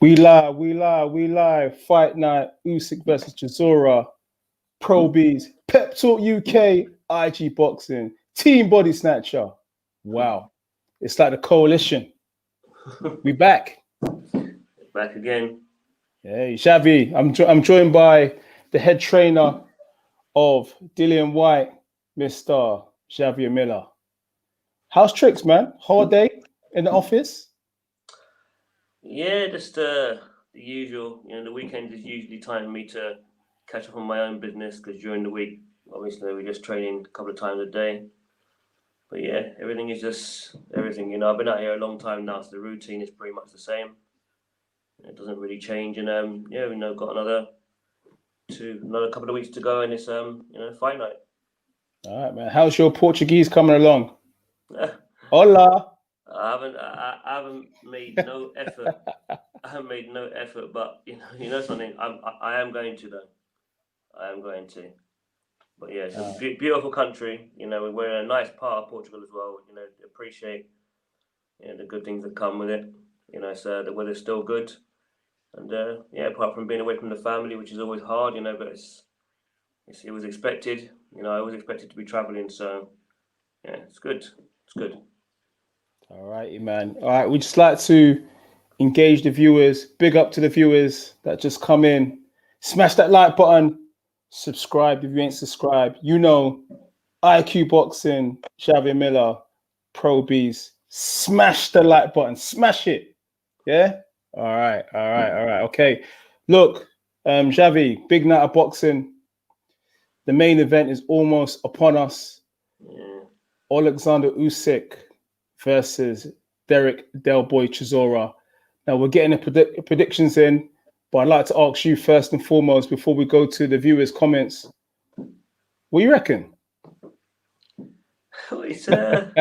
We live. Fight night, Usyk versus Chisora, Pro Beez, Pep Talk UK, IG Boxing, Team Body Snatcher. Wow. It's like the coalition. We back. Back again. Hey, Xavi, I'm joined by the head trainer of Dillian Whyte, Mr. Xavier Miller. How's tricks, man? Holiday in the office? Yeah, just the usual. The weekend is usually time for me to catch up on my own business because during the week, obviously, we're just training a couple of times a day. But yeah, everything is just everything. I've been out here a long time now, so the routine is pretty much the same. It doesn't really change, and got another couple of weeks to go, and it's fight night. All right, man. How's your Portuguese coming along? Hola. I haven't made no effort. I haven't made no effort, but you know something. I am going to though. I am going to. But yeah, it's a beautiful country. We're in a nice part of Portugal as well. Appreciate the good things that come with it. So the weather's still good, and apart from being away from the family, which is always hard. But it was expected. I was expected to be traveling, so yeah, it's good. It's good. All righty, man. All right, we'd just like to engage the viewers. Big up to the viewers that just come in. Smash that like button. Subscribe if you ain't subscribed. IQ Boxing, Xavier Miller, Pro Beez. Smash the like button. Smash it. Yeah? All right. Okay. Look, Xavi, big night of boxing. The main event is almost upon us. Yeah. Oleksandr Usyk versus Dereck Chisora. Now we're getting the predictions in, but I'd like to ask you first and foremost before we go to the viewers' comments. What do you reckon? It's an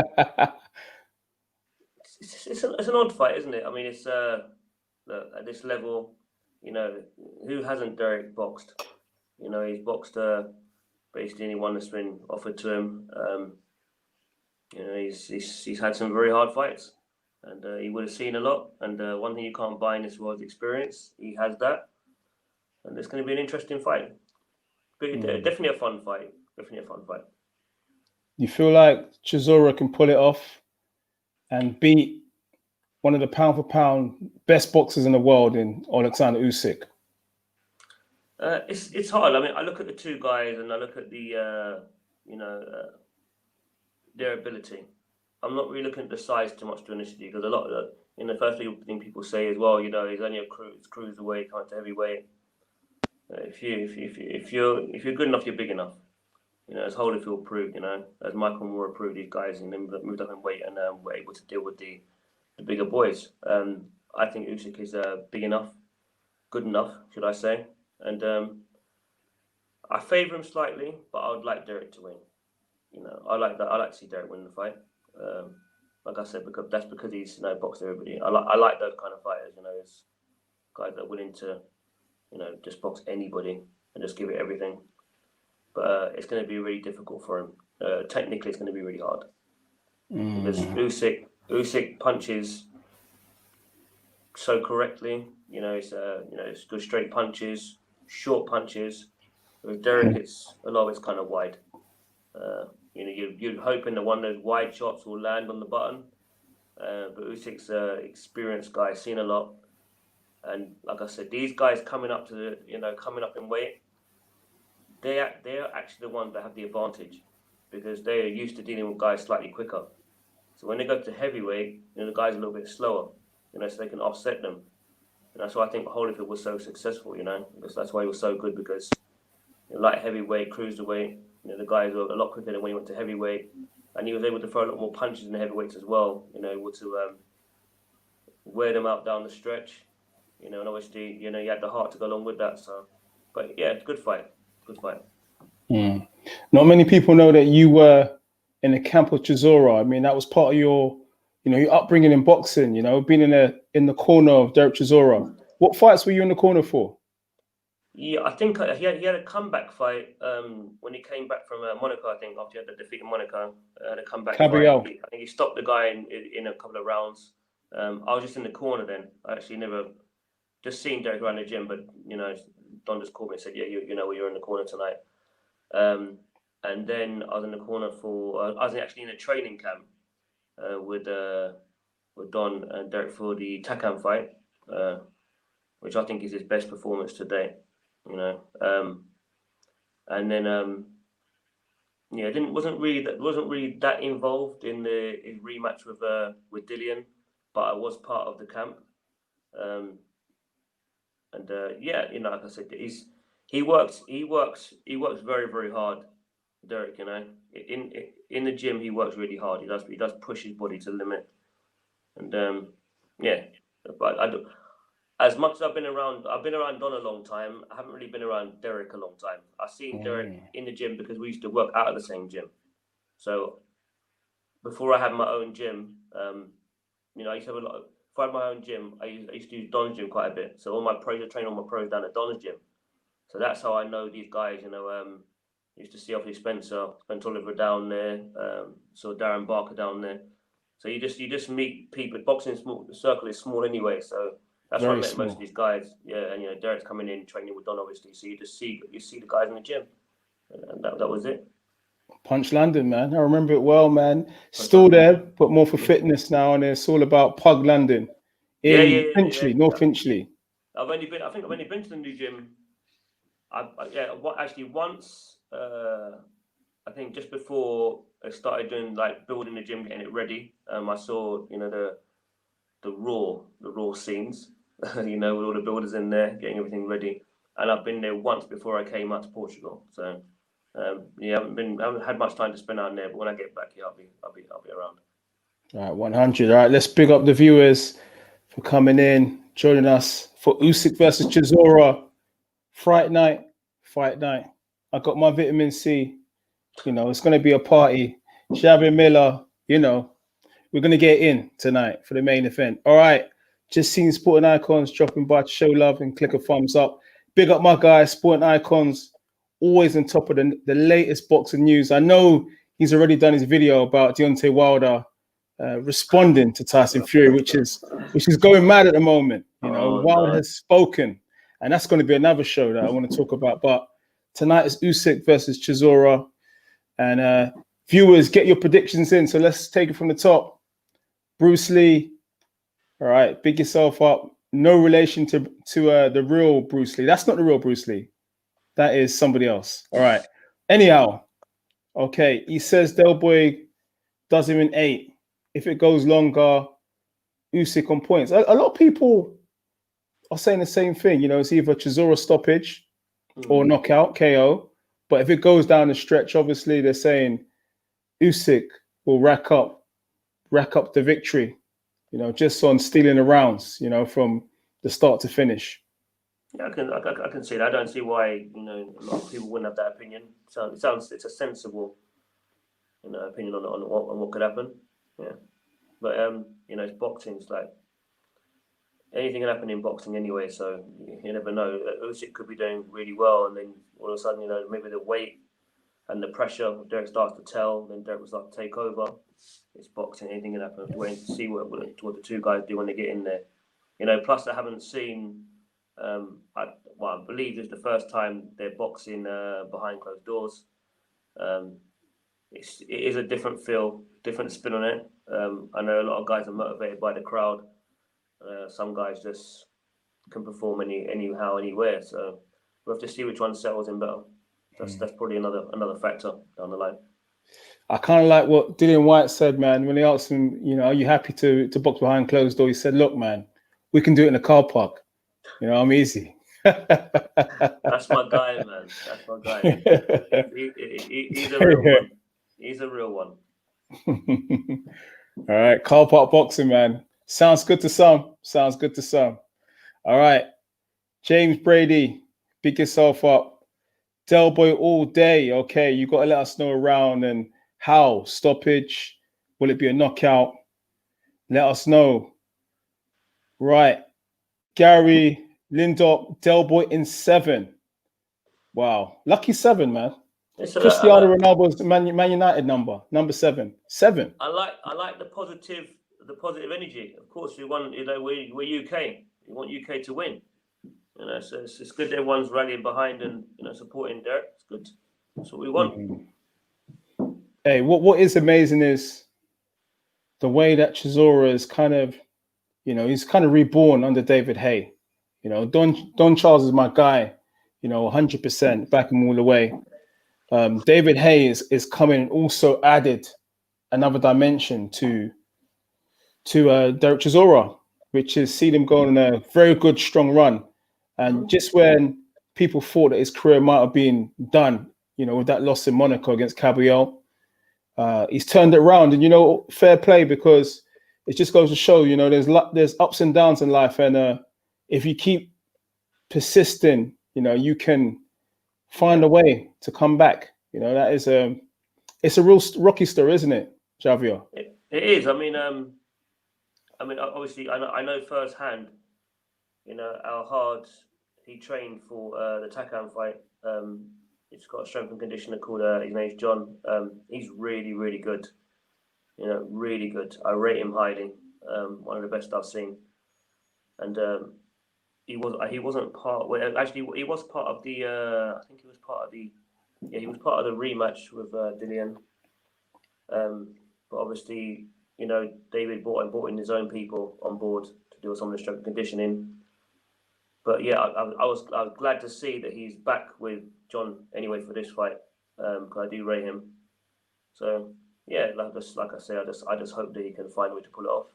odd fight, isn't it? I mean, it's at this level, who hasn't Dereck boxed? He's boxed basically anyone that's been offered to him. He's had some very hard fights, and he would have seen a lot. And one thing you can't buy in this world is experience. He has that, and it's going to be an interesting fight. Definitely a fun fight. You feel like Chisora can pull it off and beat one of the pound for pound best boxers in the world in Oleksandr Usyk? It's hard. I mean, I look at the two guys and I look at their ability. I'm not really looking at the size too much, to be honest with you, because a lot of the first thing people say is, well, he's only a cruiserweight, coming to heavyweight. If you're good enough, you're big enough. As Holyfield proved, as Michael Moore proved, these guys and then moved up in weight and were able to deal with the bigger boys. I think Usyk is big enough, good enough, should I say? And I favour him slightly, but I would like Dereck to win. I like that. I like to see Dereck win the fight. Like I said, because he's boxed everybody. I like those kind of fighters. It's guys that are willing to, just box anybody and just give it everything. But it's going to be really difficult for him. Technically, it's going to be really hard because Usyk punches so correctly. It's good straight punches, short punches. With Dereck, a lot of it's kind of wide. You're hoping that one of those wide shots will land on the button. But Usyk's an experienced guy, seen a lot. And like I said, these guys coming up in weight, they are actually the ones that have the advantage because they are used to dealing with guys slightly quicker. So when they go to heavyweight, the guys are a little bit slower, so they can offset them. And that's why I think Holyfield was so successful, because that's why he was so good because light heavyweight, cruiserweight, the guys were a lot quicker than when he went to heavyweight, and he was able to throw a lot more punches in the heavyweights as well. Able to wear them out down the stretch. And obviously, he had the heart to go along with that. So, but yeah, it's a good fight. Not many people know that you were in the camp of Chisora. I mean, that was part of your upbringing in boxing. Being in the corner of Dereck Chisora. What fights were you in the corner for? Yeah, I think he had a comeback fight when he came back from Monaco. I think after he had the defeat in Monaco, had a comeback Cabriel. fight. I think he stopped the guy in a couple of rounds. I was just in the corner then. I actually never just seen Dereck around the gym, but Don just called me and said, yeah, you're in the corner tonight. And then I was in the corner for I was actually in a training camp with Don and Dereck for the Takam fight, which I think is his best performance to date. And then wasn't really that involved in his rematch with Dillian, but I was part of the camp. Like I said, he works very, very hard, Dereck. In the gym he works really hard. He does push his body to the limit, and but I do. As much as I've been around Don a long time, I haven't really been around Dereck a long time. I've seen Dereck in the gym because we used to work out of the same gym. So before I had my own gym, I used to have a lot. Before I had my own gym, I used to use Don's gym quite a bit. So all my pros, I train all my pros down at Don's gym. So that's how I know these guys. Used to see obviously Spence Oliver down there, saw Darren Barker down there. So you just meet people. Boxing circle is small anyway, so. That's where I met most of these guys. Yeah, and Dereck's coming in training with Don, obviously. So you see the guys in the gym, and that was it. Punch London, man. I remember it well, man. Still there, but more for fitness now, and it's all about Pug London in Finchley, North Finchley. I've only been to the new gym. Once. I think just before I started doing building the gym, getting it ready. I saw the raw scenes. With all the builders in there, getting everything ready. And I've been there once before I came out to Portugal. So, I haven't had much time to spend out there. But when I get back here, I'll be around. All right, 100. All right, let's big up the viewers for coming in, joining us for Usyk versus Chisora. Fight night. I got my vitamin C. It's going to be a party. Xavier Miller, we're going to get in tonight for the main event. All right. Just seen Sporting Icons dropping by to show love and click a thumbs up. Big up my guys, Sporting Icons, always on top of the latest boxing news. I know he's already done his video about Deontay Wilder responding to Tyson Fury, which is going mad at the moment. Wilder has spoken, and that's going to be another show that I want to talk about. But tonight is Usyk versus Chisora, and viewers, get your predictions in. So let's take it from the top. Bruce Lee. All right, big yourself up. No relation to the real Bruce Lee. That's not the real Bruce Lee. That is somebody else. All right. Anyhow, okay. He says Del Boy does him in 8. If it goes longer, Usyk on points. A lot of people are saying the same thing. It's either Chisora stoppage or knockout, KO. But if it goes down the stretch, obviously they're saying Usyk will rack up the victory. Just on stealing the rounds, from the start to finish. Yeah, I can see that. I don't see why, a lot of people wouldn't have that opinion. So it's a sensible, opinion on what could happen. Yeah, but it's boxing. It's like anything can happen in boxing anyway. So you never know. Usyk could be doing really well, and then all of a sudden, maybe the weight and the pressure, Dereck starts to tell, then Dereck will start to take over. It's boxing, anything can happen. Wait to see what the two guys do when they get in there. Plus I haven't seen, I believe it's the first time they're boxing behind closed doors. It is a different feel, different spin on it. I know a lot of guys are motivated by the crowd. Some guys just can perform anyhow, anywhere. So we'll have to see which one settles in better. That's probably another factor down the line. I kind of like what Dillian Whyte said, man, when they asked him, are you happy to box behind closed doors? He said, look, man, we can do it in a car park. I'm easy. That's my guy, man. That's my guy. He's a real one. He's a real one. All right, car park boxing, man. Sounds good to some. All right, James Brady, pick yourself up. Del Boy all day. Okay, you got to let us know around and how. Stoppage? Will it be a knockout? Let us know. Right. Gary Lindop, Del Boy in 7. Wow. Lucky 7, man. Cristiano Ronaldo's Man United number 7. 7. I like the positive energy. Of course, we want, we're UK. We want UK to win. You know, so it's good that everyone's rallying behind and supporting Dereck. It's good. That's what we want. Hey, what is amazing is the way that Chisora is kind of, he's kind of reborn under David Haye. Don Charles is my guy. 100% back him all the way. David Haye is coming and also added another dimension to Dereck Chisora, which is seen him go on a very good, strong run. And just when people thought that his career might have been done, with that loss in Monaco against Caballero, he's turned it around. And, fair play, because it just goes to show, there's ups and downs in life. And if you keep persisting, you can find a way to come back. That is it's a real rocky story, isn't it, Xavier? It is. I mean, obviously, I know firsthand, how hard he trained for the Takan fight. He's got a strength and conditioner called, his name's John. He's really, really good. Really good. I rate him highly. One of the best I've seen. And he wasn't part. Well, actually, he was part of the. I think he was part of the. Yeah, he was part of the rematch with Dillian. But obviously, David brought in his own people on board to do some of the strength and conditioning. But yeah, I was glad to see that he's back with John anyway for this fight, because I do rate him. So yeah, like I say, I just hope that he can find a way to pull it off.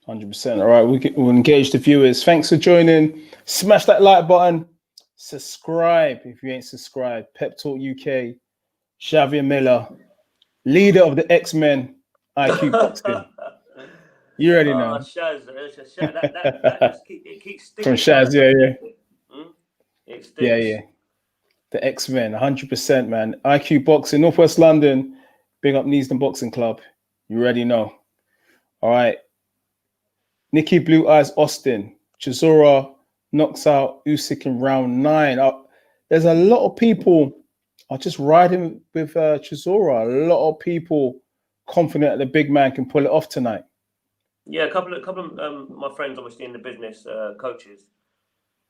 100%. All right, we'll engage the viewers. Thanks for joining. Smash that like button. Subscribe if you ain't subscribed. Pep Talk UK. Xavier Miller, leader of the X-Men IQ boxing. You already know. Shaz, that keeps sticking. From Shaz, yeah. It sticks. Yeah. The X-Men, 100%, man. IQ boxing, Northwest London. Big up Neasden Boxing Club. You already know. All right. Nikki Blue Eyes Austin. Chisora knocks out Usyk in round 9. There's a lot of people are just riding with Chisora. A lot of people confident that the big man can pull it off tonight. Yeah, a couple of my friends, obviously in the business, coaches,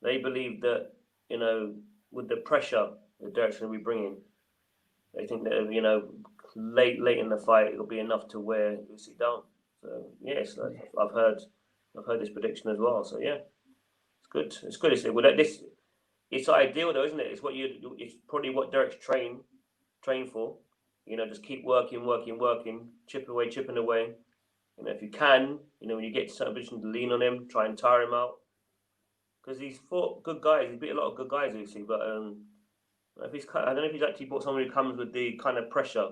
they believe that with the pressure that Dereck's going to be bringing, they think that late in the fight it'll be enough to wear Usyk down. So yes, I've heard this prediction as well. So yeah, it's good. It's good. It's ideal though, isn't it? It's probably what Dereck's trained for. Just keep working, chipping away. If you can, when you get to a certain position, to lean on him, try and tire him out. Because he's fought good guys. He's beat a lot of good guys, Usyk. But I don't know if he's actually bought someone who comes with the kind of pressure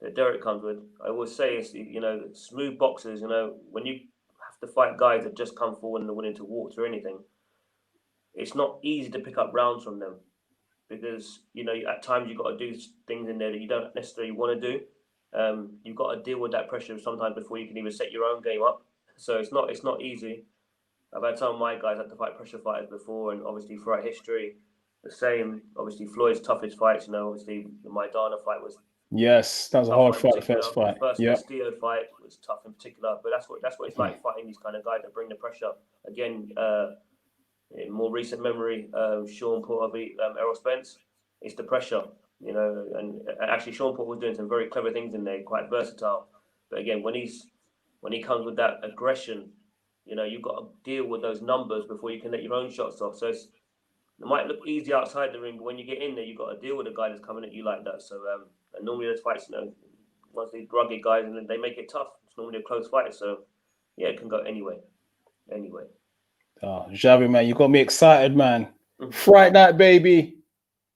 that Dereck comes with. I always say, it's, smooth boxers, when you have to fight guys that just come forward and are willing to walk through anything, it's not easy to pick up rounds from them. Because, at times you've got to do things in there that you don't necessarily want to do. You've got to deal with that pressure sometimes before you can even set your own game up. So it's not easy. I've had some of my guys had to fight pressure fighters before, and obviously throughout history, the same. Obviously Floyd's toughest fights, obviously the Maidana fight was. Yes, that was a hard fight. The first fight. The first Castillo fight was tough in particular, but that's what it's like fighting these kind of guys that bring the pressure. Again, in more recent memory, Sean Porter beat Errol Spence. It's the pressure. And actually Sean Porter was doing some very clever things in there, quite versatile. But again, when he comes with that aggression, you've got to deal with those numbers before you can let your own shots off. So it might look easy outside the ring, but when you get in there, you've got to deal with a guy that's coming at you like that. So and normally those fights, once these rugged guys, and they make it tough. It's normally a close fight. So yeah, it can go anyway. Oh, Xavier, man, you got me excited, man. Friday night, baby.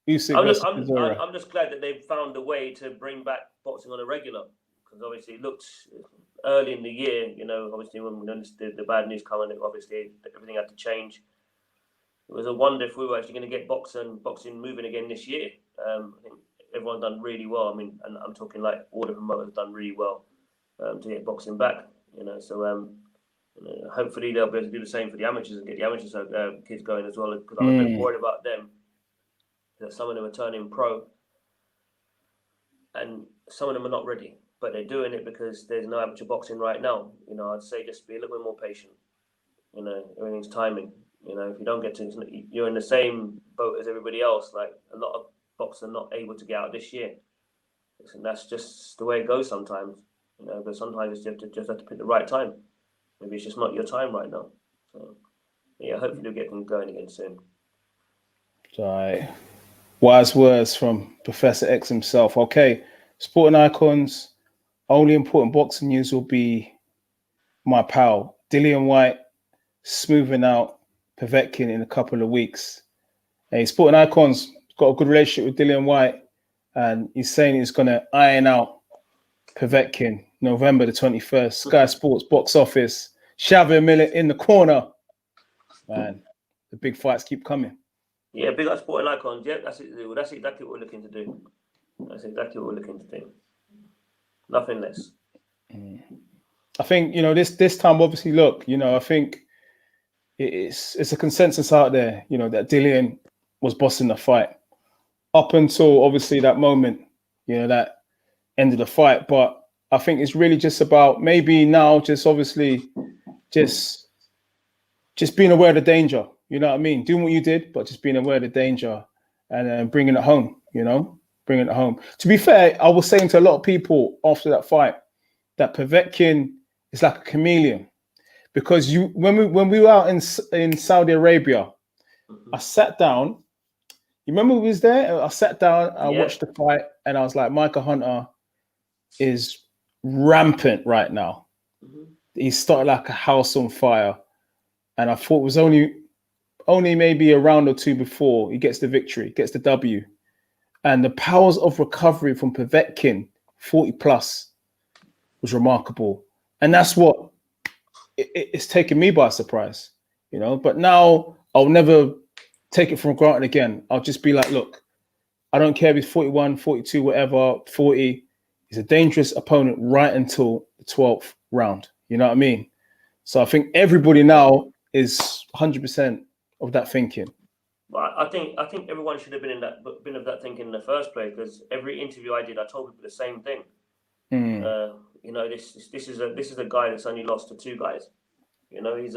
I'm just glad that they've found a way to bring back boxing on a regular, because obviously it looked early in the year, obviously when the bad news coming, obviously everything had to change. It was a wonder if we were actually going to get boxing moving again this year. I think everyone's done really well. I mean, and I'm talking like all the promoters done really well to get boxing back. So hopefully they'll be able to do the same for the amateurs and get the amateurs kids going as well. Because I'm a bit worried about them. That some of them are turning pro, and some of them are not ready, but they're doing it because there's no amateur boxing right now. I'd say just be a little bit more patient. You know, everything's timing. You know, if you don't get to, you're in the same boat as everybody else. Like a lot of boxers are not able to get out this year, and that's just the way it goes sometimes. You know, but sometimes you just have to pick the right time. Maybe it's just not your time right now. So yeah, hopefully we'll get things going again soon. Right. Wise words from Professor X himself. Okay, sporting icons. Only important boxing news will be my pal Dillian Whyte smoothing out Povetkin in a couple of weeks. Hey, sporting icons got a good relationship with Dillian Whyte, and he's saying he's going to iron out Povetkin November the 21st. Sky Sports box office. Xavier Miller in the corner. Man, the big fights keep coming. Yeah, big up sporting icons. Yeah, that's it. That's exactly what we're looking to do. That's exactly what we're looking to do. Nothing less. I think, you know, this time, obviously, look, you know, I think it's a consensus out there, you know, that Dillian was bossing the fight up until obviously that moment, you know, that ended the fight. But I think it's really just about maybe now just obviously just being aware of the danger. You know what I mean? Doing what you did, but just being aware of the danger and bringing it home, you know, bringing it home. To be fair, I was saying to a lot of people after that fight that Povetkin is like a chameleon, because when we were out in Saudi Arabia, I sat down. You remember we was there? I sat down, I watched the fight, and I was like, Michael Hunter is rampant right now. He started like a house on fire. And I thought it was only maybe a round or two before he gets the victory, gets the W. And the powers of recovery from Povetkin, 40 plus, was remarkable. And that's what it's taken me by surprise, you know. But now I'll never take it for granted again. I'll just be like, look, I don't care if he's 41, 42, whatever, 40. He's a dangerous opponent right until the 12th round. You know what I mean? So I think everybody now is 100% of that thinking. But I think everyone should have been of that thinking in the first place, because every interview I did, I told people the same thing. You know, this is a guy that's only lost to two guys. You know, he's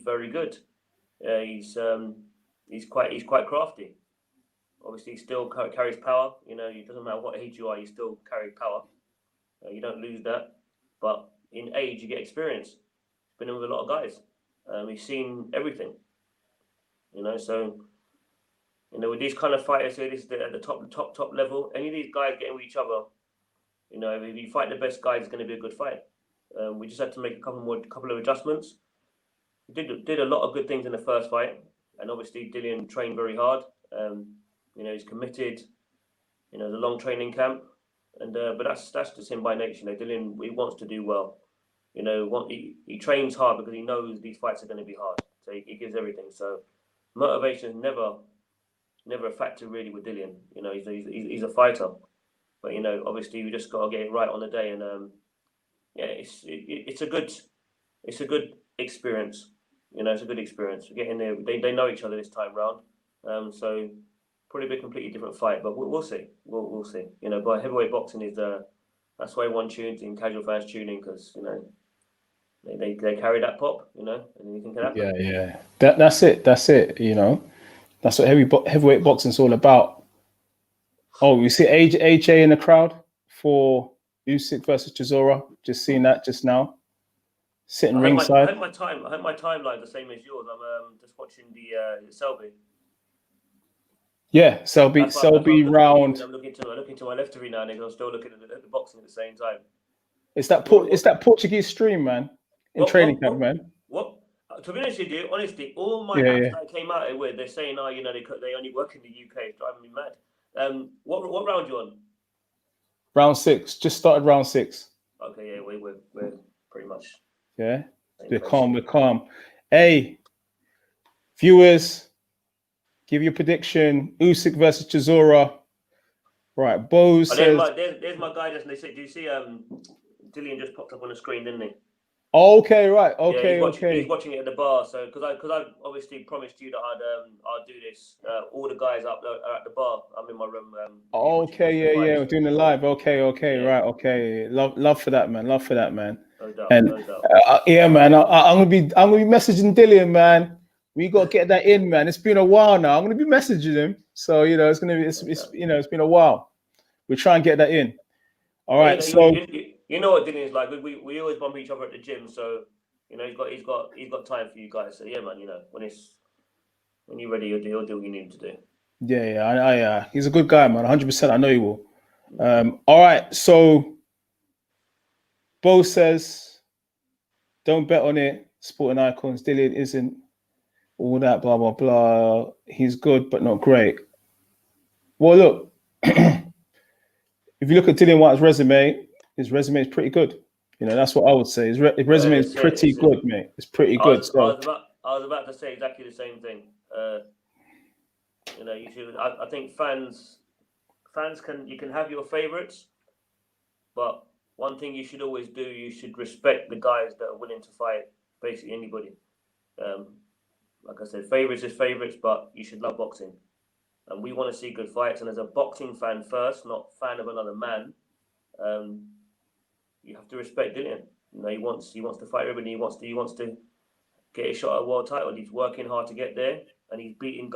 very good. He's quite crafty. Obviously, he still carries power. You know, it doesn't matter what age you are, you still carry power. You don't lose that. But in age, you get experience. Been in with a lot of guys. He's seen everything. You know, so you know, with these kind of fighters here, this is at the top level. Any of these guys getting with each other, you know, if you fight the best guys, it's going to be a good fight. We just had to make a couple of adjustments. We did a lot of good things in the first fight, and obviously Dillian trained very hard. You know, he's committed. You know, the long training camp, and but that's just him by nature. You know, Dillian, he wants to do well. You know, he trains hard because he knows these fights are going to be hard. So he gives everything. So motivation is never a factor really with Dillian. You know, he's a fighter. But you know, obviously we just got to get it right on the day, and yeah, it's a good experience. You know, it's a good experience. Getting there, they know each other this time round. So probably be a completely different fight, but we'll see. We'll see. You know, but heavyweight boxing is that's why everyone tunes in, casual fans tune in, because you know they carry that pop. You know, and anything can happen. Yeah. That's it. You know, that's what heavyweight boxing is all about. Oh, you see AJ in the crowd for Usyk versus Chisora. Just seen that just now. Sitting ringside. I hope my timeline the same as yours. I'm just watching the Selby. Yeah, Selby round. I'm looking to my left every now and then. I'm still looking at the boxing at the same time. It's that Portuguese stream, man. In training camp, man. What? To be honest with you, honestly, all my apps that I came out with, they're saying, oh, you know, they only work in the UK. It's driving me mad. What round you on? Round 6. Just started round 6. Okay, yeah, we're pretty much. Yeah, we're calm. Hey, viewers, give your prediction. Usyk versus Chisora. Right, Bo says. There's my guy. Do you see Dillian just popped up on the screen, didn't he? Okay, right. Yeah, Okay, he's okay. watching it at the bar. So because I obviously promised you that I'll do this. All the guys up there are at the bar. I'm in my room. Okay, Watching the yeah, yeah. fights. We're doing the live. Okay, okay, Yeah, right. Okay. Love for that, man. Love for that, man. no doubt, And no doubt. yeah, man. I'm gonna be messaging Dillian, man. We gotta get that in, man. It's been a while now. I'm gonna be messaging him. So it's gonna be it's it's been a while. We try and get that in. All Well, right. So you know what Dillian is like. We always bump each other at the gym. So he's got time for you guys. So yeah, man. When you're ready, he'll do what you need him to do. yeah, he's a good guy, man. 100%. I know he will. All right. So Bo says, don't bet on it. Sporting icons. Dillian isn't all that. Blah blah blah. He's good, but not great. Well, look. If you look at Dillian Whyte's resume, his resume is pretty good. That's what I would say. His resume is pretty good, mate. It's pretty good. I was about to say exactly the same thing. You should. I think fans you can have your favorites, but one thing you should always do, you should respect the guys that are willing to fight basically anybody. Like I said, favorites is favorites, but you should love boxing. And we want to see good fights. And as a boxing fan first, not fan of another man, you have to respect Dillian. He wants to fight everybody. He wants to get a shot at a world title. He's working hard to get there, and he's beating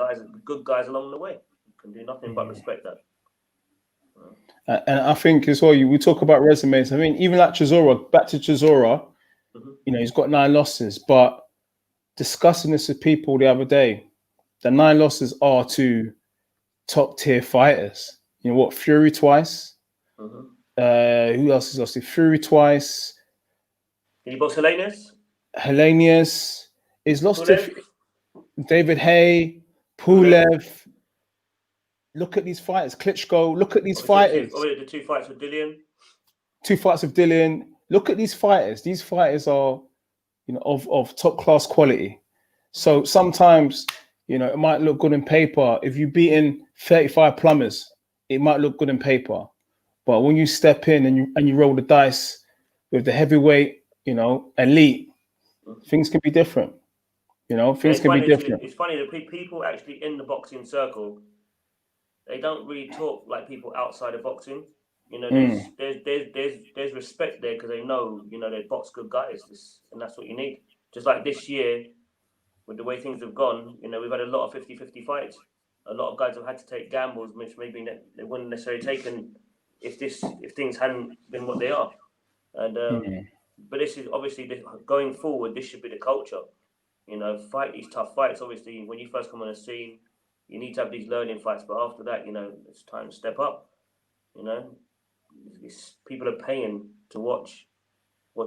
good guys along the way. You can do nothing but respect that. And I think as well, we talk about resumes. I mean, even like Chisora, back to Chisora, he's got 9 losses. But discussing this with people the other day, the 9 losses are to top tier fighters. Fury twice. Who else is lost? Fury twice. Did he box Helenius? Helenius is lost to David Hay, Pulev. Look at these fighters. Klitschko. Look at these fighters. The 2 fights with Dillian. 2 fights with Dillian. Look at these fighters. These fighters are, of top class quality. So sometimes, it might look good in paper. If you're beating 35 plumbers, it might look good in paper. But when you step in and you roll the dice with the heavyweight, elite, things can be different. Things can be different. It's funny that people actually in the boxing circle, they don't really talk like people outside of boxing. There's respect there because they know, they box good guys, and that's what you need. Just like this year, with the way things have gone, we've had a lot of 50-50 fights. A lot of guys have had to take gambles, which maybe they wouldn't necessarily taken if things hadn't been what they are. And but this is obviously going forward. This should be the culture. Fight these tough fights. Obviously, when you first come on the scene, you need to have these learning fights. But after that, it's time to step up. People are paying to watch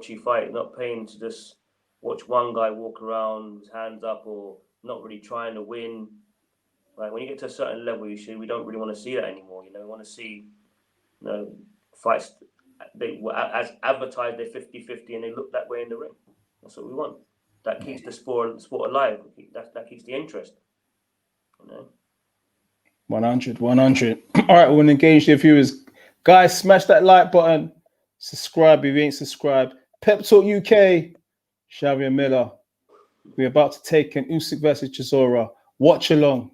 you fight, not paying to just watch one guy walk around with his hands up or not really trying to win. Like when you get to a certain level, we don't really want to see that anymore. We want to see, fights. They as advertised, they're 50-50 and they look that way in the ring. That's what we want. That keeps the sport alive. That keeps the interest. 100. All right, we'll engage the viewers. Guys, smash that like button. Subscribe if you ain't subscribed. Pep Talk UK. Xavier Miller. We're about to take an Usyk versus Chisora. Watch along.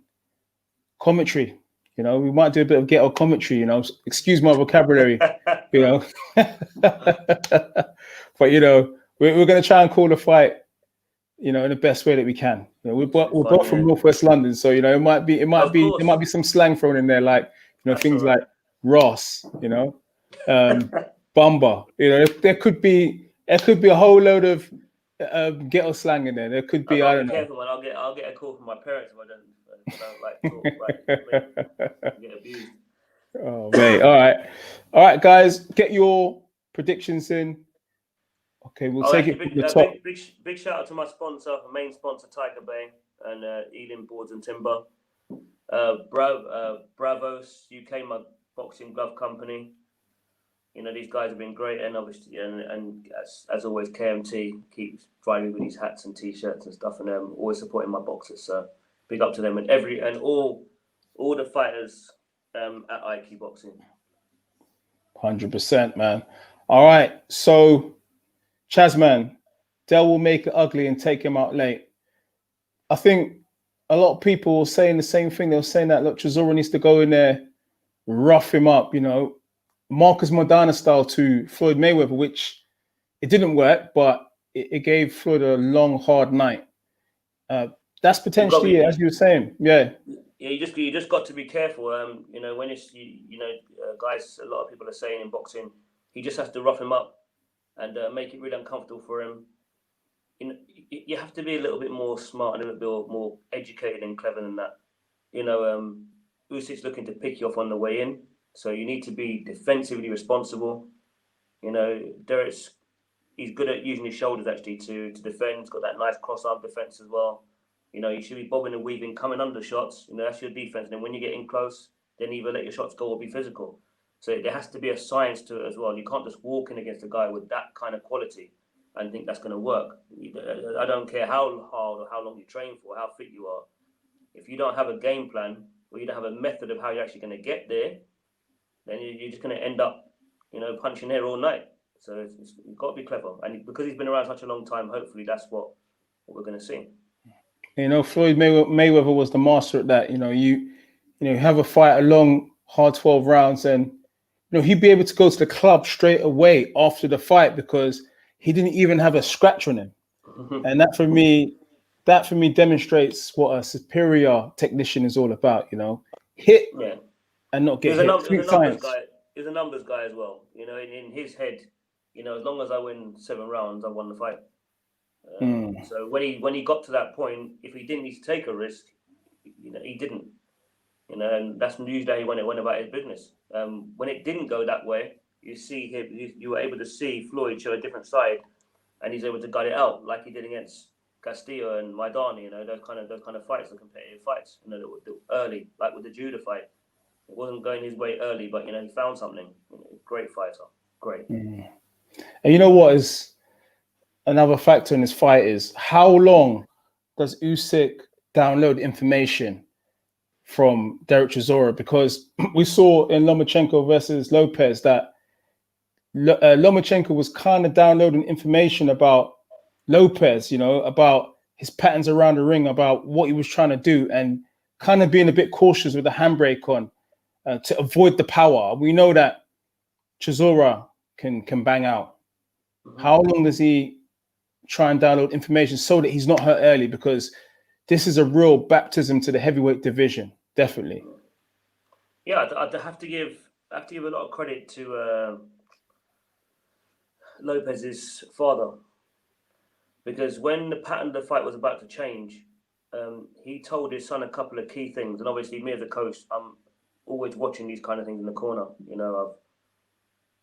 Commentary. We might do a bit of ghetto commentary, excuse my vocabulary, But, we're going to try and call the fight, in the best way that we can. We're both from Northwest London. So, there might be some slang thrown in there, like, things like Ross, Bumba, there could be a whole load of ghetto slang in there. There could be, I don't know. Careful, man. I'll get a call from my parents if I don't like talk, get abused. Oh mate, all right, guys, get your predictions in. Okay, we'll take it from the top. Big shout out to my sponsor, main sponsor, Tiger Bay and Ealing Boards and Timber. Bravos UK, my boxing glove company. These guys have been great, and obviously, and as always, KMT keeps driving me with these hats and t-shirts and stuff, and always supporting my boxers. So big up to them and all the fighters at IQ Boxing. 100%, man. All right, so Chaz, man, Dell will make it ugly and take him out late. I think a lot of people were saying the same thing. They were saying that, look, Chisora needs to go in there, rough him up, you know, Marcus Modana style to Floyd Mayweather, which it didn't work, but it gave Floyd a long, hard night. That's potentially it, as you were saying. Yeah. Yeah, you just got to be careful. You know, when it's guys, a lot of people are saying in boxing, he just has to rough him up and make it really uncomfortable for him. You know, you have to be a little bit more smart and a little bit more educated and clever than that. You know, Usyk's looking to pick you off on the way in, so you need to be defensively responsible. You know, he's good at using his shoulders actually to defend. He's got that nice cross-arm defense as well. You know, you should be bobbing and weaving, coming under shots. You know, that's your defense. And then when you get in close, then either let your shots go or be physical. So there has to be a science to it as well. You can't just walk in against a guy with that kind of quality and think that's going to work. I don't care how hard or how long you train for, how fit you are. If you don't have a game plan or you don't have a method of how you're actually going to get there, then you're just going to end up, you know, punching air all night. So you've got to be clever. And because he's been around such a long time, hopefully that's what we're going to see. You know, Floyd Mayweather was the master at that. You know, you have a fight, a long, hard 12 rounds, and you know he'd be able to go to the club straight away after the fight because he didn't even have a scratch on him. And that for me demonstrates what a superior technician is all about. You know, hit and not get hit. He's a numbers guy as well. You know, in his head, you know, as long as I win 7 rounds, I won the fight. So when he got to that point, if he didn't need to take a risk, you know, he didn't. You know, and that's usually when it went about his business. When it didn't go that way, you were able to see Floyd show a different side, and he's able to gut it out like he did against Castillo and Maidana. You know, those kind of fights, the competitive fights. You know, the early, like with the Judah fight, it wasn't going his way early, but you know, he found something. You know, great fighter, great. And you know what is another factor in this fight is how long does Usyk download information from Dereck Chisora? Because we saw in Lomachenko versus Lopez that Lomachenko was kind of downloading information about Lopez, you know, about his patterns around the ring, about what he was trying to do, and kind of being a bit cautious with the handbrake on to avoid the power. We know that Chisora can bang out. How long does he try and download information so that he's not hurt early? Because this is a real baptism to the heavyweight division, definitely. Yeah, I'd have to give a lot of credit to Lopez's father, because when the pattern of the fight was about to change, he told his son a couple of key things. And obviously, me as a coach, I'm always watching these kind of things in the corner. You know,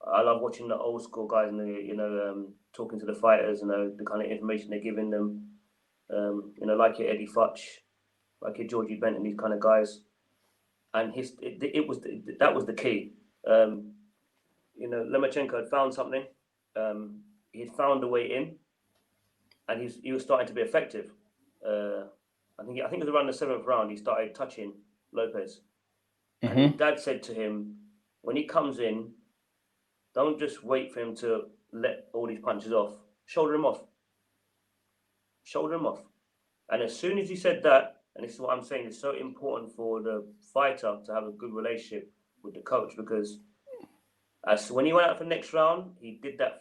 I love watching the old school guys and talking to the fighters, you know, the kind of information they're giving them. You know, like your Eddie Futch, like your Georgie Benton, these kind of guys. And that was the key. You know, Lomachenko had found something. He'd found a way in, and he was starting to be effective. I think it was around the 7th round he started touching Lopez. And his dad said to him, when he comes in, don't just wait for him to let all these punches off. Shoulder him off. Shoulder him off. And as soon as he said that, and this is what I'm saying, it's so important for the fighter to have a good relationship with the coach, because as when he went out for the next round, he did that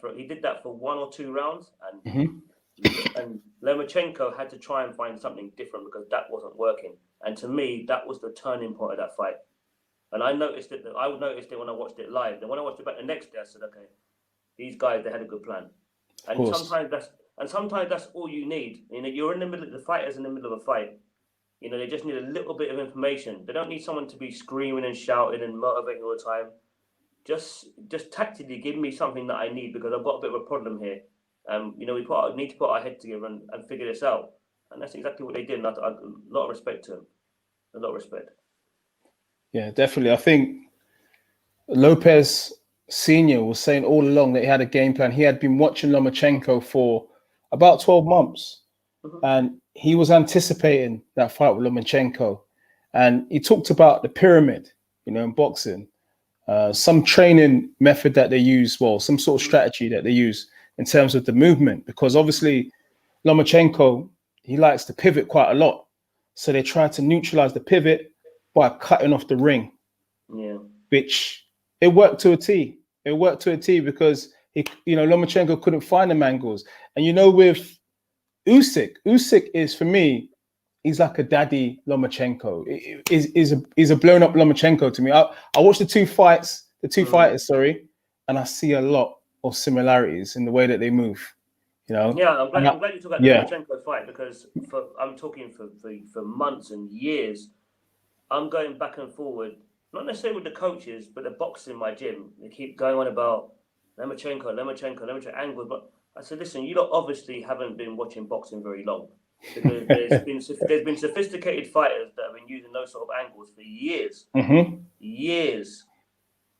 for 1 or 2 rounds, and Lomachenko had to try and find something different because that wasn't working. And to me, that was the turning point of that fight. And I noticed it. I noticed it when I watched it live. Then when I watched it back the next day, I said, "Okay, these guys, they had a good plan." And sometimes that's all you need. You know, you're in the middle. The fighter's in the middle of a fight. You know, they just need a little bit of information. They don't need someone to be screaming and shouting and motivating all the time. Just tactically give me something that I need, because I've got a bit of a problem here. You know, we need to put our head together and figure this out. And that's exactly what they did. And a lot of respect to them. A lot of respect. Yeah, definitely. I think Lopez Sr. was saying all along that he had a game plan. He had been watching Lomachenko for about 12 months. And he was anticipating that fight with Lomachenko. And he talked about the pyramid, you know, in boxing. Some training method that they use, some sort of strategy that they use. in terms of the movement, because obviously Lomachenko, he likes to pivot quite a lot. So they try to neutralize the pivot by cutting off the ring. Yeah. Which it worked to a T. It worked to a T because Lomachenko couldn't find the angles. And with Usyk is, for me, he's like a daddy Lomachenko. He's a blown up Lomachenko to me. I watched the two fighters, and I see a lot of similarities in the way that they move. Yeah, I'm glad you talked about the Lomachenko fight, because I'm talking for months and years. I'm going back and forward, not necessarily with the coaches, but the boxers in my gym. They keep going on about Lomachenko angles. But I said, listen, you lot obviously haven't been watching boxing very long, because there's been sophisticated fighters that have been using those sort of angles for years, years.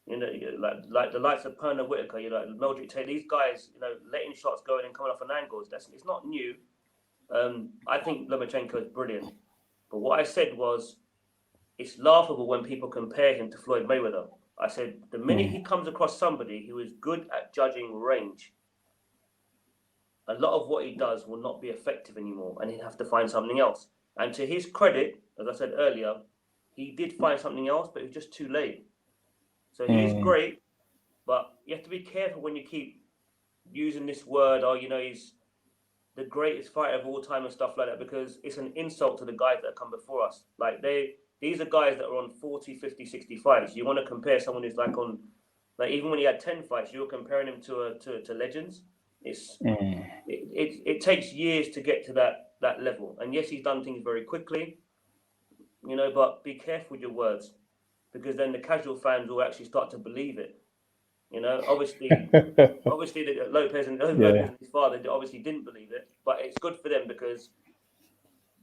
Like the likes of Perna Whitaker, Meldrick Taylor, these guys, letting shots go in and coming off an angles. It's not new. I think Lomachenko is brilliant, but what I said was, it's laughable when people compare him to Floyd Mayweather. I said, the minute he comes across somebody who is good at judging range, a lot of what he does will not be effective anymore, and he'll have to find something else. And to his credit, as I said earlier, he did find something else, but it was just too late. So he's great, but you have to be careful when you keep using this word, he's the greatest fighter of all time and stuff like that, because it's an insult to the guys that have come before us. Like, these are guys that are on 40, 50, 60 fights. You want to compare someone who's even when he had 10 fights, you were comparing him to legends. It takes years to get to that level. And yes, he's done things very quickly, but be careful with your words, because then the casual fans will actually start to believe it. Obviously Lopez and his father obviously didn't believe it, but it's good for them, because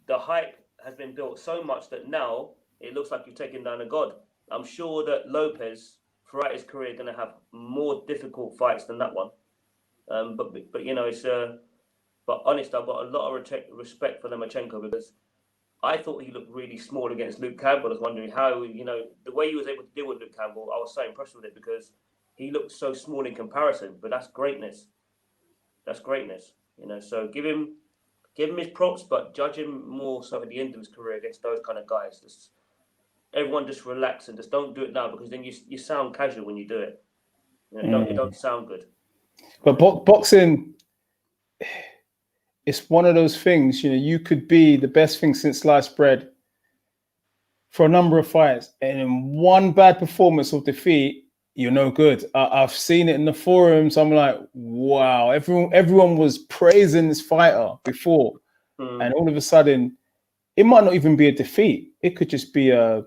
the hype has been built so much that now it looks like you've taken down a god. I'm sure that Lopez, throughout his career, is going to have more difficult fights than that one. But but honestly, I've got a lot of respect for Lomachenko, because I thought he looked really small against Luke Campbell. I was wondering how, the way he was able to deal with Luke Campbell, I was so impressed with it, because he looked so small in comparison. But that's greatness. That's greatness. So give him his props, but judge him more so at the end of his career against those kind of guys. Everyone just relax and just don't do it now, because then you sound casual when you do it. It don't sound good. But boxing, it's one of those things, you could be the best thing since sliced bread for a number of fights, and in one bad performance or defeat, you're no good. I've seen it in the forums. I'm like, wow, everyone was praising this fighter before, and all of a sudden, it might not even be a defeat. It could just be a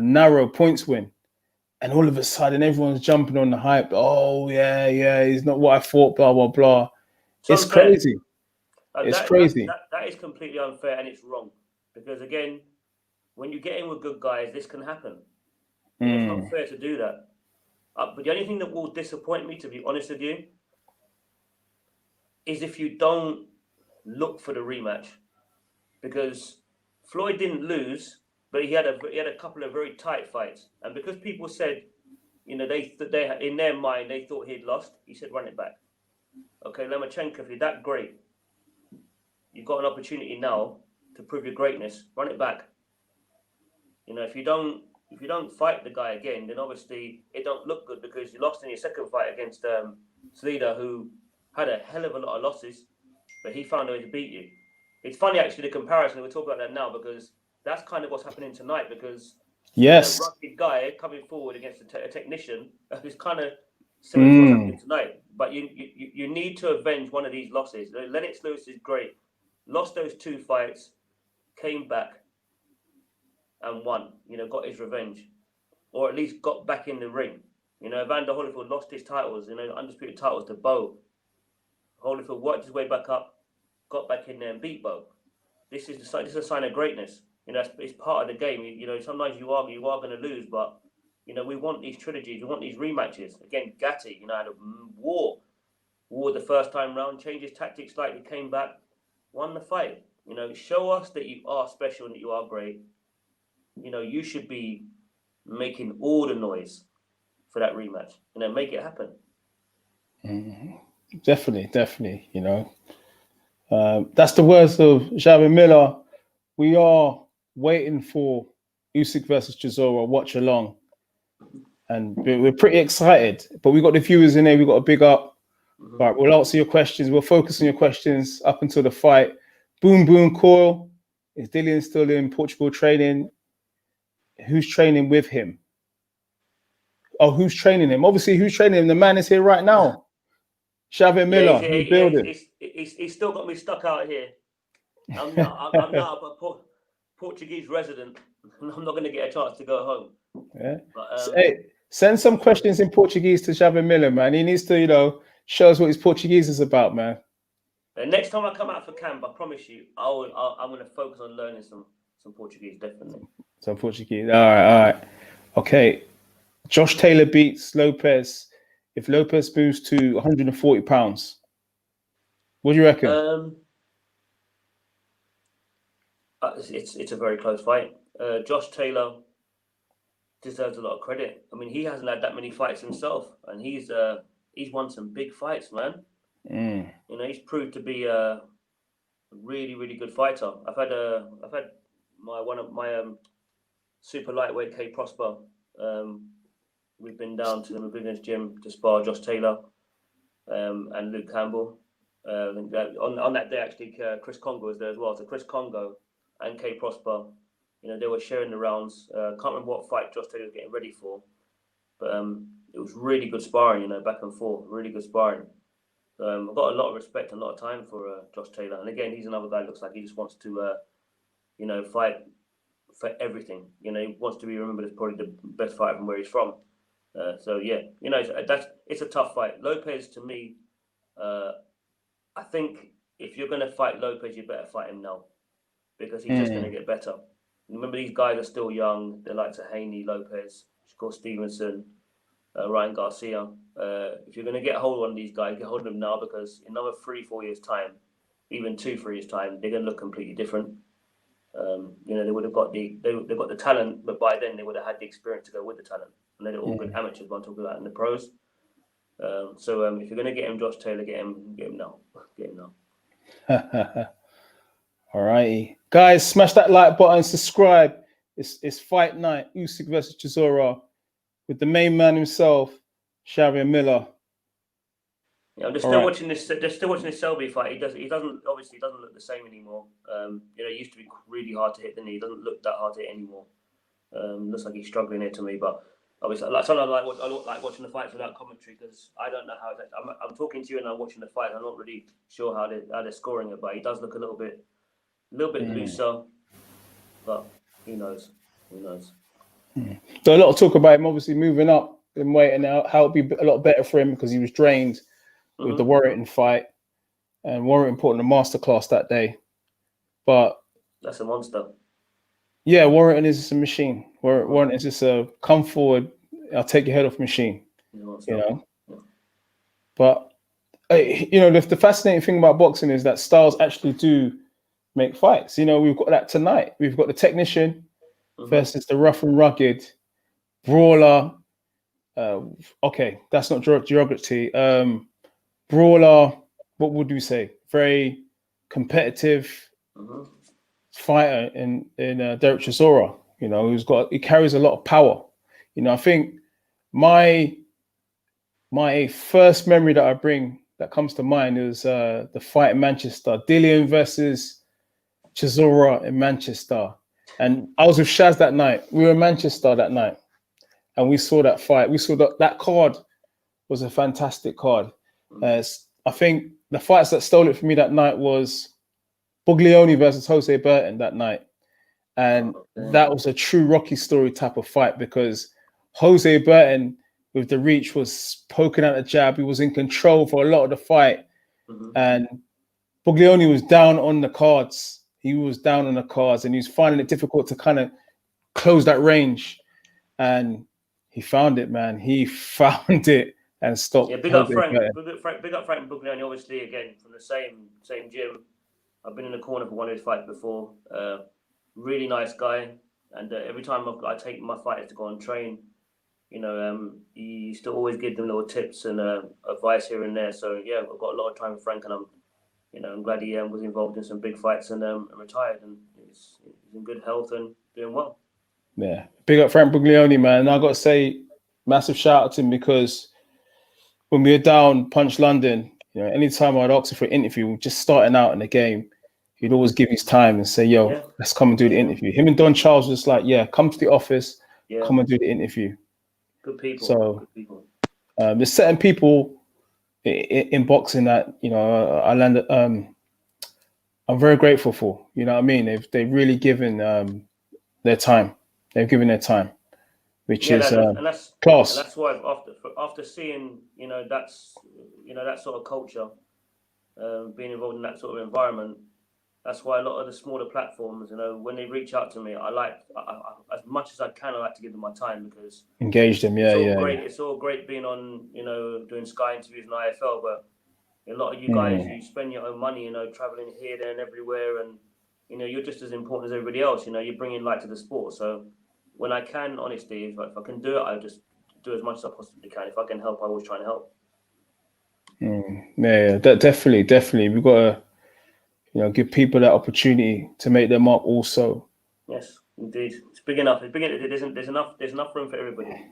narrow points win, and all of a sudden, everyone's jumping on the hype. Oh yeah, he's not what I thought. Blah blah blah. It's crazy. It's crazy. That is completely unfair, and it's wrong, because again, when you get in with good guys, this can happen. It's not fair to do that. But the only thing that will disappoint me, to be honest with you, is if you don't look for the rematch, because Floyd didn't lose, but he had a couple of very tight fights, and because people said, they in their mind they thought he'd lost, he said run it back. Okay, Lomachenko, if you're that great, you've got an opportunity now to prove your greatness. Run it back. If you don't fight the guy again, then obviously it don't look good, because you lost in your second fight against Slida, who had a hell of a lot of losses, but he found a way to beat you. It's funny, actually, the comparison. We'll talk about that now, because that's kind of what's happening tonight, because a rugged guy coming forward against a technician is kind of similar to what's happening tonight. But you need to avenge one of these losses. Lennox Lewis is great. Lost those 2 fights, came back and won, got his revenge, or at least got back in the ring. Evander Holyfield lost his titles, undisputed titles to Bo. Holyfield worked his way back up, got back in there and beat Bo. This is a sign of greatness. It's part of the game. Sometimes you are going to lose, but we want these trilogies, we want these rematches. Again, Gatti, had a war the first time round, changed his tactics slightly, came back, won the fight. Show us that you are special and that you are great. You should be making all the noise for that rematch. Make it happen. Definitely. You know, that's the words of Xavier Miller. We are waiting for Usyk versus Chisora. Watch along, and we're pretty excited. But we got the viewers in there. We got a big up. Right, we'll answer your questions. We'll focus on your questions up until the fight. Boom Coil. Is Dillian still in Portugal training? Who's training with him? Oh, who's training him? Obviously, who's training him? The man is here right now. Xavier Miller, in the building. He's still got me stuck out here. I'm not a Portuguese resident. I'm not going to get a chance to go home. Yeah. But, hey, send some questions in Portuguese to Xavier Miller, man. He needs to, you know, show us what his Portuguese is about, man. The next time I come out for camp, I promise you, I'm going to focus on learning some Portuguese, definitely. Some Portuguese. All right. Okay. Josh Taylor beats Lopez. If Lopez moves to 140 pounds, what do you reckon? It's a very close fight. Josh Taylor deserves a lot of credit. I mean, he hasn't had that many fights himself, and he's won some big fights, man. You know, he's proved to be a really good fighter. I've had one of my super lightweight K Prosper. We've been down to the Mabina's gym to spar Josh Taylor and Luke Campbell. On that day, actually, Chris Congo was there as well. So Chris Congo and K Prosper, you know, they were sharing the rounds. Can't remember what fight Josh Taylor was getting ready for, but it was really good sparring, you know, back and forth, really good sparring. I've got a lot of respect and a lot of time for Josh Taylor. And again, he's another guy who looks like he just wants to, you know, fight for everything. You know, he wants to be remembered as probably the best fighter from where he's from. So yeah, you know, it's a tough fight. Lopez, to me, I think if you're going to fight Lopez, you better fight him now because he's just going to get better. Remember, these guys are still young. They're like Haney, Lopez, Scott Stevenson, Ryan Garcia. If you're going to get a hold on these guys, get hold of them now because in another 3-4 years' time, even 2-3 years' time, they're going to look completely different. You know, they would have got they've got the talent, but by then they would have had the experience to go with the talent. And they're all good amateurs, but I'm talking about in the pros. So if you're going to get him, Josh Taylor, get him now. Get him now. All righty. Guys, smash that like button, subscribe. It's fight night, Usyk versus Chisora, with the main man himself, Xavier Miller. Yeah, I'm just still watching this. Just still watching this Selby fight. He doesn't look the same anymore. You know, he used to be really hard to hit, didn't he? He doesn't look that hard to hit anymore. Looks like he's struggling here to me, but obviously, like sometimes I like watching the fights without commentary because I don't know how it's. I'm talking to you and I'm watching the fight. I'm not really sure how they're scoring it, but he does look a little bit looser. But who knows? So a lot of talk about him obviously moving up in weight and how it'd be a lot better for him because he was drained with the Warrington fight, and Warrington put on a masterclass that day. But that's a monster. Yeah, Warrington is just a machine. Warrington is just a come forward, I'll take your head off machine. You know. But you know, the fascinating thing about boxing is that styles actually do make fights. You know, we've got that tonight. We've got the technician versus the rough and rugged brawler. Okay, that's not geography. Brawler, what would you say? Very competitive fighter in Dereck Chisora. You know, he carries a lot of power. You know, I think my first memory that comes to mind is the fight in Manchester, Dillian versus Chisora in Manchester. And I was with Shaz that night. We were in Manchester that night, and we saw that fight. We saw that card was a fantastic card. I think the fights that stole it for me that night was Buglioni versus Jose Burton that night. And that was a true Rocky story type of fight because Jose Burton, with the reach, was poking out a jab. He was in control for a lot of the fight. And Buglioni was down on the cards. He was down on the cards and he was finding it difficult to kind of close that range. And he found it, man. He found it and stopped. Yeah, big up Frank Buglioni, obviously, again, from the same gym. I've been in the corner for one of his fights before. Really nice guy. And every time I take my fighters to go and train, he used to always give them little tips and advice here and there. So yeah, I've got a lot of time with Frank, and I'm glad he was involved in some big fights and retired, and he's in good health and doing well. Yeah, big up Frank Buglioni, man. And I got to say, massive shout out to him, because when we were down Punch London, anytime I'd ask him for an interview, just starting out in the game, he'd always give his time and say, "Yo, let's come and do the interview." Him and Don Charles was like, "Yeah, come to the office, come and do the interview." Good people. So, good people. There's certain people in boxing that I'm very grateful for. You know what I mean? They've really given their time. They've given their time, which is class. And that's why after seeing that sort of culture, being involved in that sort of environment, that's why a lot of the smaller platforms, when they reach out to me, I as much as I can, I like to give them my time, because engage them. Yeah, great. It's all great being on, doing Sky interviews and IFL, but a lot of you guys, you spend your own money, traveling here, there, and everywhere, and you're just as important as everybody else. You're bringing light to the sport. So when I can, honestly, if I can do it, I just do as much as I possibly can. If I can help, I always try and help. Yeah, definitely. We've got to, give people that opportunity to make their mark also. Yes, indeed. It's big enough. There's enough room for everybody.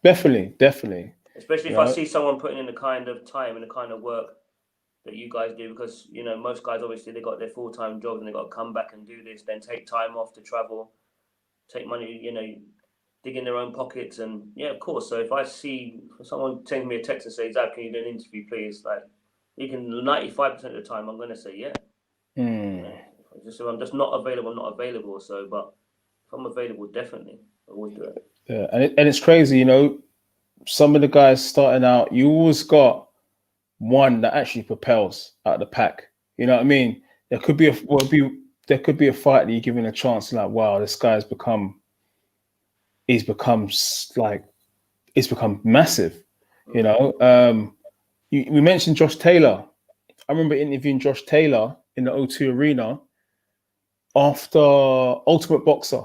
Definitely. Especially if I see someone putting in the kind of time and the kind of work that you guys do, because most guys, obviously, they got their full-time jobs and they got to come back and do this, then take time off to travel, take money, dig in their own pockets, and of course. So if I see someone send me a text and say, "Zab, can you do an interview, please?" Like, you can 95% of the time, I'm going to say yeah. If I'm just not available, I'm not available. So, but if I'm available, definitely, I always do it. Yeah, and it's crazy, some of the guys starting out, you always got one that actually propels out of the pack. You know what I mean? There could be a fight that you're giving a chance, like, wow, this guy's become massive. We mentioned Josh Taylor. I remember interviewing Josh Taylor in the O2 Arena after Ultimate Boxer.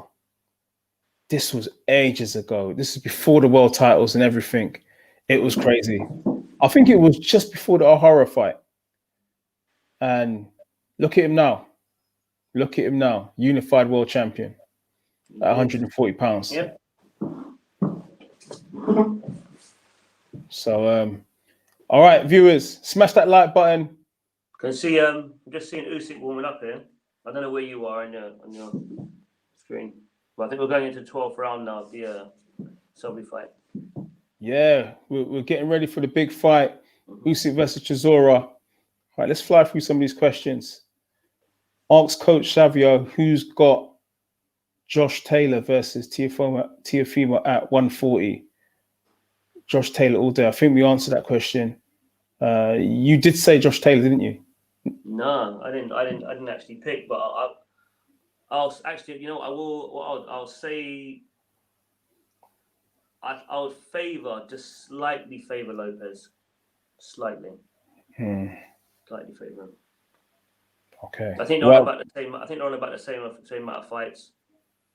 This was ages ago. This is before the world titles and everything. It was crazy. I think it was just before the O'Hara fight. And look at him now. Unified world champion at 140 pounds. Yeah. So, all right, viewers, smash that like button. Can see, I'm just seeing Usyk warming up here. I don't know where you are on your screen, but I think we're going into the 12th round now of the Selby fight. Yeah, we're getting ready for the big fight, Usyk versus Chisora. All right, let's fly through some of these questions. Ask Coach Xavier who's got Josh Taylor versus Teofimo at 140. Josh Taylor all day. I think we answered that question. You did say Josh Taylor, didn't you? No, I didn't actually pick, but I'll actually, I'll say I would just slightly favor Lopez, slightly favor him. Okay. I think they're on about the same. I think they're on about the same amount of fights,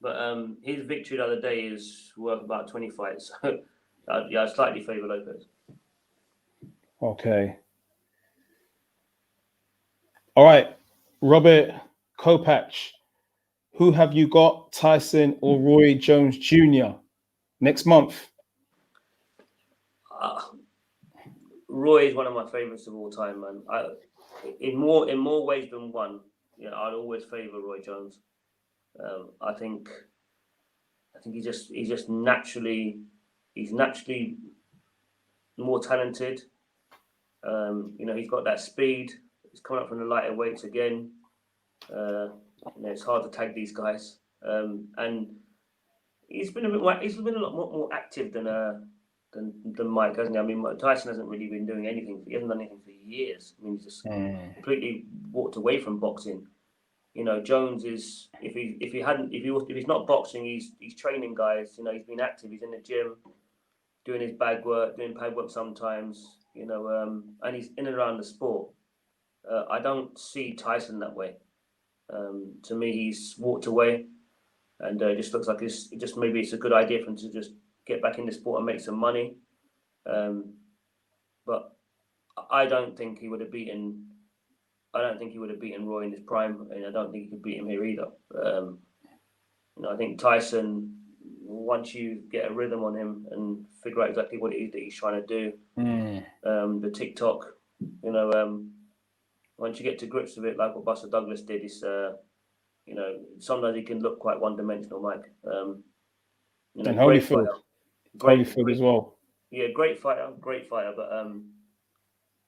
but his victory the other day is worth about 20 fights. So I slightly favor Lopez. Okay. All right, Robert Kopach, who have you got, Tyson or Roy Jones Jr. next month? Roy is one of my favorites of all time, man. In more ways than one, I'd always favor Roy Jones. I think he's naturally more talented. He's got that speed. He's coming up from the lighter weights again. It's hard to tag these guys, and he's been a lot more active than Mike, hasn't he? I mean, Tyson hasn't really been doing anything. He hasn't done anything for years. I mean, he's just completely walked away from boxing. Jones is if he's not boxing, he's training guys. He's been active. He's in the gym, doing his bag work, doing pad work sometimes. And he's in and around the sport. I don't see Tyson that way. To me, he's walked away, and it just looks like maybe it's a good idea for him to just get back in the sport and make some money. But I don't think he would have beaten. I don't think he would have beaten Roy in his prime, and I don't think he could beat him here either. I think Tyson, once you get a rhythm on him and figure out exactly what it is that he's trying to do, the TikTok, once you get to grips with it, like what Buster Douglas did, it's sometimes he can look quite one-dimensional, Mike. And Holyfield, Holyfield as well. Yeah, great fighter, but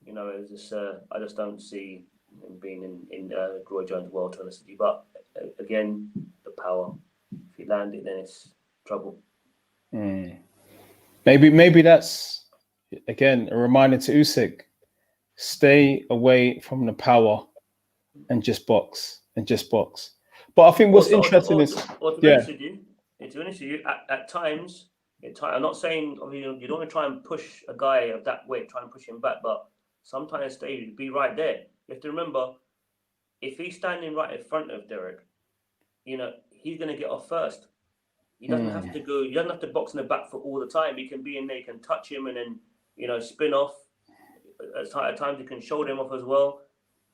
it's just I just don't see him being in Roy Jones' world, to be honest with you. But again, the power. If you land it, then it's trouble. Maybe that's again a reminder to Usyk: stay away from the power and just box. But I think what's interesting is, to be honest with you, at times, I'm not saying you don't want to try and push a guy of that weight, try and push him back, but sometimes be right there. You have to remember, if he's standing right in front of Dereck, he's going to get off first. He doesn't have to go. He doesn't have to box in the back foot all the time. He can be in there, he can touch him, and then spin off. At times, he can shoulder him off as well.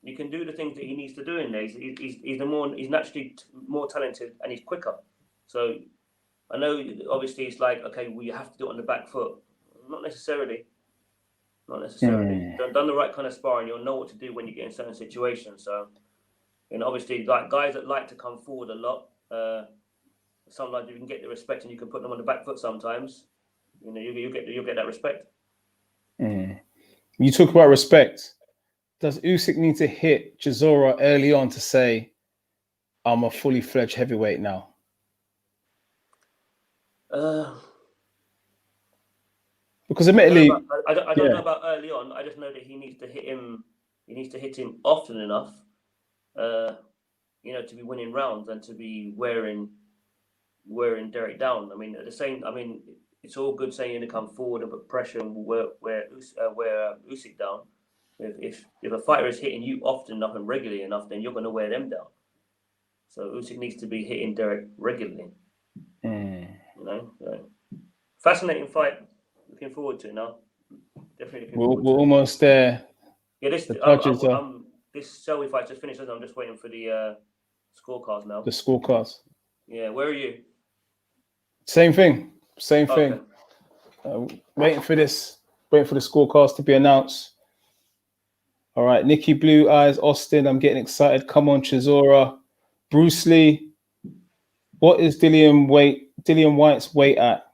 You can do the things that he needs to do in there. He's naturally more talented and he's quicker. So I know obviously it's like, okay, well, you have to do it on the back foot. Not necessarily. Done the right kind of sparring, you'll know what to do when you get in certain situations. So, obviously, like guys that like to come forward a lot, sometimes you can get the respect and you can put them on the back foot sometimes. You get that respect. You talk about respect. Does Usyk need to hit Chisora early on to say, I'm a fully fledged heavyweight now? Because admittedly, I don't know about early on. I just know that he needs to hit him. He needs to hit him often enough, to be winning rounds and to be wearing Dereck down. It's all good saying you to come forward and put pressure and wear Usyk down. If a fighter is hitting you often enough and regularly enough, then you're going to wear them down. So Usyk needs to be hitting Dereck regularly. Fascinating fight. Looking forward to it now. Definitely. We're almost there. Yeah, this Selby fight just finished. I'm just waiting for the scorecards now. The scorecards. Yeah, where are you? Same thing. Waiting for the scorecards to be announced. All right, Nikki Blue Eyes, Austin. I'm getting excited. Come on, Chisora. Bruce Lee. What is Dillian Whyte's weight at?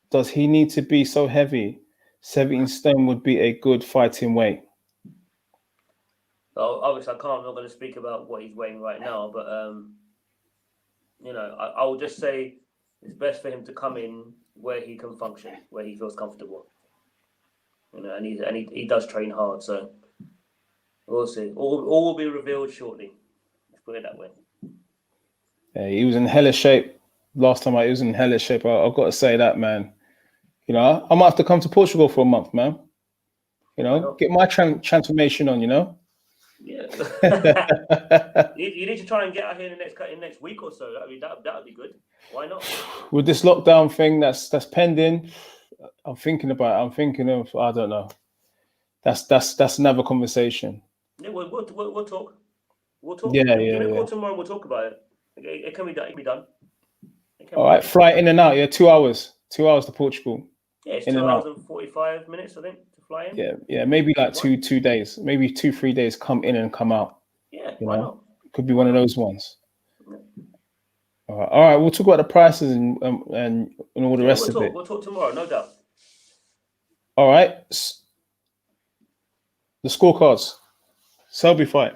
Does he need to be so heavy? 17 stone would be a good fighting weight. Well, obviously, I'm not going to speak about what he's weighing right now, but I will just say it's best for him to come in where he can function, where he feels comfortable. And he does train hard, so we'll see. All will be revealed shortly. Let's put it that way. Yeah, he was in hellish shape last time. He was in hellish shape. I've got to say that, man. I might have to come to Portugal for a month, man. Get my transformation on. Yeah. you need to try and get out here in the next week or so. That would be good. Why not? With this lockdown thing that's pending, I'm thinking about it. I'm thinking of, I don't know. That's another conversation. Yeah, we'll talk. We'll talk. Yeah, Give me a call tomorrow and we'll talk about it. It can be done. It can be done. All right, flight in and out. Yeah, 2 hours. 2 hours to Portugal. Yeah, it's 2 hours and 45 minutes, I think, to fly in. Yeah, maybe like two days, maybe 2-3 days. Come in and come out. Yeah, why not? Could be one of those ones. Yeah. All right. We'll talk about the prices and all the rest of it. We'll talk tomorrow, no doubt. All right. The scorecards. Selby fight.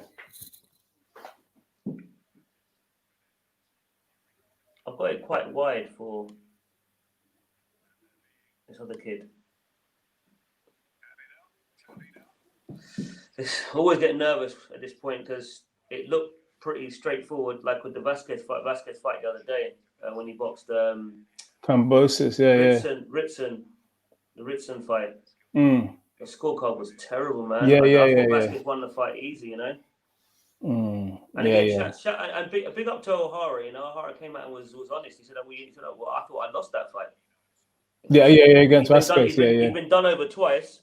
I've got it quite wide for this other kid. I always get nervous at this point because it looked pretty straightforward, like with the Vasquez fight the other day when he boxed Kambosos, Ritson, the Ritson fight. The scorecard was terrible, man. Yeah. I thought Vasquez won the fight easy, And Yeah, again, yeah. and big up to O'Hara. You know, O'Hara came out and was honest. He said, well, I thought I lost that fight. Yeah, yeah, yeah, against He's Vasquez. Yeah, yeah. been done over twice,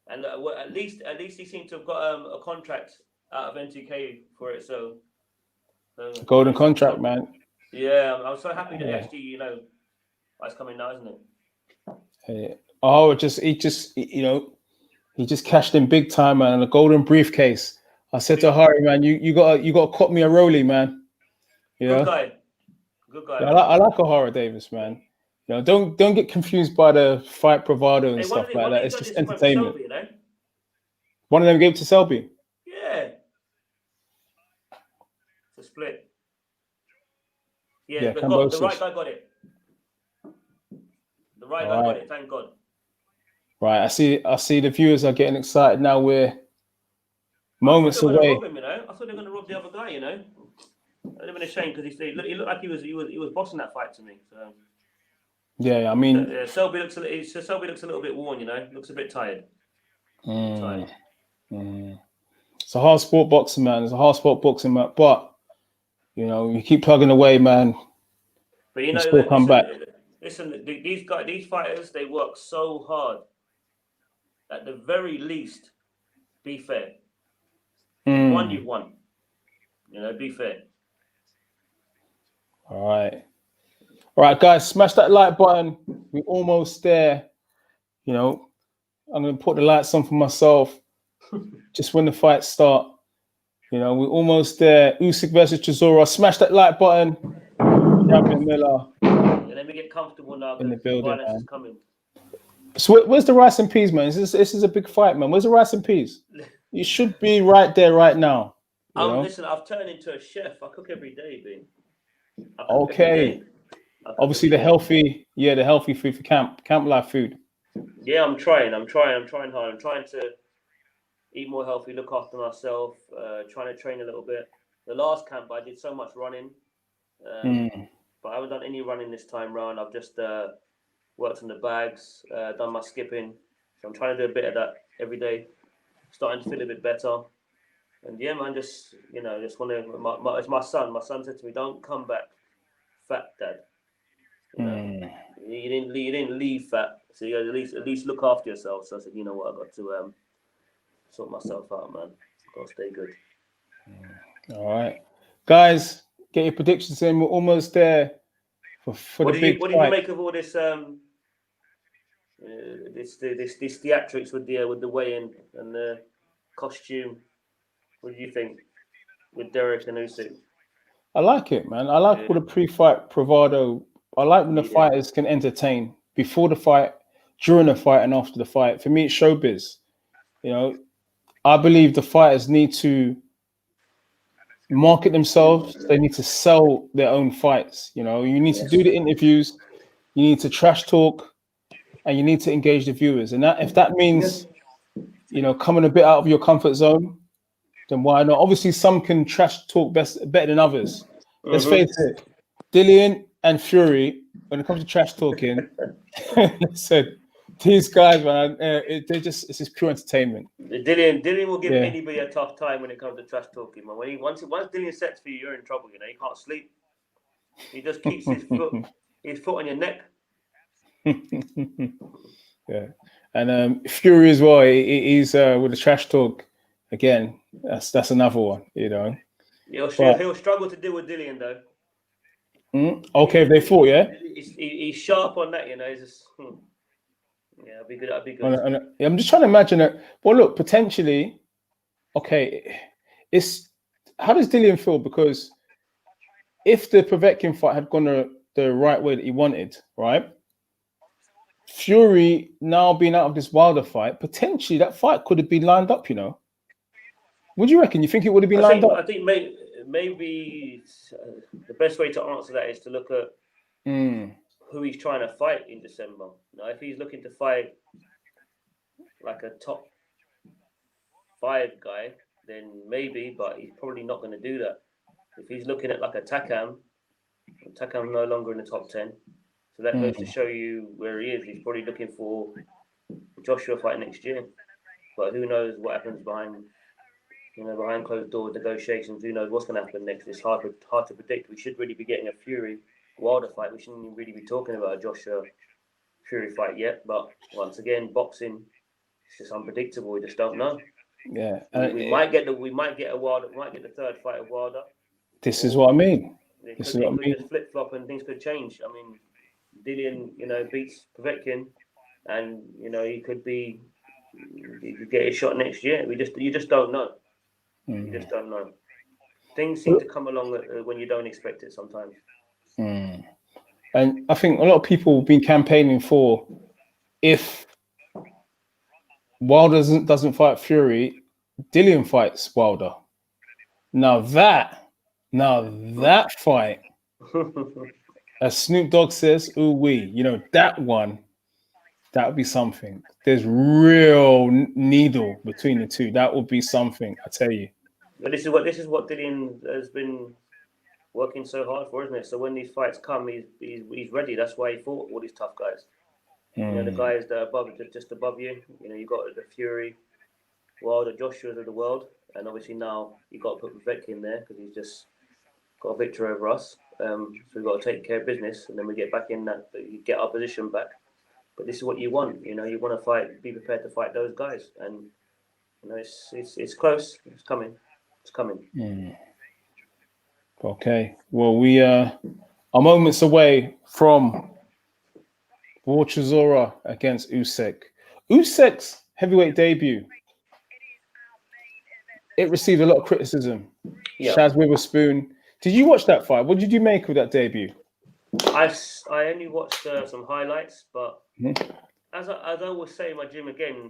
and at least he seemed to have got a contract out of NTK for it. So Golden contract, man. Yeah, I'm so happy that Yeah. actually, that's coming now, isn't it? Yeah. Oh, he just cashed in big time, man. And a golden briefcase. I said to Harry, man, you gotta cop me a Rolly, man. You know? Good guy. Yeah, I like O'Hara Davis, man. You know, don't get confused by the fight bravado and stuff like that. It's just entertainment. Selby, One of them gave it to Selby. Yeah. It's a split. Yeah, the right guy got it. The right guy got it, thank God. Right, I see the viewers are getting excited now. We're moments away. Rob him, I thought they were going to rob the other guy, I'd have been ashamed because he looked like he was bossing that fight to me. So. Yeah, I mean, Selby looks a little bit worn, looks a bit tired. It's a hard sport boxing, man. It's a hard sport boxing, man. But you keep plugging away, man. But listen, these fighters, they work so hard. At the very least, be fair. One, you've won. Be fair. All right, guys, smash that like button. We're almost there. I'm gonna put the lights on for myself. Just when the fights start. We're almost there. Usyk versus Chisora. Smash that like button. Xavier Miller. Yeah, let me get comfortable now. In the building, violence is coming. So where's the rice and peas, man? This is a big fight, man. Where's the rice and peas? You should be right there, right now. Listen, I've turned into a chef. I cook every day, B. Okay. Obviously, the healthy food for camp life food. Yeah, I'm trying hard. I'm trying to eat more healthy, look after myself, trying to train a little bit. The last camp, I did so much running, but I haven't done any running this time round. I've just worked on the bags, done my skipping. So I'm trying to do a bit of that every day, starting to feel a bit better. And yeah, man, just want to. It's my son. My son said to me, "Don't come back fat, Dad. You didn't leave fat, so you at least look after yourself." So I said, "You know what? I got to sort myself out, man. Got to stay good." All right, guys, get your predictions in. We're almost there for the big fight. What do you make of all this? This theatrics with the weigh-in and the costume. What do you think with Dereck and Usyk? I like it, man. I like all the pre-fight bravado. I like when the fighters can entertain before the fight, during the fight, and after the fight. For me, it's showbiz. I believe the fighters need to market themselves. They need to sell their own fights. You need to do the interviews. You need to trash talk, and you need to engage the viewers. And if that means, coming a bit out of your comfort zone, then why not? Obviously, some can trash talk better than others. Let's face it, Dillian and Fury, when it comes to trash talking, listen, these guys, man, it's just pure entertainment. Dillian will give anybody a tough time when it comes to trash talking, man. Once Dillian sets for you, you're in trouble. You can't sleep. He just keeps his foot on your neck. Yeah, and Fury as well. He's with the trash talk again. That's another one. He'll struggle to deal with Dillian though. Okay, if they fought, he's sharp on that. He's just. Yeah, it'll be good. That'll be good. I'm just trying to imagine it. Well, look, potentially, okay, how does Dillian feel? Because if the Povetkin fight had gone the right way that he wanted, right? Fury now being out of this Wilder fight, potentially that fight could have been lined up. What do you reckon? You think it would have been lined up? I think maybe the best way to answer that is to look at who he's trying to fight in December. If he's looking to fight like a top 5 guy, then maybe, but he's probably not going to do that. If he's looking at like a Takam's no longer in the top 10. So that goes to show you where he is. He's probably looking for Joshua fight next year. But who knows what happens behind behind closed doors negotiations. Who knows what's going to happen next? It's hard to predict. We should really be getting a Fury Wilder fight. We shouldn't really be talking about a Joshua Fury fight yet. But once again, boxing, it's just unpredictable. We just don't know. Yeah, we might get a Wilder. We might get the third fight of Wilder. This is what I mean. It could just flip flop and things could change. I mean, Dillian, beats Povetkin, and he could get his shot next year. You just don't know. You just don't know. Things seem to come along when you don't expect it sometimes. And I think a lot of people have been campaigning for, if Wilder doesn't fight Fury, Dillian fights Wilder. Now that fight, as Snoop Dogg says, ooh wee, that one, that would be something. There's real needle between the two. That would be something, I tell you. But this is what Dillian has been working so hard for, isn't it? So when these fights come, he's ready. That's why he fought all these tough guys. The guys that are just above you. You got the Fury, Wilder, Joshua's of the world, and obviously now you got to put Povetkin in there because he's just got a victory over us. So we've got to take care of business, and then we get back in that, you get our position back. But this is what you want. You want to fight, be prepared to fight those guys, and it's close. It's coming. It's coming. Okay. Well, we are moments away from Chisora against Usyk. Usyk's heavyweight debut, it received a lot of criticism. Yeah. Shaz Witherspoon. Did you watch that fight? What did you make of that debut? I only watched some highlights, but as I always say in my gym again,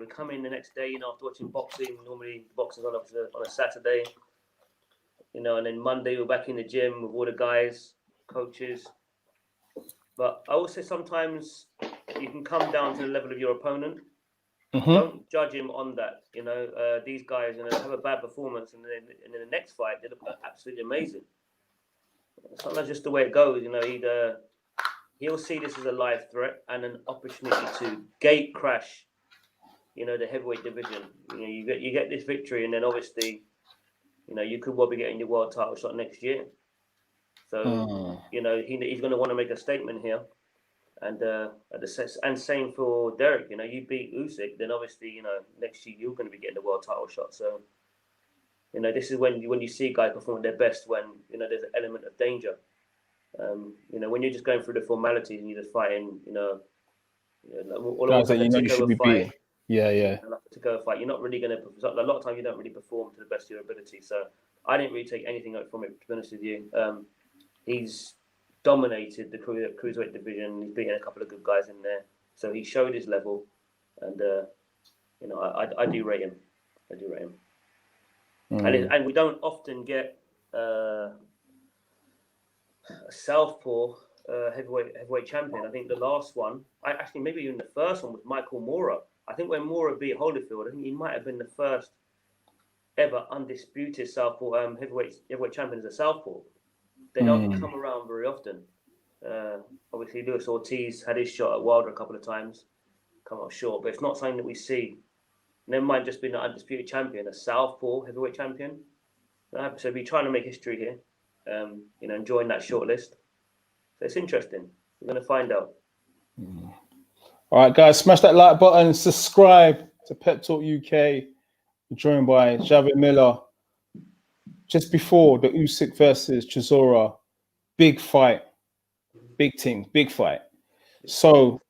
we come in the next day, after watching boxing. Normally, boxing's on a Saturday, and then Monday we're back in the gym with all the guys, coaches. But I always say sometimes you can come down to the level of your opponent. Don't judge him on that. These guys, have a bad performance, and then in the next fight they look absolutely amazing. Sometimes just the way it goes. Either he'll see this as a live threat and an opportunity to gate crash, the heavyweight division. You get this victory, and then obviously, you could well be getting your world title shot next year. So he's going to want to make a statement here. And same for Dereck. You beat Usyk, then obviously next year you're going to be getting the world title shot. So this is when you see guys perform their best, when there's an element of danger. When you're just going through the formalities and you're just fighting, all guys that you should be beating. Yeah. To go fight, you're not really going to. A lot of times you don't really perform to the best of your ability. So I didn't really take anything from it. To be honest with you, he's dominated the cruiserweight division. He's beaten a couple of good guys in there, so he showed his level, and I do rate him. And we don't often get a southpaw heavyweight champion. I think the last one, maybe even the first one, was Michael Moorer. I think when Moorer beat Holyfield, I think he might have been the first ever undisputed southpaw heavyweight champion as a southpaw. They don't come around very often. Obviously, Luis Ortiz had his shot at Wilder a couple of times, come up short, but it's not something that we see. Never mind just being an undisputed champion, a southpaw heavyweight champion. So we're trying to make history here, enjoying that short list. So it's interesting. We're going to find out. All right, guys, smash that like button, subscribe to Pep Talk UK. We're joined by Xavier Miller. Just before the Usyk versus Chisora, big fight, big team, big fight. So,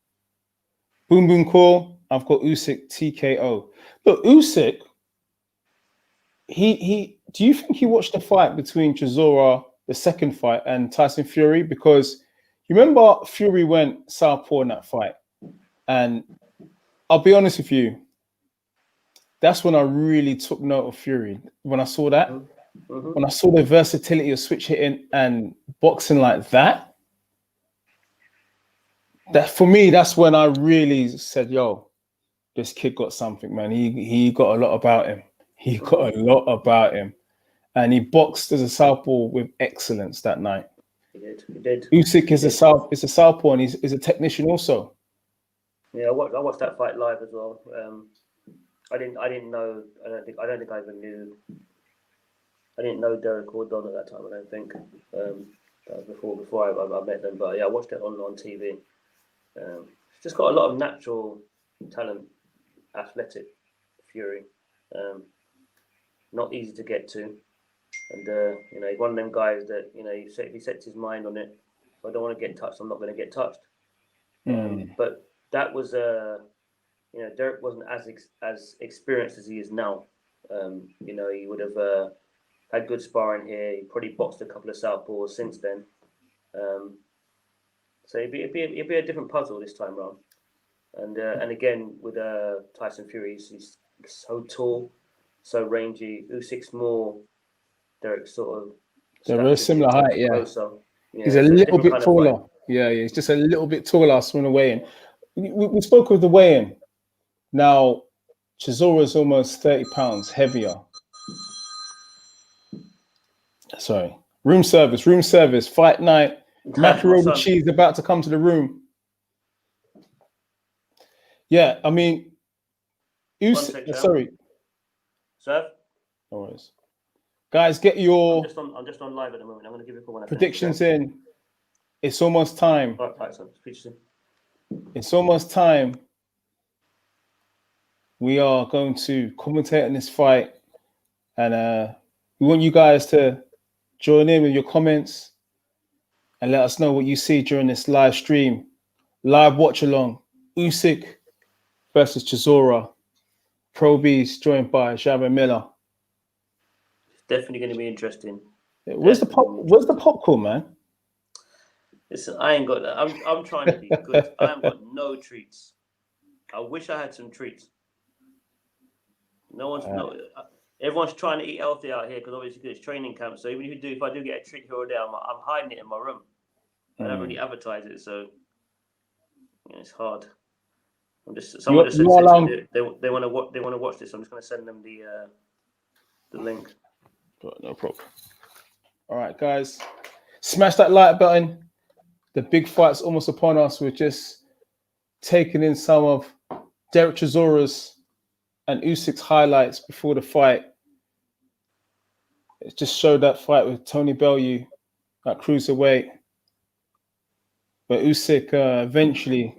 boom, boom, call. I've got Usyk TKO. Look, Usyk, do you think he watched the fight between Chisora, the second fight, and Tyson Fury? Because you remember Fury went southpaw in that fight. And I'll be honest with you, that's when I really took note of Fury. When I saw that. When I saw the versatility of switch hitting and boxing like that, for me, that's when I really said, yo, this kid got something, man. He got a lot about him. And he boxed as a southpaw with excellence that night. He did. Usyk is a southpaw, and he's a technician also. Yeah, I watched that fight live as well. I didn't know. I don't think I even knew. I didn't know Dereck or Don at that time. I don't think. That was before I met them. But yeah, I watched it on TV. It's just got a lot of natural talent, athletic fury. Not easy to get to, and you know, he's one of them guys that, you know, if he sets his mind on it, if I don't want to get touched, I'm not going to get touched. But that was you know, Dereck wasn't as experienced as he is now. You know, he would have had good sparring here. He probably boxed a couple of southpaws since then. So it'd be a different puzzle this time round. And again with Tyson Fury, he's so tall, so rangy. Usyk's more, Dereck sort of. They're very similar height, yeah. Yeah. He's a little bit taller. Yeah, he's just a little bit taller when the weigh-in. We spoke of the weigh-in. Now, Chisora is almost 30 pounds heavier. Sorry. Room service. Fight night. Macaroni cheese about to come to the room. Yeah, I mean, sorry. Sir? No worries. Guys, get your I'm just on live at the moment. I'm going to give you a call when predictions in. It's almost time. All right, Tyson. It's almost time. We are going to commentate on this fight, and we want you guys to join in with your comments and let us know what you see during this live stream, live watch along. Usyk versus Chisora, Pro Beez joined by Xavier Miller. It's definitely going to be interesting. Where's the popcorn, man? Listen, I ain't got that. I'm trying to be good. I haven't got no treats. I wish I had some treats. Everyone's trying to eat healthy out here because obviously it's training camp. So even if I do get a treat here or there, I'm hiding it in my room. I don't really advertise it, so yeah, it's hard. Someone just said they want to watch this. I'm just going to send them the link. No problem. All right, guys, smash that like button. The big fight's almost upon us. We're just taking in some of Dereck Chisora's and Usyk's highlights before the fight. It just showed that fight with Tony Bellew at cruiserweight, but Usyk eventually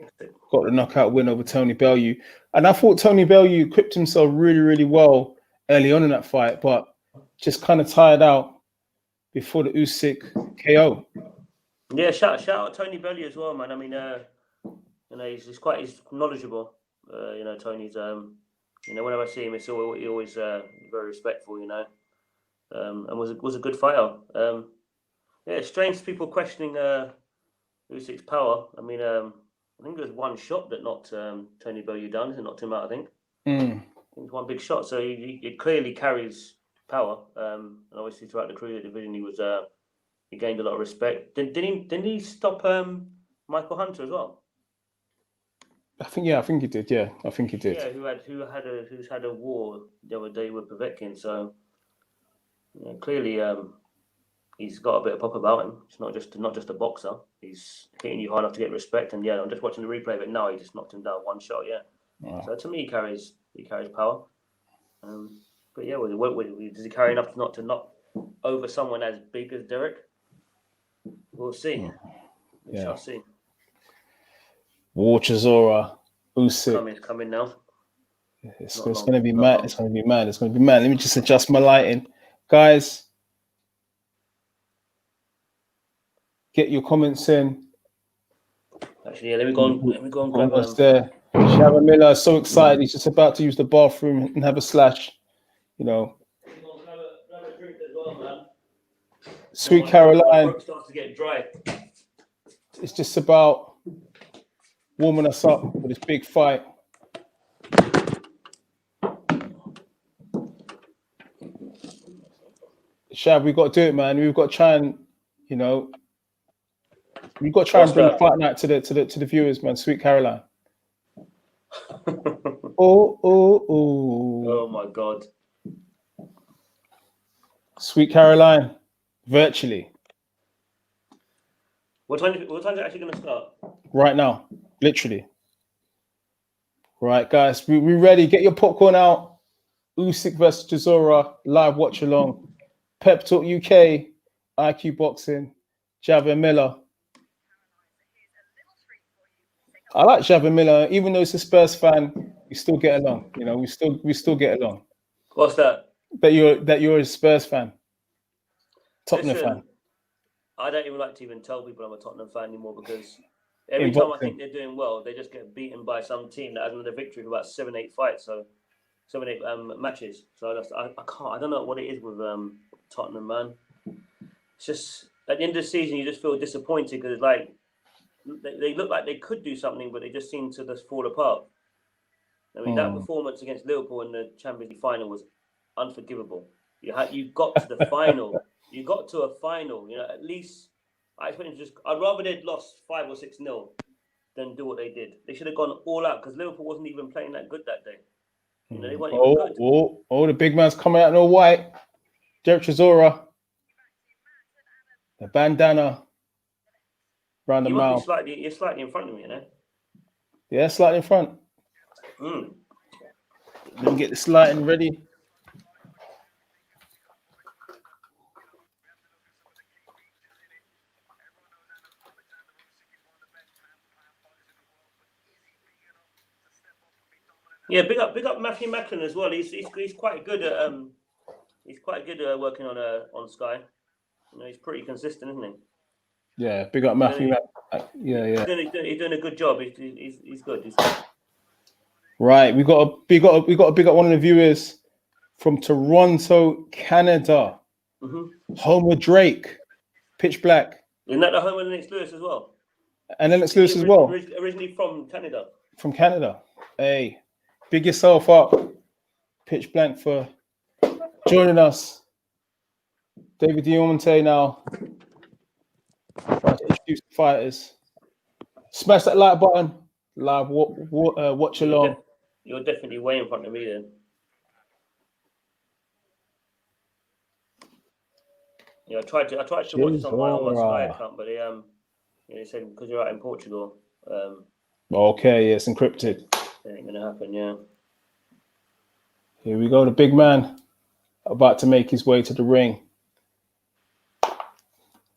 got the knockout win over Tony Bellew. And I thought Tony Bellew equipped himself really, really well early on in that fight, but just kind of tired out before the Usyk KO. Yeah, shout out Tony Bellew as well, man. I mean, you know, he's knowledgeable. You know, Tony's you know, whenever I see him, he always very respectful, you know, and was a good fighter. Yeah, it's strange people questioning Usyk's power. I mean, I think it was one shot that knocked Tony Bellew down. It knocked him out, I think. It was one big shot, so he clearly carries power. And obviously throughout the cruiserweight division, he gained a lot of respect. Didn't he stop Michael Hunter as well? I think he did. Yeah, I think he did. Yeah, who's had a war the other day with Povetkin. So yeah, clearly, he's got a bit of pop about him. It's not just a boxer. He's hitting you hard enough to get respect. And yeah, I'm just watching the replay of it now. He just knocked him down one shot. Yeah. Wow. So to me, he carries power. But yeah, does he carry enough not to knock over someone as big as Dereck? We'll see. We shall see. War Chisora, Usyk. Coming now. It's going to be mad. It's going to be mad. It's going to be mad. Let me just adjust my lighting, guys. Get your comments in. Actually, yeah, let me go and grab what's there. Xavier Miller is so excited. He's just about to use the bathroom and have a slash. You know. Grab a drink as well, man. Sweet Caroline. My throat starts to get dry. It's just about warming us up for this big fight. Shav, we've got to do it, man. We've got to try and, you know, we've got to try and bring the fight night to the viewers, man. Sweet Caroline. Oh. Oh my God. Sweet Caroline, virtually. What time is it actually going to start? Right now, literally. Right, guys, we ready? Get your popcorn out. Usyk versus Chisora, live watch along. Pep Talk UK, IQ Boxing, Xavier Miller. I like Xavier Miller, even though he's a Spurs fan. We still get along. You know, we still get along. What's that? That you're a Spurs fan, Tottenham fan. I don't even like to even tell people I'm a Tottenham fan anymore because every time I think they're doing well, they just get beaten by some team that hasn't had a victory for about 7-8 fights, so 7-8 matches. So I can't. I don't know what it is with Tottenham, man. It's just at the end of the season, you just feel disappointed because like they look like they could do something, but they just seem to just fall apart. I mean, that performance against Liverpool in the Champions League final was unforgivable. You got to the final. You got to a final. You know, at least I expected I'd rather they'd lost 5 or 6-0 than do what they did. They should have gone all out because Liverpool wasn't even playing that good that day. You know, they weren't even good. The big man's coming out in all white. Dereck Chisora, the bandana around the mouth. You're slightly in front of me, you know. Yeah, slightly in front. Let me get this lighting ready. Yeah, big up Matthew Macklin as well. He's quite good at working on Sky. You know, he's pretty consistent, isn't he? Yeah, big up Matthew. Yeah. He's doing a good job. He's good. Right, we got to big up one of the viewers from Toronto, Canada. Home of Drake, Pitch Black. Isn't that the home of Lennox Lewis as well? And Lennox Lewis as well. Originally from Canada. From Canada. Hey, big yourself up, Pitch Blank, for joining us. David Diamante now. Right, introduce the fighters. Smash that like button. Live watch along. You're definitely way in front of me then. Yeah, I tried to watch this on my Sky account, but they said because you're out in Portugal. Okay, it's encrypted. It ain't gonna happen, yeah. Here we go, the big man about to make his way to the ring.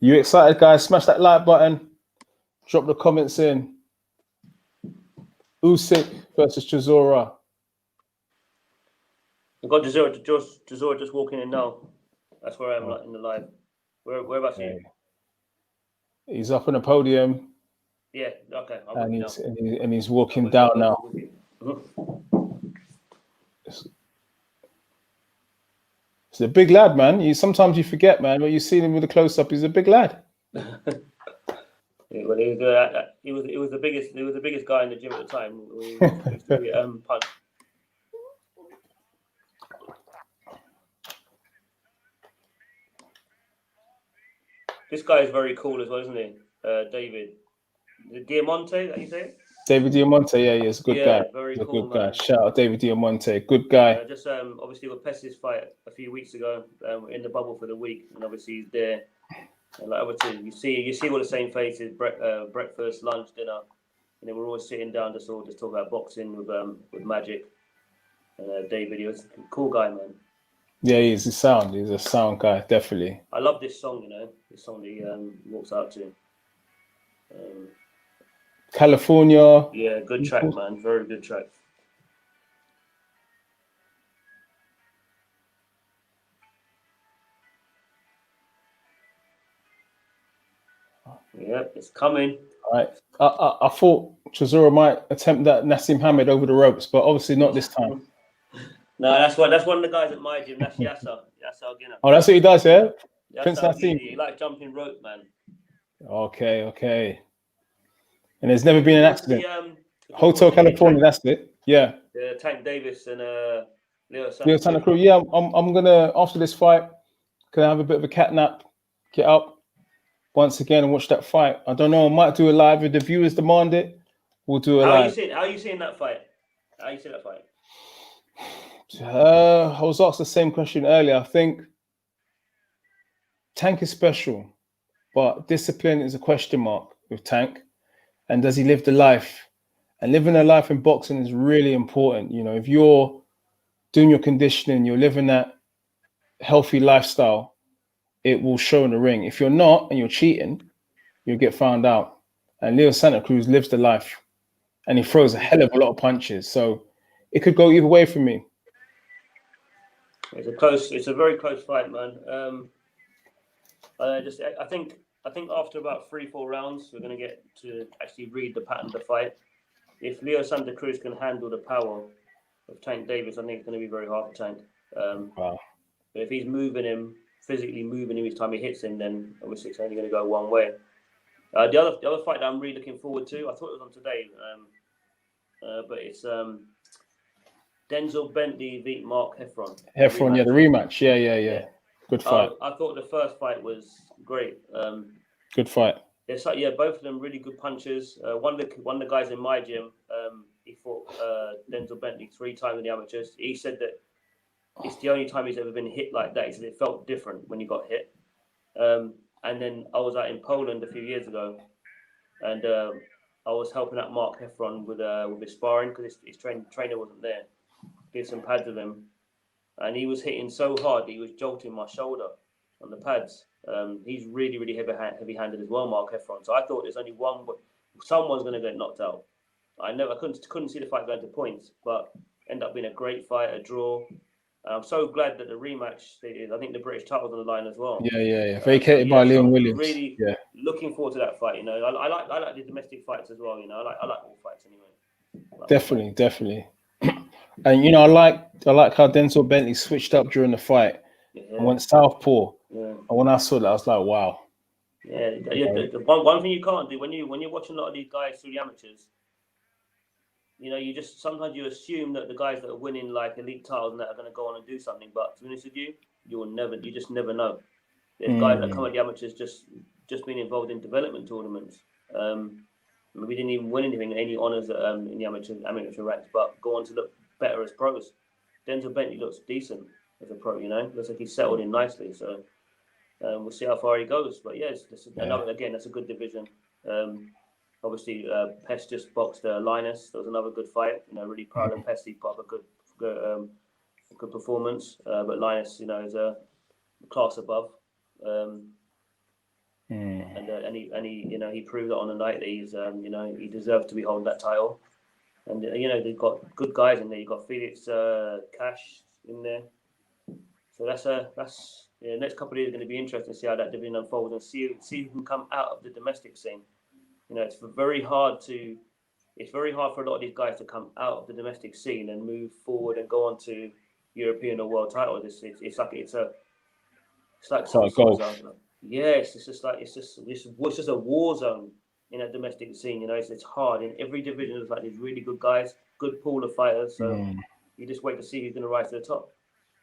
You excited, guys? Smash that like button. Drop the comments in. Usyk versus Chisora. I've got Chisora just walking in now. That's where I am in the live. Where about you? He's up on the podium. Yeah, okay. And he's walking down now. He's a big lad, man. Sometimes you forget, man. When you see him with a close up, he's a big lad. Yeah, well, he was the biggest guy in the gym at the time. He used to be, punch. This guy is very cool as well, isn't he? David Diamante, that you say? David Diamante, yeah, he's a good guy. Very he's cool, a good guy. Shout out David Diamante, good guy. Just obviously with Pes's fight a few weeks ago, in the bubble for the week, and obviously he's there. And like obviously you see all the same faces, breakfast, lunch, dinner. You know, we're always sitting down to just talk about boxing with Magic. And David, he was a cool guy, man. Yeah, he's a sound guy, definitely. I love this song, you know, this song that he walks out to. California. Yeah, good track, man. Very good track. Yep, it's coming. All right. I thought Chisora might attempt that Nassim Hamed over the ropes, but obviously not this time. No, that's one of the guys at my gym. That's Yasser Ginna. Oh, that's what he does, yeah? Prince Nassim. He likes jumping rope, man. Okay. And there's never been an accident. Hotel California, that's it. Yeah. Tank Davis and Leo Santa Cruz. Yeah, I'm gonna, after this fight, can I have a bit of a cat nap, get up once again and watch that fight. I don't know, I might do a live if the viewers demand it. We'll do a live. How are you seeing that fight? I was asked the same question earlier. I think Tank is special, but discipline is a question mark with Tank. And does he live the life? And living a life in boxing is really important. You know, if you're doing your conditioning, you're living that healthy lifestyle, it will show in the ring. If you're not and you're cheating, you'll get found out. And Leo Santa Cruz lives the life, and he throws a hell of a lot of punches. So it could go either way for me. It's a very close fight, man. I think after about 3-4 rounds, we're going to get to actually read the pattern of the fight. If Leo Santa Cruz can handle the power of Tank Davis, I think it's going to be very hard for Tank. Wow. But if he's physically moving him each time he hits him, then obviously it's only going to go one way. The other fight that I'm really looking forward to, I thought it was on today, but it's Denzel Bentley beat Mark Heffron. Heffron, the rematch. Yeah. Good fight. I thought the first fight was great. Good fight. Both of them really good punchers. One of the guys in my gym, he fought Denzel Bentley 3 times in the amateurs. He said that it's the only time he's ever been hit like that. He said it felt different when he got hit. And then I was out in Poland a few years ago, and I was helping out Mark Heffron with his sparring because his trainer wasn't there. Did some pads with him, and he was hitting so hard that he was jolting my shoulder on the pads. He's really, really heavy-handed as well, Mark Heffron. So I thought there's only one, but someone's going to get knocked out. I couldn't see the fight going to points, but ended up being a great fight, a draw. I'm so glad that the rematch. I think the British title's on the line as well. Yeah. Vacated by Leon Williams. Really, looking forward to that fight. You know, I like the domestic fights as well. You know, I like all fights anyway. Definitely. And you know, I like how Denzel Bentley switched up during the fight and went southpaw. Yeah. And when I saw that, I was like, wow. Yeah. The one thing you can't do when you're watching a lot of these guys through the amateurs, you know, sometimes you assume that the guys that are winning like elite titles and that are going to go on and do something. But to be honest with you, you just never know. There's guys that come at the amateurs just being involved in development tournaments. We didn't even win any honours in the amateur ranks, but go on to look better as pros. Denzel Bentley looks decent as a pro, you know. Looks like he's settled in nicely. So we'll see how far he goes. But yes, that's a good division. Obviously, Pest just boxed Linus. That was another good fight. You know, really proud of Pest. He put up a good performance. But Linus, you know, is a class above. And he you know, he proved it on the night that he's you know, he deserved to be holding that title. And you know, they've got good guys in there. You've got Felix Cash in there. So that's the next couple of years are going to be interesting to see how that division unfolds and see who can come out of the domestic scene. You know, it's very hard for a lot of these guys to come out of the domestic scene and move forward and go on to European or world titles. It's like some sort of, yes, it's just a war zone in a domestic scene. You know, it's hard in every division. There's like these really good guys, good pool of fighters. So you just wait to see who's going to rise to the top.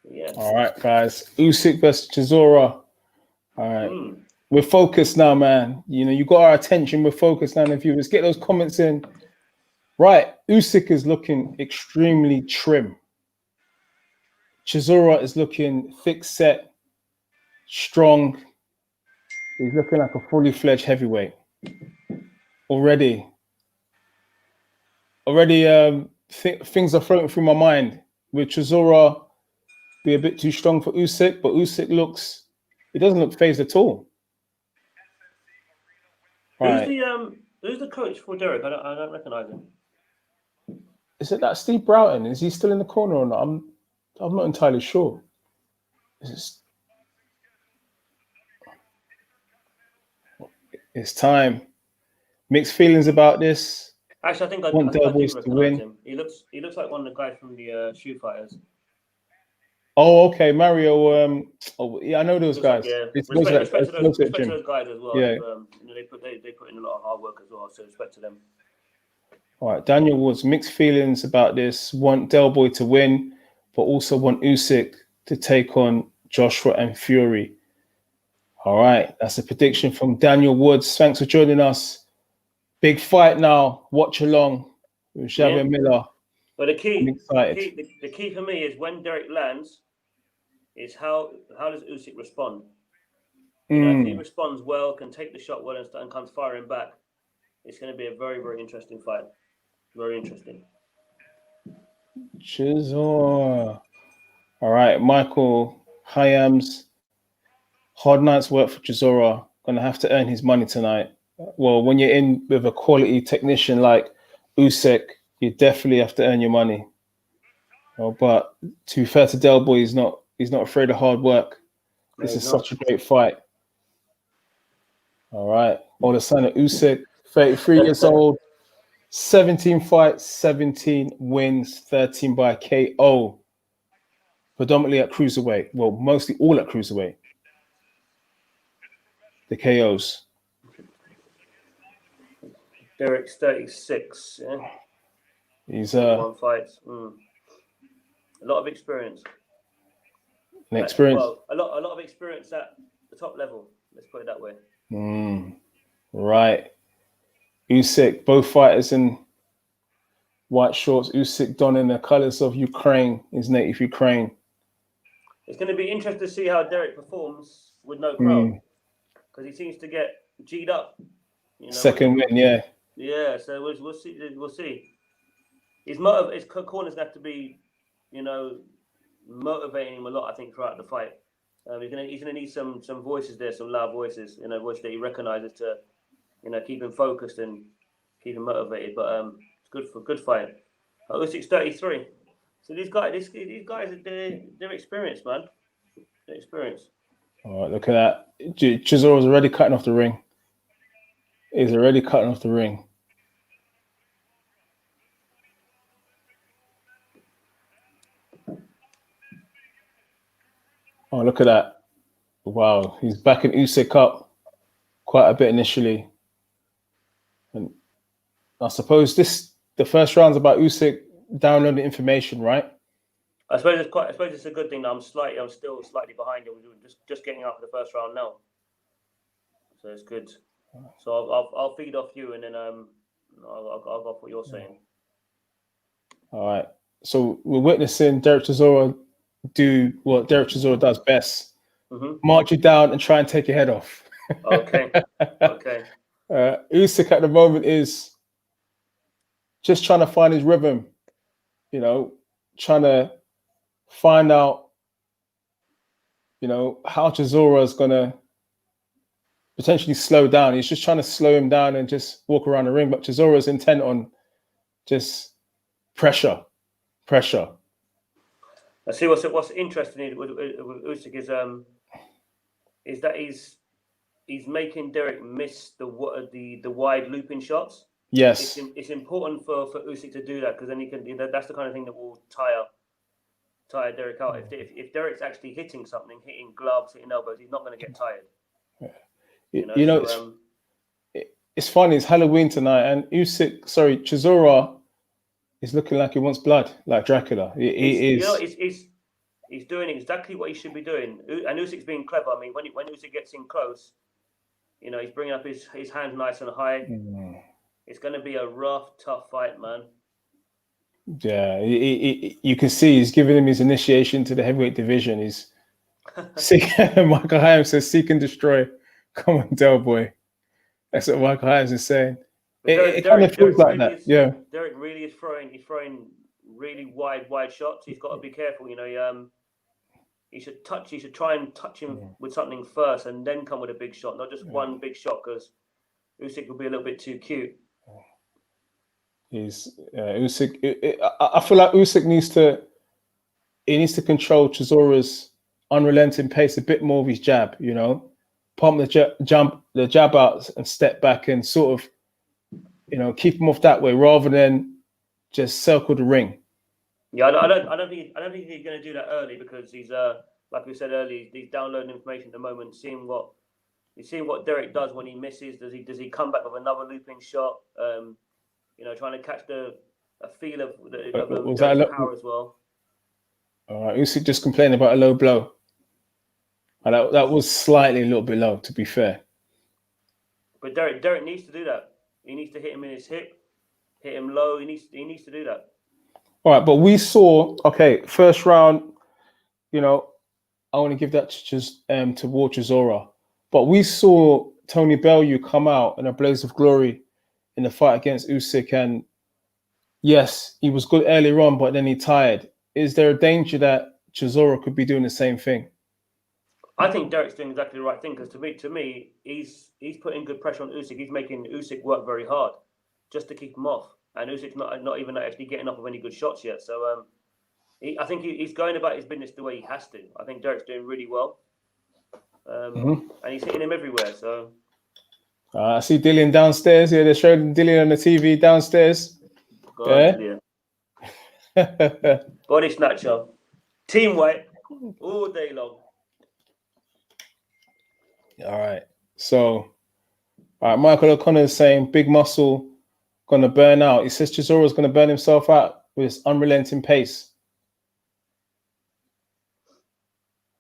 Yeah. All right, guys. Usyk versus Chisora. All right. We're focused now, man. You know, you got our attention. We're focused now. If you just get those comments in. Right. Usyk is looking extremely trim. Chisora is looking thick set, strong. He's looking like a fully fledged heavyweight. Already, things are floating through my mind. With Chisora be a bit too strong for Usyk, but Usyk he doesn't look phased at all. Who's the coach for Dereck? I don't recognize him. Is it that Steve Broughton? Is he still in the corner or not? I'm not entirely sure. It's time. Mixed feelings about this. Actually, I think I do recognize him. He looks like one of the guys from the Shoe Fighters. Oh, okay, Mario. I know those guys. Respect to those guys as well. Yeah. You know, they put in a lot of hard work as well. So respect to them. All right, Daniel Woods, mixed feelings about this. Want Del Boy to win, but also want Usyk to take on Joshua and Fury. All right, that's a prediction from Daniel Woods. Thanks for joining us. Big fight now. Watch along with Xavier Miller. But the key for me is when Dereck lands, is how does Usyk respond? You know, if he responds well, can take the shot well and comes firing back, it's going to be a very, very interesting fight. Very interesting. Chisora. All right, Michael Hyams. Hard night's work for Chisora. Gonna have to earn his money tonight. Well, when you're in with a quality technician like Usyk, you definitely have to earn your money. But to be fair to Del Boy, he's not afraid of hard work. This is such a great fight. All right, Oleksandr Usyk, 33 years old, 17 fights, 17 wins, 13 by KO. Predominantly at cruiserweight. Well, mostly all at cruiserweight. The KOs. Dereck's 36. Yeah. He's one fights. A lot of experience. An experience. Well, a lot of experience at the top level. Let's put it that way. Right. Usyk, both fighters in white shorts. Usyk donning the colors of Ukraine, his native Ukraine. It's going to be interesting to see how Dereck performs with no crowd, because he seems to get G'd up. Second win, yeah. Yeah, so we'll see. We'll see. His corners have to be, motivating him a lot. I think throughout the fight, he's gonna need some voices there, some loud voices, voices that he recognises to, keep him focused and keep him motivated. But it's good fight. Usyk's 33. So these guys, they're experienced, man. They're experienced. All right, look at that. Chisora's already cutting off the ring. He's already cutting off the ring. Oh, look at that. Wow, he's backing Usyk up quite a bit initially. And I suppose the first round's about Usyk downloading information, right? I suppose it's a good thing that I'm still slightly behind you. We're just getting out for the first round now. So it's good. So I'll feed off you, and then I'll go off what you're saying. All right. So we're witnessing Dereck Chisora do what Dereck Chisora does best: march you down and try and take your head off. Okay. Okay. Usyk at the moment is just trying to find his rhythm. Trying to find out, how Chisora is gonna potentially slow down. He's just trying to slow him down and just walk around the ring. But Chisora is intent on just pressure. I see what's interesting with Usyk is that he's making Dereck miss the wide looping shots. Yes, it's important for Usyk to do that, because then he can. That's the kind of thing that will tire Dereck out. If Dereck's actually hitting something, hitting gloves, hitting elbows, he's not going to get tired. It's funny. It's Halloween tonight, and Chisora is looking like he wants blood, like Dracula. He's doing exactly what he should be doing, and Usyk's being clever. I mean, when Usyk gets in close, he's bringing up his hands nice and high. It's going to be a rough, tough fight, man. Yeah, you can see he's giving him his initiation to the heavyweight division. He's Michael Hyams says, "Seek and destroy." Come on, Del Boy. That's what Michael Hyams is saying. It kind of feels like that. Yeah. Dereck really is throwing really wide shots. He's got to be careful. He should try and touch him with something first, and then come with a big shot, not just one big shot, because Usyk will be a little bit too cute. Usyk. I feel like Usyk needs to control Chisora's unrelenting pace a bit more with his jab. Pump the jab out and step back and sort of, keep him off that way rather than just circle the ring. Yeah, I don't think he's going to do that early, because he's like we said earlier, he's downloading information at the moment, seeing what Dereck does when he misses. Does he come back with another looping shot? Trying to catch a feel of the power as well. All right, Usyk just complaining about a low blow. And that was slightly a little bit low, to be fair. But Dereck needs to do that. He needs to hit him in his hip, hit him low. He needs to do that. All right, but we saw, first round, I want to give that to Chisora. But we saw Tony Bellew come out in a blaze of glory in the fight against Usyk, and yes, he was good earlier on, but then he tired. Is there a danger that Chisora could be doing the same thing? I think Derek's doing exactly the right thing because to me, he's putting good pressure on Usyk. He's making Usyk work very hard just to keep him off, and Usyk's not even actually getting off of any good shots yet. So I think he's going about his business the way he has to. I think Derek's doing really well, and he's hitting him everywhere. So I see Dillian downstairs. Yeah, they're showing Dillian on the TV downstairs. God, yeah. Body snatcher, Team White, all day long. All right. So, all right, Michael O'Connor is saying big muscle going to burn out. He says Chisora's going to burn himself out with his unrelenting pace.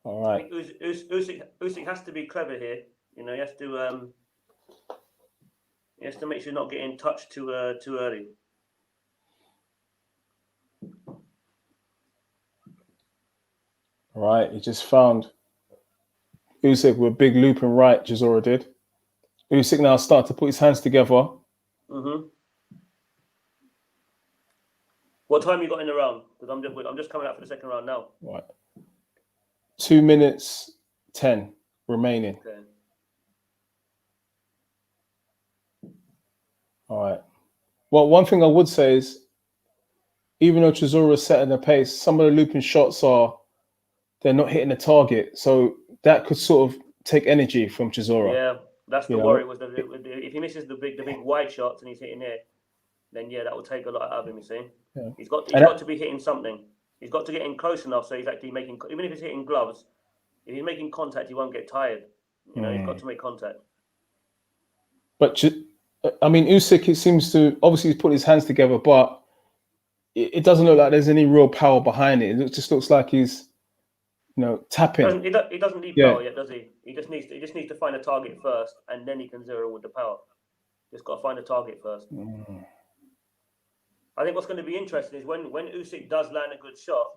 All right. Usyk has to be clever here. You know, he has to make sure he's not getting touched too early. All right. He just found Usyk with a big looping right. Chisora did. Usyk now starting to put his hands together. What time you got in the round? Because I'm just coming out for the second round now. Right. 2 minutes 10 remaining. Okay. All right. Well, one thing I would say is, even though Chisora is setting the pace, some of the looping shots they're not hitting the target. So that could sort of take energy from Chisora. Yeah, that's the worry. If he misses the big wide shots and he's hitting it, then yeah, that will take a lot out of him. You see, yeah. He's got to be hitting something. He's got to get in close enough so he's actually making. Even if he's hitting gloves, if he's making contact, he won't get tired. You know, he's got to make contact. But I mean, Usyk, it seems to obviously he's put his hands together, but it doesn't look like there's any real power behind it. It just looks like he's, tapping. He doesn't need power yet, does he? He just needs to find a target first, and then he can zero with the power. Just got to find a target first. I think what's going to be interesting is when Usyk does land a good shot,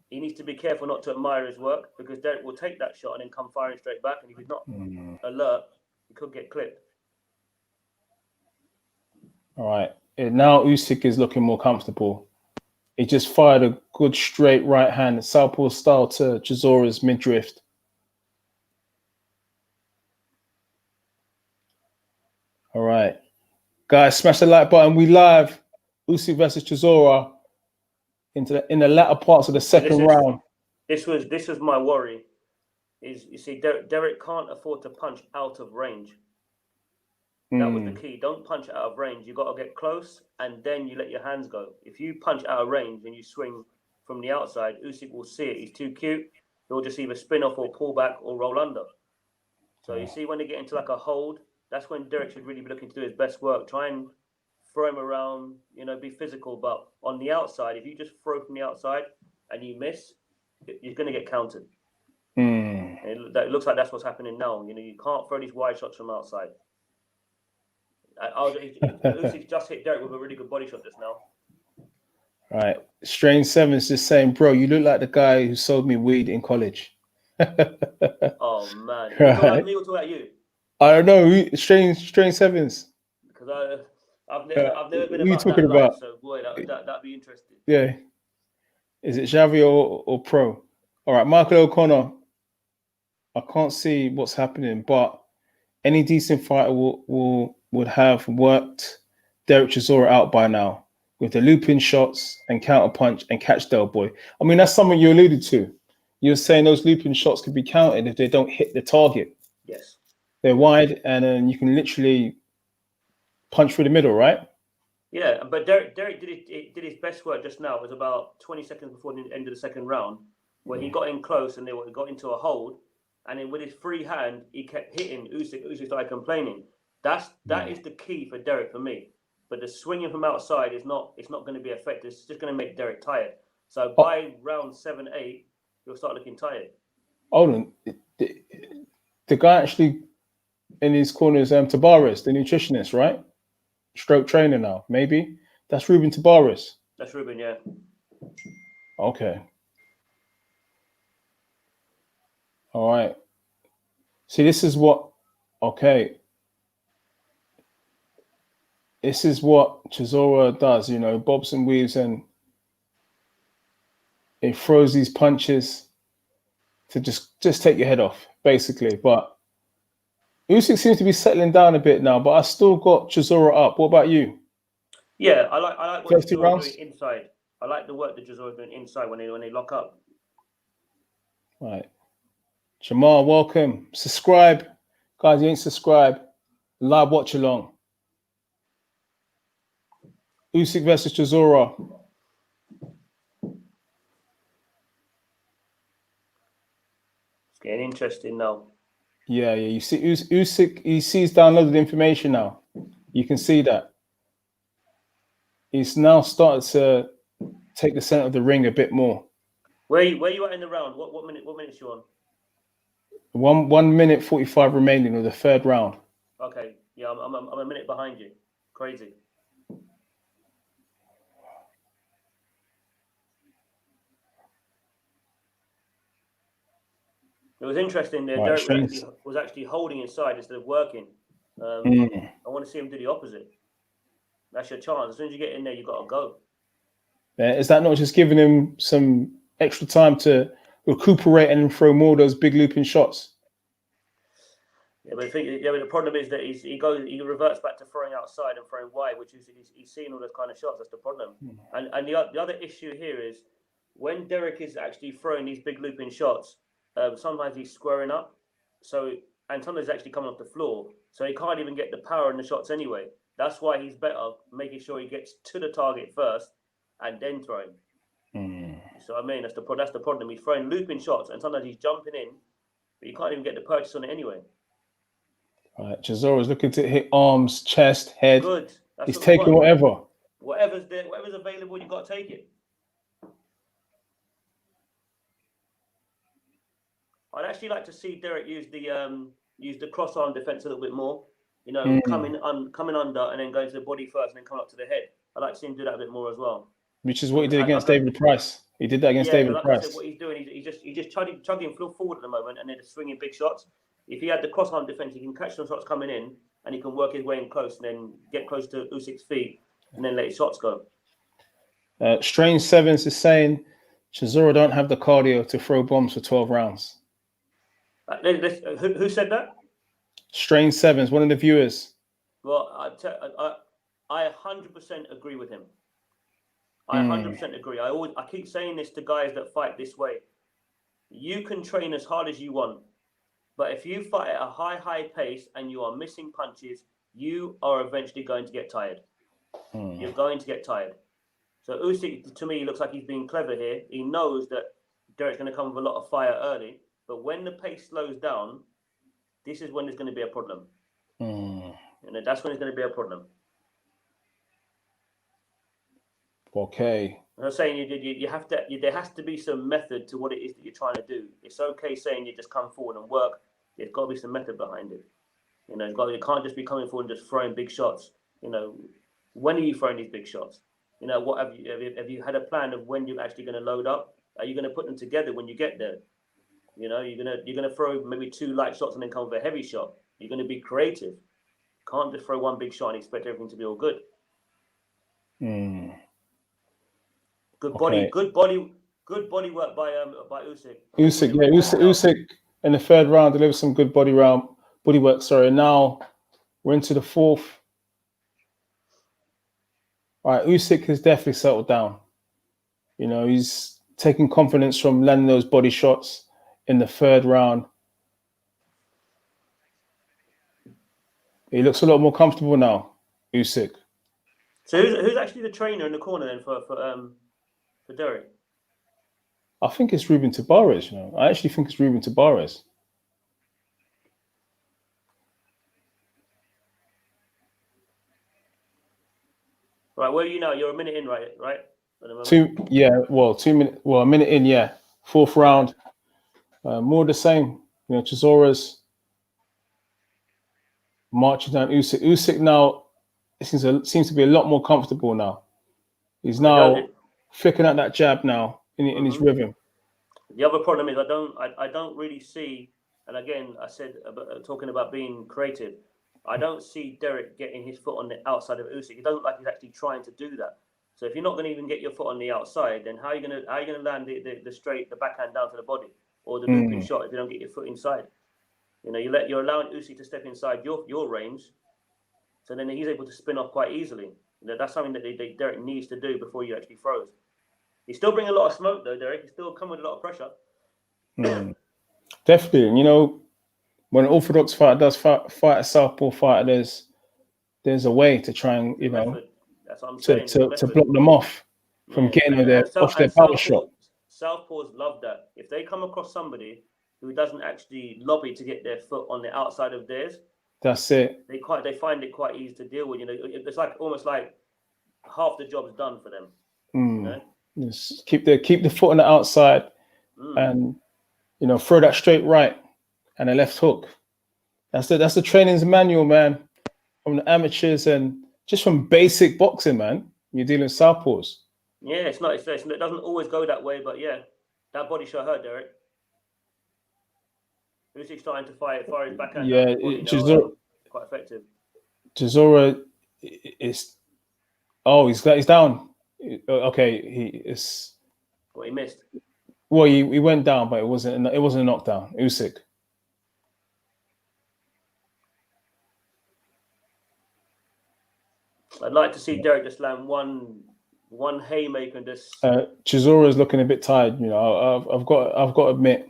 he needs to be careful not to admire his work, because Dereck will take that shot and then come firing straight back, and if he's not alert, he could get clipped. All right. Now Usyk is looking more comfortable. He just fired a good straight right hand, southpaw style, to Chisora's midriff. All right. Guys, smash the like button. We live. Usyk versus Chisora in the latter parts of the second round. This was my worry. Is you see, Dereck can't afford to punch out of range. That was the key. Don't punch out of range. You got to get close, and then you let your hands go. If you punch out of range and you swing from the outside, Usyk will see it. He's too cute. He'll just either spin off or pull back or roll under. So you see, when they get into like a hold, that's when Dereck should really be looking to do his best work. Try and throw him around, be physical. But on the outside, if you just throw from the outside and you miss, you're going to get countered. It looks like that's what's happening now. You can't throw these wide shots from outside. Usyk just hit Dereck with a really good body shot just now. All right. Strange Seven's just saying, bro, you look like the guy who sold me weed in college. Oh, man. You talk about me or talk about you? I don't know. Strange Sevens. Because I've never been about talking that life, so boy, that'd be interesting. Yeah. Is it Xavier or Pro? All right, Michael O'Connor. I can't see what's happening, but any decent fighter would have worked Dereck Chisora out by now with the looping shots and counter punch and catch Del Boy. I mean, that's something you alluded to. You're saying those looping shots could be counted if they don't hit the target. Yes. They're wide, and then you can literally punch through the middle, right? Yeah, but Dereck did his best work just now. It was about 20 seconds before the end of the second round, where he got in close and they got into a hold, and then with his free hand, he kept hitting Usyk. Usyk started complaining. That is the key for Dereck for me. But the swinging from outside it's not going to be effective. It's just going to make Dereck tired. So by round 7, 8, he'll start looking tired. Hold on. The guy actually in his corner is Tabares, the nutritionist, right? Stroke trainer now, maybe. That's Ruben Tabares. That's Ruben, yeah. Okay. All right. See, this is what. Okay. this is what Chisora does, you know, bobs and weaves, and it throws these punches to just take your head off, basically. But Usyk seems to be settling down a bit now, but I still got Chisora up. What about you? Yeah, I like what First two Chisora rounds? doing inside. I like the work that Chisora doing inside when they lock up. Right. Jamal, welcome. Subscribe. Guys, you ain't subscribed. Live watch along. Usyk versus Chisora. It's getting interesting now. Yeah. You see Usyk, he sees downloaded information now. You can see that. He's now started to take the center of the ring a bit more. Where you at in the round? What minute you on? 1 minute 45 remaining of the third round. Okay, yeah, I'm a minute behind you. Crazy. It was interesting there. Right, Dereck was actually holding inside instead of working. I want to see him do the opposite. That's your chance. As soon as you get in there, you got to go. Is that not just giving him some extra time to recuperate and throw more of those big looping shots? Yeah, but the problem is that he reverts back to throwing outside and throwing wide, which is he's seeing all those kind of shots. That's the problem. And the other issue here is when Dereck is actually throwing these big looping shots, sometimes he's squaring up, and sometimes he's actually coming off the floor, so he can't even get the power in the shots anyway. That's why he's better making sure he gets to the target first and then throwing. So I mean, that's the problem. He's throwing looping shots, and sometimes he's jumping in, but you can't even get the purchase on it anyway. All right, Chisora's looking to hit arms, chest, head. Good. He's taking whatever. Whatever's there, whatever's available, you got to take it. I'd actually like to see Dereck use the cross arm defense a little bit more. You know, coming under and then going to the body first and then coming up to the head. I'd like to see him do that a bit more as well. Which is what he did against David Price. He did that against David Price. I said, what he's doing, he's just chugging forward at the moment and then just swinging big shots. If he had the cross arm defense, he can catch some shots coming in and he can work his way in close and then get close to Usyk's feet and then let his shots go. Strange Sevens is saying Chisora don't have the cardio to throw bombs for 12 rounds. Who said that? Strange Sevens, one of the viewers. Well, I 100% agree with him. I 100% agree. I keep saying this to guys that fight this way. You can train as hard as you want, but if you fight at a high pace and you are missing punches, you are eventually going to get tired. You're going to get tired. So Usyk, to me, looks like he's being clever here. He knows that Dereck's going to come with a lot of fire early, but when the pace slows down, this is when there's going to be a problem. And that's when it's going to be a problem. Okay. I'm saying you have to. There has to be some method to what it is that you're trying to do. It's okay saying you just come forward and work. There's got to be some method behind it. You know, you can't just be coming forward and just throwing big shots. You know, when are you throwing these big shots? You know, what have you had a plan of when you're actually going to load up? Are you going to put them together when you get there? You know, you're gonna throw maybe 2 light shots and then come with a heavy shot. You're going to be creative. You can't just throw one big shot and expect everything to be all good. Good body work by Usyk. Usyk in the third round delivered some good body work. Sorry, now we're into the fourth. All right, Usyk has definitely settled down. You know, he's taking confidence from landing those body shots in the third round. He looks a lot more comfortable now, Usyk. So who's actually the trainer in the corner then for Dereck? I think it's Ruben Tabarez. You know, I actually think it's Ruben Tabarez. Right, where are you now? You're a minute in, right? 2 minutes. Well, a minute in, yeah. Fourth round. More of the same. You know, Chisora's marching down Usyk. Usyk now seems to be a lot more comfortable now. He's now flicking at that jab now in his rhythm. The other problem is I don't really see, and again I said talking about being creative. I don't see Dereck getting his foot on the outside of Usyk. It doesn't look like he's actually trying to do that. So if you're not going to even get your foot on the outside, then how are you going to land the straight, the backhand down to the body or the looping shot if you don't get your foot inside? You're allowing Usyk to step inside your range, so then he's able to spin off quite easily. That's something that Dereck needs to do before he actually throws. He's still bringing a lot of smoke though, Dereck. He's still coming with a lot of pressure. Definitely, and when an orthodox fighter does fight a southpaw fighter, there's a way to try and That's what I'm saying. to block them off from getting off their power shot. Southpaws love that. If they come across somebody who doesn't actually lobby to get their foot on the outside of theirs, that's it. They find it quite easy to deal with. It's almost like half the job's done for them. Just keep the foot on the outside, and throw that straight right and a left hook. That's the training's manual, man, from the amateurs and just from basic boxing, man. You're dealing with southpaws. Yeah, it doesn't always go that way, but yeah, that body shot hurt, Dereck. Usyk's starting to fire his backhand. Yeah, Chisora, quite effective. Chisora is. Oh, he's down. Okay, he is. Well, he missed. Well, he went down, but it wasn't a knockdown. Usyk. I'd like to see Dereck just land one haymaker and just. Chisora is looking a bit tired. I've got to admit.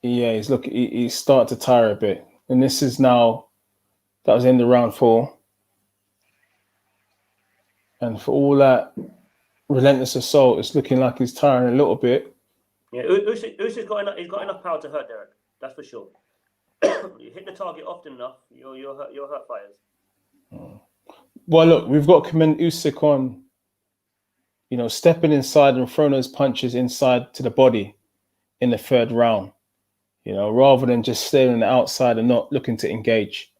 Yeah, he's starting to tire a bit, and this is now. That was in the round 4, and for all that relentless assault, it's looking like he's tiring a little bit. Yeah, Usyk's got enough power to hurt Dereck. That's for sure. You hit the target often enough, you'll hurt fighters. Well, look, we've got to commend Usyk on, stepping inside and throwing those punches inside to the body in the 3rd round. Rather than just staying on the outside and not looking to engage.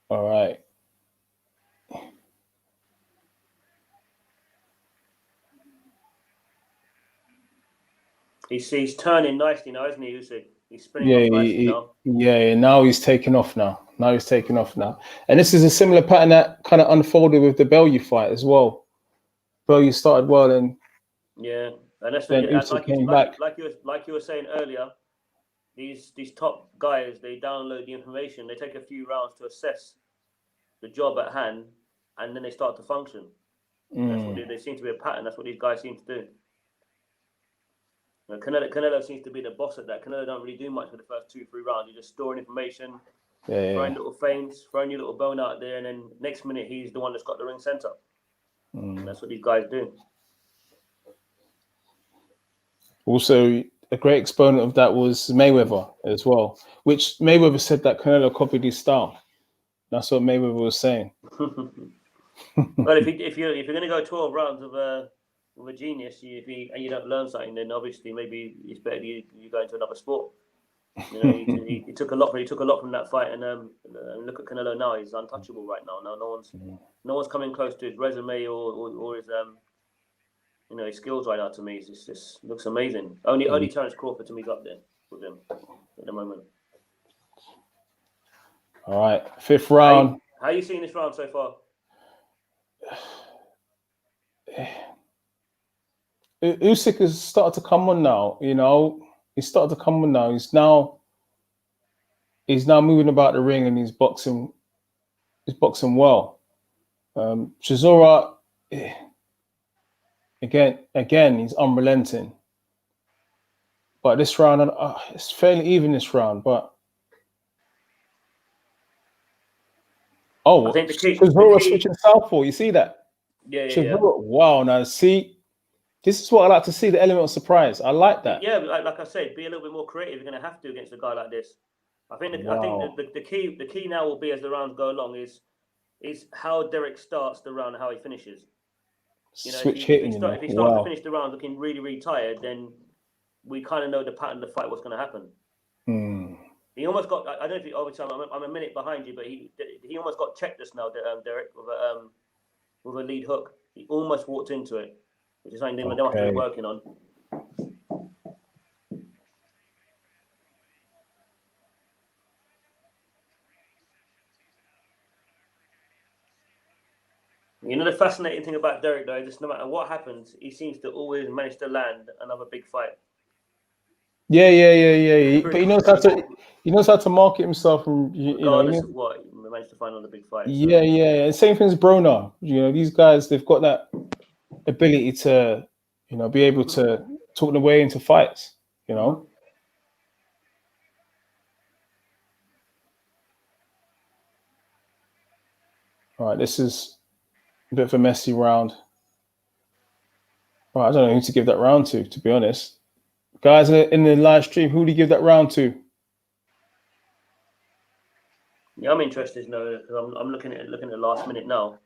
All right. He's turning nicely now, isn't he, Usyk? He's spinning off nicely now. Yeah, now he's taking off now. And this is a similar pattern that kind of unfolded with the Bellew fight as well. Bellew started well and and that's then Usyk came back. Like you were saying earlier, these top guys, they download the information, they take a few rounds to assess the job at hand, and then they start to function. That's what they seem to be a pattern. That's what these guys seem to do. Canelo seems to be the boss at that. Canelo don't really do much for the first 2-3 rounds. You're just storing information, throwing little feints, throwing your little bone out there, and then next minute he's the one that's got the ring center. That's what these guys do. Also, a great exponent of that was Mayweather as well, which Mayweather said that Canelo copied his style. That's what Mayweather was saying. Well, if you're going to go 12 rounds with a genius, and you don't learn something, then obviously maybe it's better you go into another sport. He took a lot from that fight, and look at Canelo now. He's untouchable right now. No one's coming close to his resume or his his skills right now. To me, it just looks amazing. Only Terence Crawford to me is up there with him at the moment. All right, 5th round. How are you seeing this round so far? Usyk has started to come on now. He's started to come on now. He's now moving about the ring and he's boxing well. Chisora, again, he's unrelenting. But this round, it's fairly even this round. But I think the key switching southpaw. You see that? Yeah. Wow. Now see, this is what I like to see, the element of surprise. I like that. Yeah, like I said, be a little bit more creative. You're going to have to against a guy like this. I think the key now will be as the rounds go along is how Dereck starts the round and how he finishes. Switch hitting. If he starts to finish the round looking really, really tired, then we kind of know the pattern of the fight, what's going to happen. He almost got. I don't know if you. Obviously, I'm a minute behind you, but he almost got checked just now, Dereck, with a lead hook. He almost walked into it. which is something they must be working on. You know the fascinating thing about Dereck, though, just no matter what happens, he seems to always manage to land another big fight. Yeah. But he knows how to market himself, and regardless of what, he managed to find another big fight. So. Yeah. Same thing as Broner. These guys, they've got that ability to, be able to talk their way into fights. All right, this is a bit of a messy round. All right, I don't know who to give that round to be honest. Guys in the live stream, who do you give that round to? Yeah, I'm interested to know because I'm looking at the last minute now.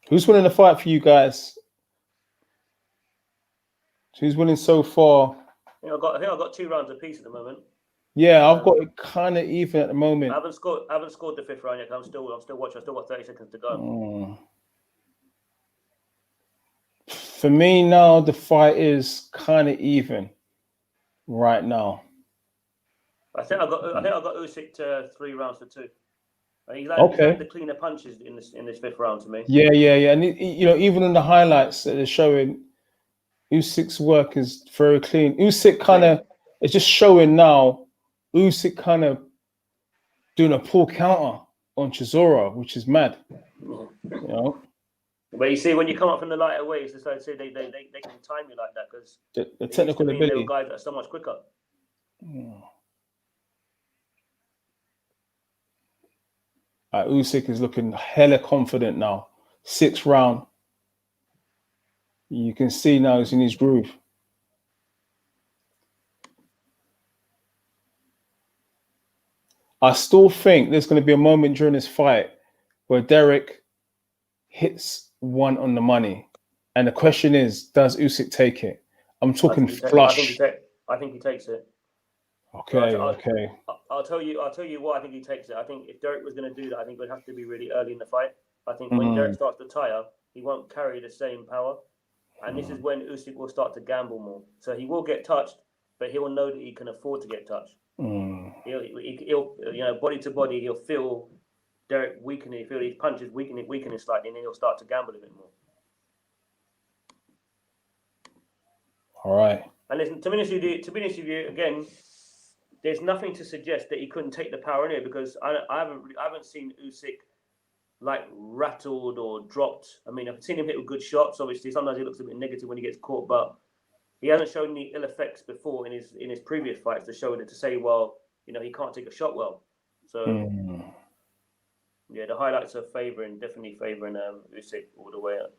Who's winning the fight for you guys? Who's winning so far? I think I've got 2 rounds apiece at the moment. Yeah, I've got it kind of even at the moment. I haven't scored the 5th round yet. I'm still watching. I've still got 30 seconds to go. For me now, the fight is kind of even right now. I think I got Usyk to 3 rounds to 2. He's like the cleaner punches in this 5th round to me. Yeah, and even in the highlights that they're showing, Usyk's work is very clean. Usyk kind of it's just showing now. Usyk kind of doing a pull counter on Chisora, which is mad. But you see, when you come up from the lighter weights, it's like I say they can time you like that because the technical ability. There were guys that are so much quicker. Usyk is looking hella confident now. 6th round. You can see now he's in his groove. I still think there's going to be a moment during this fight where Dereck hits one on the money. And the question is, does Usyk take it? I'm talking flush. I think he takes it. Okay. I'll tell you what I think he takes it. I think if Dereck was going to do that, I think it would have to be really early in the fight. I think when Dereck starts to tire, he won't carry the same power. And this is when Usyk will start to gamble more. So he will get touched, but he will know that he can afford to get touched. He'll body to body, he'll feel Dereck weakening, he'll feel his punches weakening slightly, and then he'll start to gamble a bit more. All right. And listen, to be honest with you, again, there's nothing to suggest that he couldn't take the power anyway, because I haven't seen Usyk like rattled or dropped. I mean, I've seen him hit with good shots. Obviously, sometimes he looks a bit negative when he gets caught, but he hasn't shown any ill effects before in his previous fights to show it, to say, well, he can't take a shot well. So yeah, the highlights are definitely favouring Usyk all the way up.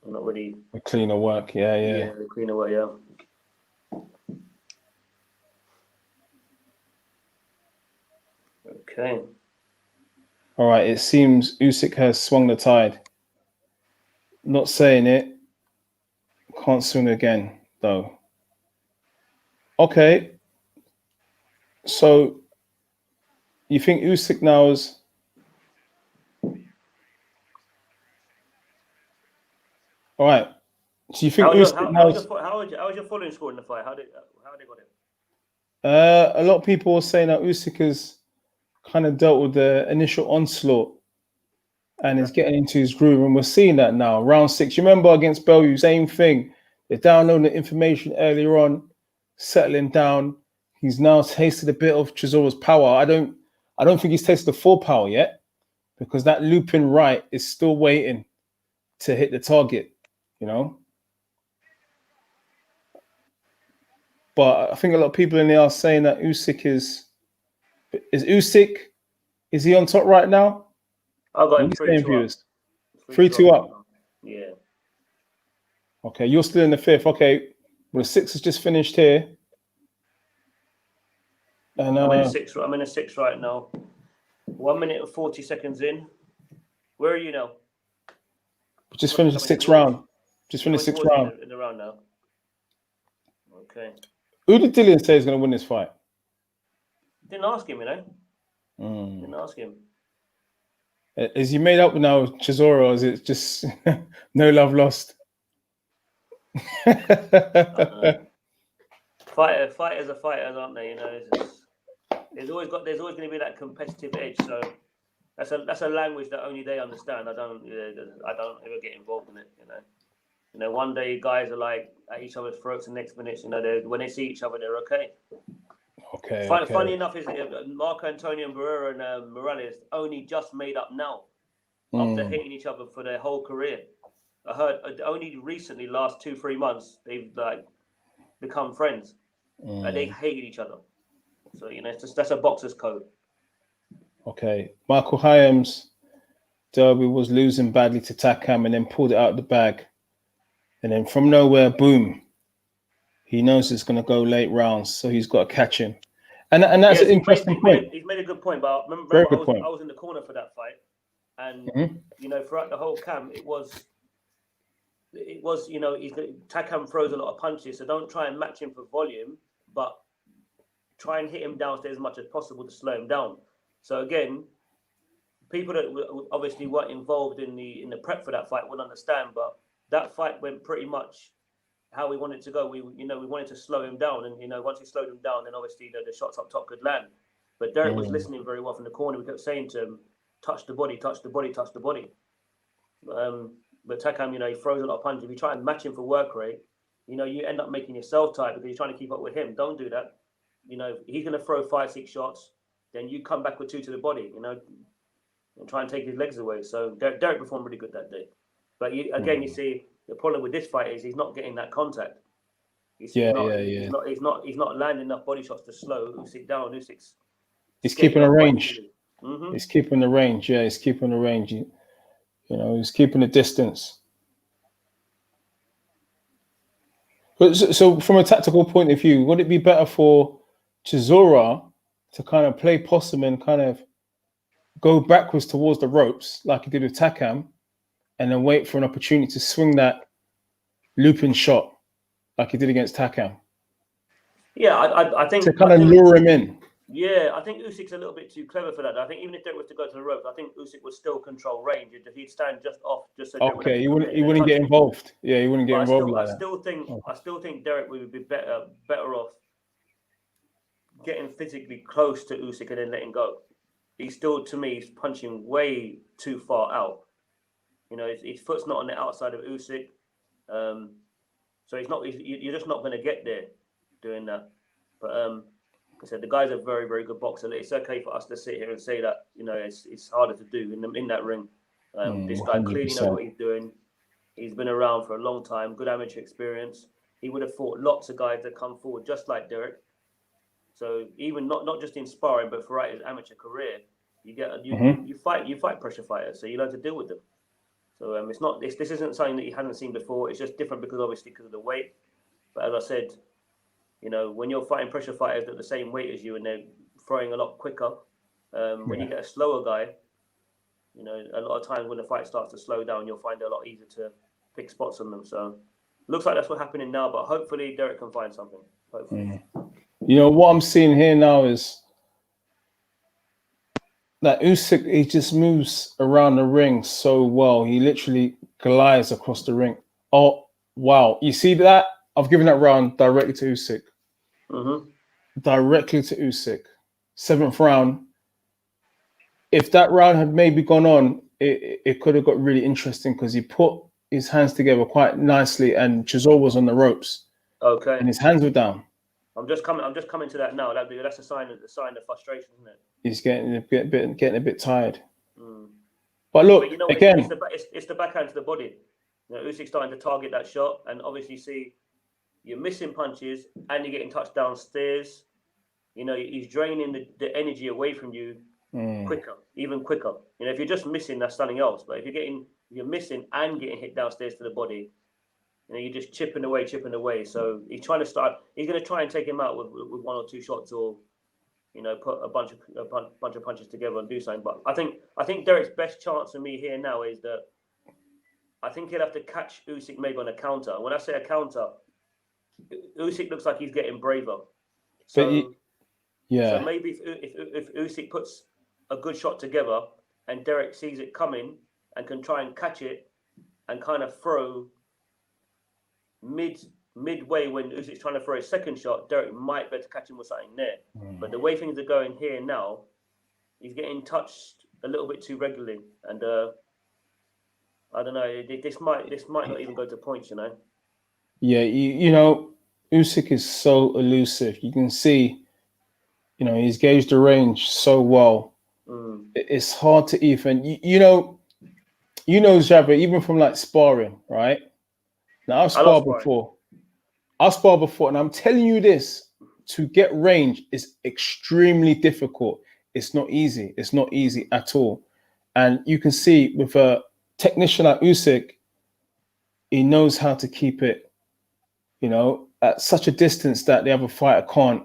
I'm not really the cleaner work, yeah. The cleaner work, yeah. Okay. All right, it seems Usyk has swung the tide. Not saying it. Can't swing again, though. Okay. So, you think Usyk now is... All right. So you think how was your following score in the fight? How they got it? A lot of people were saying that Usyk has kind of dealt with the initial onslaught and is getting into his groove, and we're seeing that now. Round 6. You remember against Bellew, same thing. They're downloading the information earlier on, settling down. He's now tasted a bit of Chisora's power. I don't think he's tasted the full power yet, because that looping right is still waiting to hit the target, But I think a lot of people in there are saying that Usyk is he on top right now? I've got him 3-2 up. 3-2 up. Yeah. Okay, you're still in the 5th. Okay, well, the 6th has just finished here. And I'm in a 6 right now. 1 minute and 40 seconds in. Where are you now? Just finished the 6th round. Just finished 6th round. In the round now. Okay. Who did Dillian say is going to win this fight? Didn't ask him, Didn't ask him. Is he made up now with Chisora, or is it just no love lost? Fighters are fighters, aren't they? You know, there's always going to be that competitive edge. So that's a language that only they understand. I don't ever get involved in it. You know, one day guys are like at each other's throats, and next minute, you know, when they see each other, they're okay. Funny enough, is Marco Antonio and Barrera and Morales only just made up now after hating each other for their whole career. I heard only recently, last 2-3 months, they've like become friends, and they hated each other. So you know, that's a boxer's code. Okay, Michael Hyam's derby was losing badly to Takam, and then pulled it out of the bag, and then from nowhere, boom! He knows it's going to go late rounds, so he's got to catch him. And that's an interesting point. He's made a good point, but remember I was in the corner for that fight, and you know, throughout the whole camp, it was you know, Takam throws a lot of punches, so don't try and match him for volume, but try and hit him downstairs as much as possible to slow him down. So again, people that obviously weren't involved in the prep for that fight wouldn't understand, but that fight went pretty much how we wanted to go. We wanted to slow him down, and you know, once he slowed him down, then obviously the shots up top could land. But Dereck was listening very well from the corner. We kept saying to him, touch the body, touch the body, touch the body. But Takam, you know, he throws a lot of punches. If you try and match him for work rate, you know, you end up making yourself tired because you're trying to keep up with him. Don't do that. You know, he's going to throw 5-6 shots, then you come back with 2 to the body, you know, and try and take his legs away. So Dereck performed really good that day. But you see, the problem with this fight is he's not getting that contact. He's not landing enough body shots to slow Usyk down. He's keeping a range. He's keeping the range. Yeah, he's keeping the range. You know, he's keeping the distance. But so from a tactical point of view, would it be better for Chisora to kind of play possum and kind of go backwards towards the ropes like he did with Takam, and then wait for an opportunity to swing that looping shot like he did against Takam? Yeah, I think to kind of lure him in. Yeah, I think Usyk's a little bit too clever for that. I think even if Dereck was to go to the ropes, I think Usyk would still control range. He'd stand just off, just so. Okay, he wouldn't get involved. Yeah, he wouldn't get involved. I still think Dereck would be better off getting physically close to Usyk and then letting go. He's still, to me, he's punching way too far out. You know, his foot's not on the outside of Usyk, so you're just not going to get there doing that. But I said the guy's a very, very good boxer. It's okay for us to sit here and say that, you know, it's harder to do in that ring. This guy 100%. Clearly knows what he's doing. He's been around for a long time, good amateur experience. He would have fought lots of guys that come forward just like Dereck. So even not just in sparring, but throughout his amateur career, you fight pressure fighters, so you learn to deal with them. So it's not this isn't something that you hadn't seen before. It's just different because of the weight. But as I said, you know, when you're fighting pressure fighters at the same weight as you and they're throwing a lot quicker, when you get a slower guy, you know, a lot of times when the fight starts to slow down, you'll find it a lot easier to pick spots on them. So looks like that's what's happening now, but hopefully Dereck can find something. Hopefully. You know, what I'm seeing here now is that Usyk, he just moves around the ring so well. He literally glides across the ring. Oh, wow. You see that? I've given that round directly to Usyk. Directly to Usyk. 7th round. If that round had maybe gone on, it could have got really interesting because he put his hands together quite nicely and Chisora was on the ropes. Okay. And his hands were down. I'm just coming to that now. That's a sign of frustration, isn't it? He's getting a bit tired. But look, you know, again, it's the backhand to the body. You know, Usyk's starting to target that shot, and obviously see you're missing punches and you're getting touched downstairs. You know, he's draining the energy away from you even quicker. You know, if you're just missing, that's something else. But if you're missing and getting hit downstairs to the body, you know, you're just chipping away. So he's going to try and take him out with 1 or 2 shots, or, you know, put a bunch of punches together and do something. But I think Dereck's best chance for me here now is that I think he'll have to catch Usyk maybe on a counter. When I say a counter, Usyk looks like he's getting braver. So maybe if Usyk puts a good shot together and Dereck sees it coming and can try and catch it and kind of throw midway when Usyk's trying to throw a second shot, Dereck might be able to catch him with something there. But the way things are going here now, he's getting touched a little bit too regularly, and I don't know. This might not even go to points, you know. Yeah, you know, Usyk is so elusive. You can see, you know, he's gauged the range so well. It's hard to even, you know, Xavier, even from like sparring, right? Now I've sparred before. And I'm telling you this: to get range is extremely difficult. It's not easy. It's not easy at all. And you can see with a technician like Usyk, he knows how to keep it, you know, at such a distance that the other fighter can't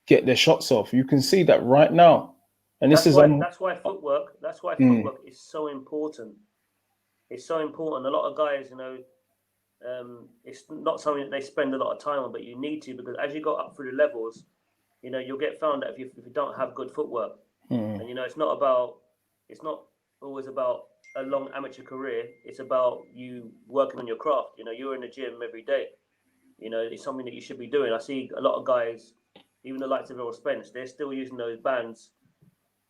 get their shots off. You can see that right now. And that's why footwork is so important. It's so important. A lot of guys, you know, it's not something that they spend a lot of time on, but you need to, because as you go up through the levels, you know, you'll get found out if you don't have good footwork. And you know, it's not always about a long amateur career. It's about you working on your craft. You know, you're in the gym every day. You know, it's something that you should be doing. I see a lot of guys, even the likes of Errol Spence, they're still using those bands,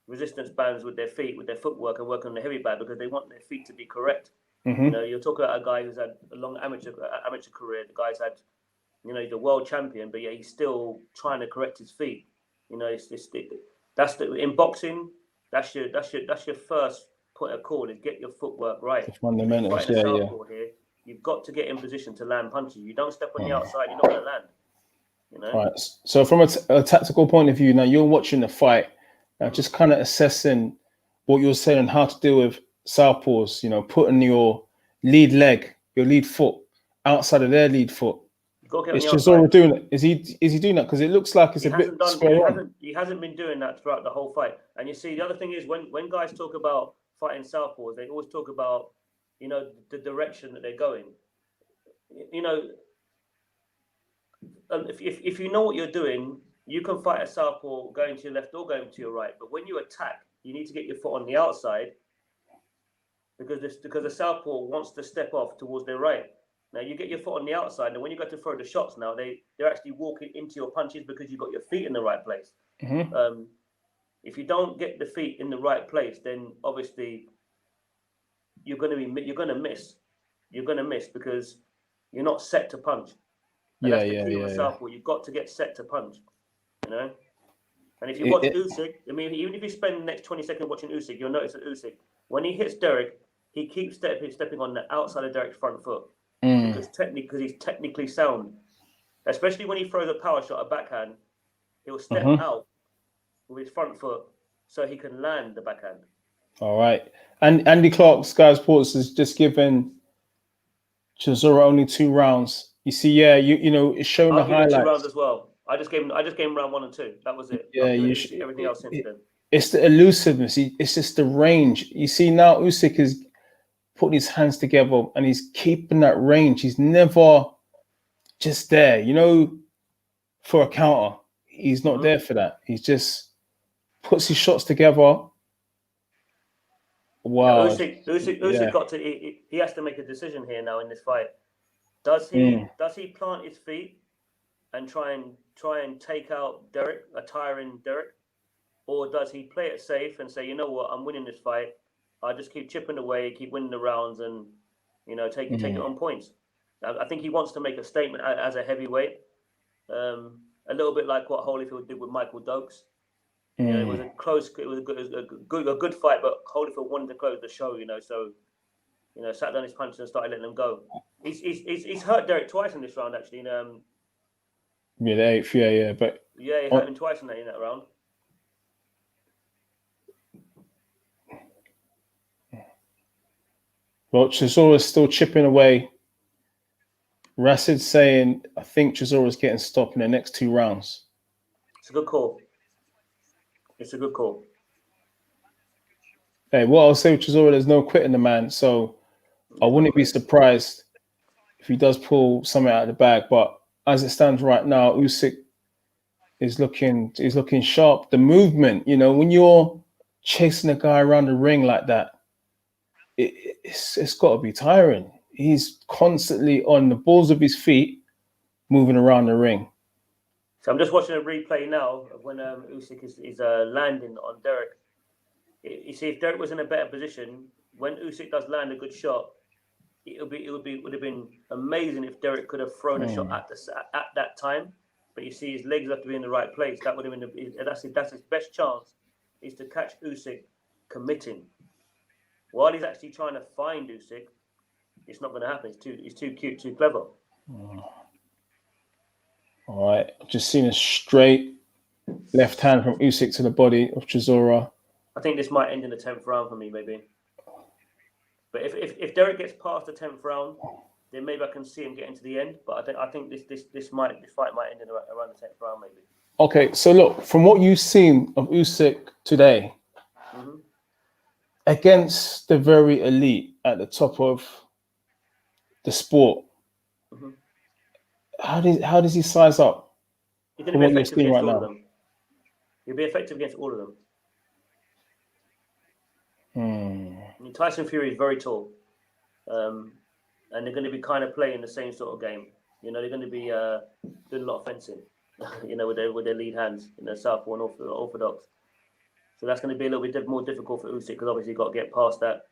resistance bands with their feet, with their footwork, and working on the heavy band because they want their feet to be correct. You know, you'll talk about a guy who's had a long amateur career. The guy's had, you know, he's a world champion, but yeah, he's still trying to correct his feet. You know, in boxing, that's your first point of call, is get your footwork right. The fundamentals, Here, you've got to get in position to land punches. You don't step on the outside, you're not going to land. You know. Right. So from a tactical point of view, now you're watching the fight, now just kind of assessing what you're saying and how to deal with southpaws. You know, putting your lead leg, your lead foot outside of their lead foot. Is Chisora doing it? Is he doing that? Because it looks like it's he hasn't been doing that throughout the whole fight. And you see, the other thing is when guys talk about fighting southpaws, they always talk about, you know, the direction that they're going. You know, if you know what you're doing, you can fight a southpaw going to your left or going to your right. But when you attack, you need to get your foot on the outside, because the southpaw wants to step off towards their right. Now you get your foot on the outside, and when you go to throw the shots, now they're actually walking into your punches because you've got your feet in the right place. If you don't get the feet in the right place, then obviously you're going to miss. You're going to miss because you're not set to punch. And that's the key with southpaw. You've got to get set to punch. You know. And if you watch Usyk, I mean, even if you spend the next 20 seconds watching Usyk, you'll notice that Usyk, when he hits Dereck, he keeps stepping on the outside of Dereck's front foot. Because he's technically sound, especially when he throws a power shot, a backhand, he'll step out with his front foot so he can land the backhand. All right, and Andy Clark, Sky Sports, has just given Chisora only 2 rounds. You see, you know, it's showing the highlights. 2 rounds as well. I just gave him round 1 and 2. That was it. Yeah, everything else since then. It's the elusiveness. It's just the range. You see now, Usyk is putting his hands together and he's keeping that range. He's never just there, you know, for a counter. He's not there for that. He just puts his shots together. Wow. Usyk got to. He has to make a decision here now in this fight. Does he plant his feet and try and take out Dereck, a tiring Dereck, or does he play it safe and say, you know what, I'm winning this fight. I just keep chipping away, keep winning the rounds, and, you know, take it on points. I think he wants to make a statement as a heavyweight, a little bit like what Holyfield did with Michael Dokes. You know, it was a good fight, but Holyfield wanted to close the show. You know, so, you know, sat down his punches and started letting them go. He's hurt Dereck twice in this round, actually. The 8th, but he hurt him twice in that round. Well, Chisora's still chipping away. Rasid's saying, I think Chisora's getting stopped in the next 2 rounds. It's a good call. It's a good call. Hey, what I'll say with Chisora, there's no quitting the man. So I wouldn't be surprised if he does pull something out of the bag. But as it stands right now, Usyk is looking sharp. The movement, you know, when you're chasing a guy around the ring like that, it's got to be tiring. he's constantly on the balls of his feet, moving around the ring. So I'm just watching a replay now of when Usyk is landing on Dereck. You see, if Dereck was in a better position, when Usyk does land a good shot, it would have been amazing if Dereck could have thrown a shot at that time. But you see, his legs have to be in the right place. That would have been that's his best chance, is to catch Usyk committing. While he's actually trying to find Usyk, it's not going to happen. He's too cute, too clever. All right, just seen a straight left hand from Usyk to the body of Chisora. I think this might end in the 10th round for me, maybe. But if Dereck gets past the 10th round, then maybe I can see him getting to the end. But I think this fight might end in around the 10th round, maybe. Okay, so look, from what you've seen of Usyk today, against the very elite at the top of the sport, how does he size up? He's going to be effective against all of them. He'll be effective against all of them. I mean, Tyson Fury is very tall, and they're going to be kind of playing the same sort of game. You know, they're going to be doing a lot of fencing. You know, with their lead hands in the southpaw and orthodox. So that's going to be a little bit more difficult for Usyk, because obviously you've got to get past that,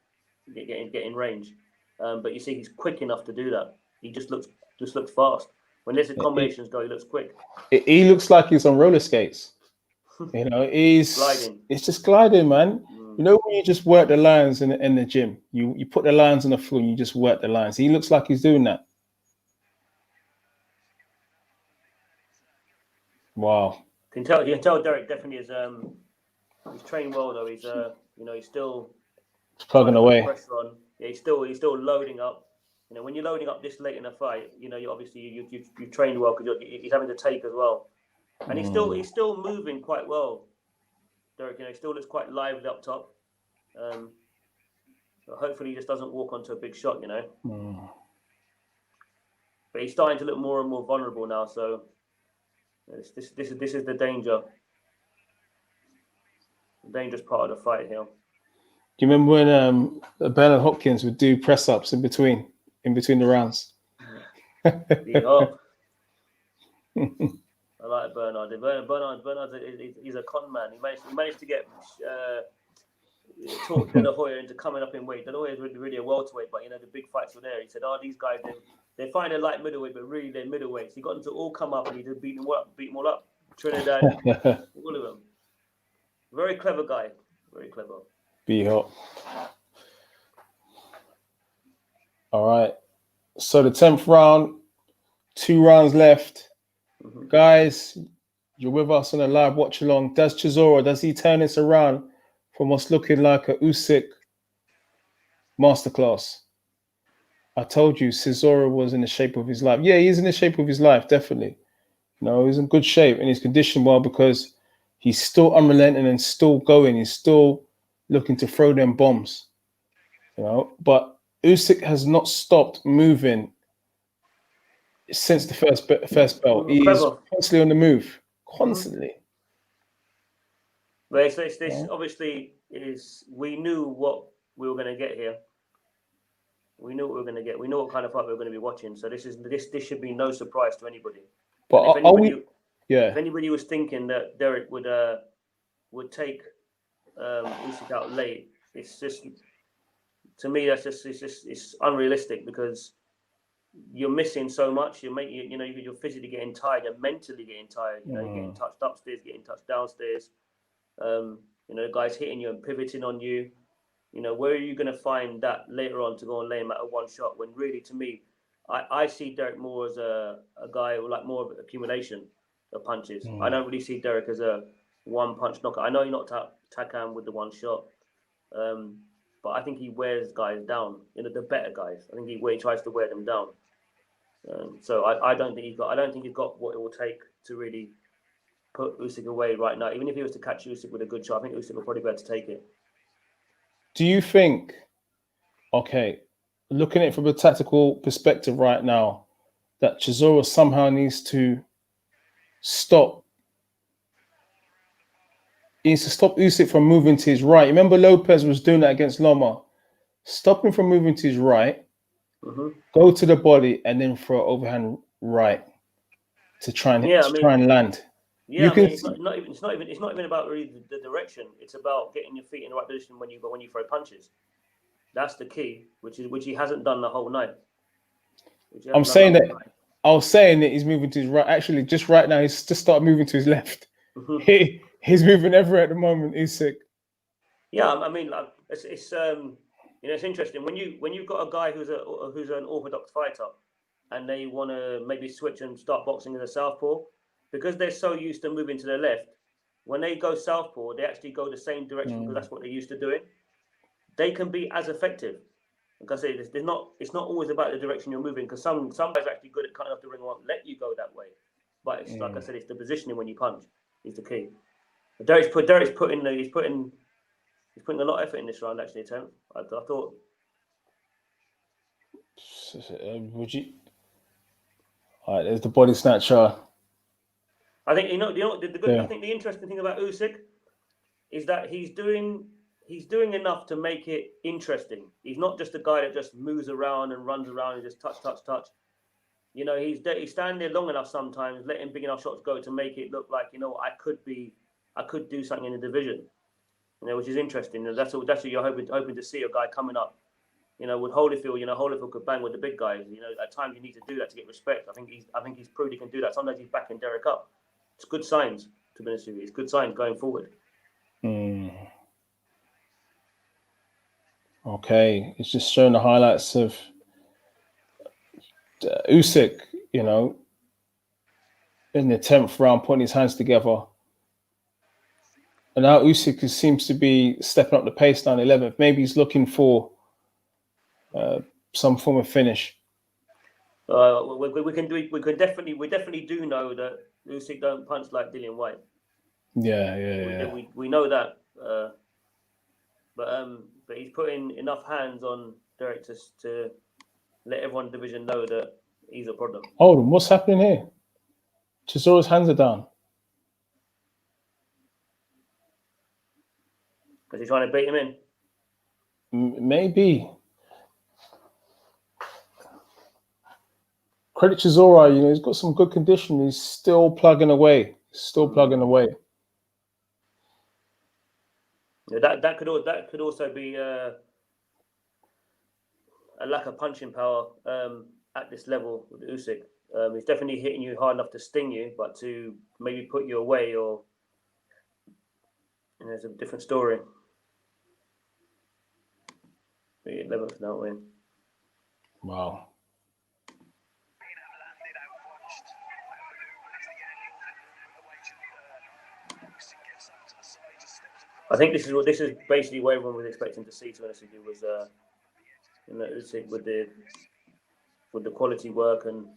get in range. But you see, he's quick enough to do that. He just looks fast. When there's combinations go, he looks quick. He looks like he's on roller skates. You know, he's gliding. It's just gliding, man. You know, when you just work the lines in the gym, you put the lines on the floor and you just work the lines. He looks like he's doing that. Wow. You can tell Dereck definitely is he's trained well though. He's he's still plugging away. Pressure on. Yeah, he's still loading up. You know, when you're loading up this late in a fight, you know, you've trained well, because he's having to take as well. And he's still moving quite well. Dereck, you know, he still looks quite lively up top. So hopefully he just doesn't walk onto a big shot, you know. But he's starting to look more and more vulnerable now. So this is the dangerous part of the fight here. Do you remember when Bernard Hopkins would do press ups in between the rounds? I like Bernard. Bernard, he's a con man. He managed to get talked De La Hoya into coming up in weight. De La Hoya is really a welterweight, but you know the big fights were there. He said, these guys, they find a light middleweight, but really they're middleweights. He got them to all come up, and he just beat them all up. Trinidad, all of them. Very clever guy. Very clever. Be hot. All right. So the 10th round, 2 rounds left. Guys, you're with us on a live watch along. Does he turn this around from what's looking like a Usyk masterclass? I told you Chisora was in the shape of his life. Yeah, he's in the shape of his life, definitely. You know, he's in good shape and he's conditioned well, because he's still unrelenting and still going. He's still looking to throw them bombs. You know, but Usyk has not stopped moving since the first belt. He's constantly on the move. Constantly. But this obviously is, we knew what we were going to get here. We knew what we were going to get. We know what kind of fight we were going to be watching. So this should be no surprise to anybody. But if anybody was thinking that Dereck would take Usyk out late, it's just, to me, it's unrealistic, because you're missing so much. You're physically getting tired. You're mentally getting tired. You know, you're getting touched upstairs, getting touched downstairs. You know, the guy's hitting you and pivoting on you. You know, where are you going to find that later on to go and lay him out of one shot? When really, to me, I see Dereck more as a guy with like more of accumulation of punches. I don't really see Dereck as a one-punch knockout. I know he knocked out Takam with the one shot, but I think he wears guys down. You know, the better guys. I think he tries to wear them down. So I don't think he's got what it will take to really put Usyk away right now. Even if he was to catch Usyk with a good shot, I think Usyk will probably be able to take it. Do you think, okay, looking at it from a tactical perspective right now, that Chisora somehow needs to stop Usyk from moving to his right? Remember Lopez was doing that against Loma. Stop him from moving to his right go to the body, and then throw overhand right to try and land. Yeah, You I can mean, it's not even about really the direction. It's about getting your feet in the right position when you throw punches. That's the key, which he hasn't done the whole night. I was saying that he's moving to his right. Actually, just right now, he's just started moving to his left. He's moving everywhere at the moment. Usyk. Yeah, I mean, like, it's it's interesting when you've got a guy who's an orthodox fighter, and they want to maybe switch and start boxing as a southpaw, because they're so used to moving to the left. When they go southpaw, they actually go the same direction because that's what they're used to doing. They can be as effective. Like I say, it's not always about the direction you're moving, because some guys are actually good at cutting off the ring and won't let you go that way. But it's like I said, it's the positioning when you punch is the key. Derek's putting a lot of effort in this round. Actually, Tim, I thought. Would you? All right, there's the body snatcher. I think the good. Yeah. I think the interesting thing about Usyk is that he's doing enough to make it interesting. He's not just a guy that just moves around and runs around and just touch. You know, he's standing there long enough sometimes, letting big enough shots go to make it look like, you know, I could do something in the division. You know, which is interesting. And that's what you're hoping to see, a guy coming up. You know, with Holyfield, Holyfield could bang with the big guys. You know, at times you need to do that to get respect. I think he's proved he can do that. Sometimes he's backing Dereck up. It's good signs, to be honest with you. It's good signs going forward. Okay, it's just showing the highlights of Usyk, you know, in the 10th round, putting his hands together. And now Usyk seems to be stepping up the pace down 11th. Maybe he's looking for some form of finish. We definitely do know that Usyk don't punch like Dillian Whyte. Yeah. We know that, but he's putting enough hands on Dereck to let everyone in the division know that he's a problem. Hold on, what's happening here? Chisora's hands are down. Because he's trying to bait him in. Maybe. Credit Chisora, you know, he's got some good condition. He's still plugging away. Yeah, that could also be a lack of punching power at this level with Usyk. He's definitely hitting you hard enough to sting you, but to maybe put you away, or it's a different story. The 11th now win. Wow. I think this is basically what everyone was expecting to see. To be honest with you, was Usyk with the quality work and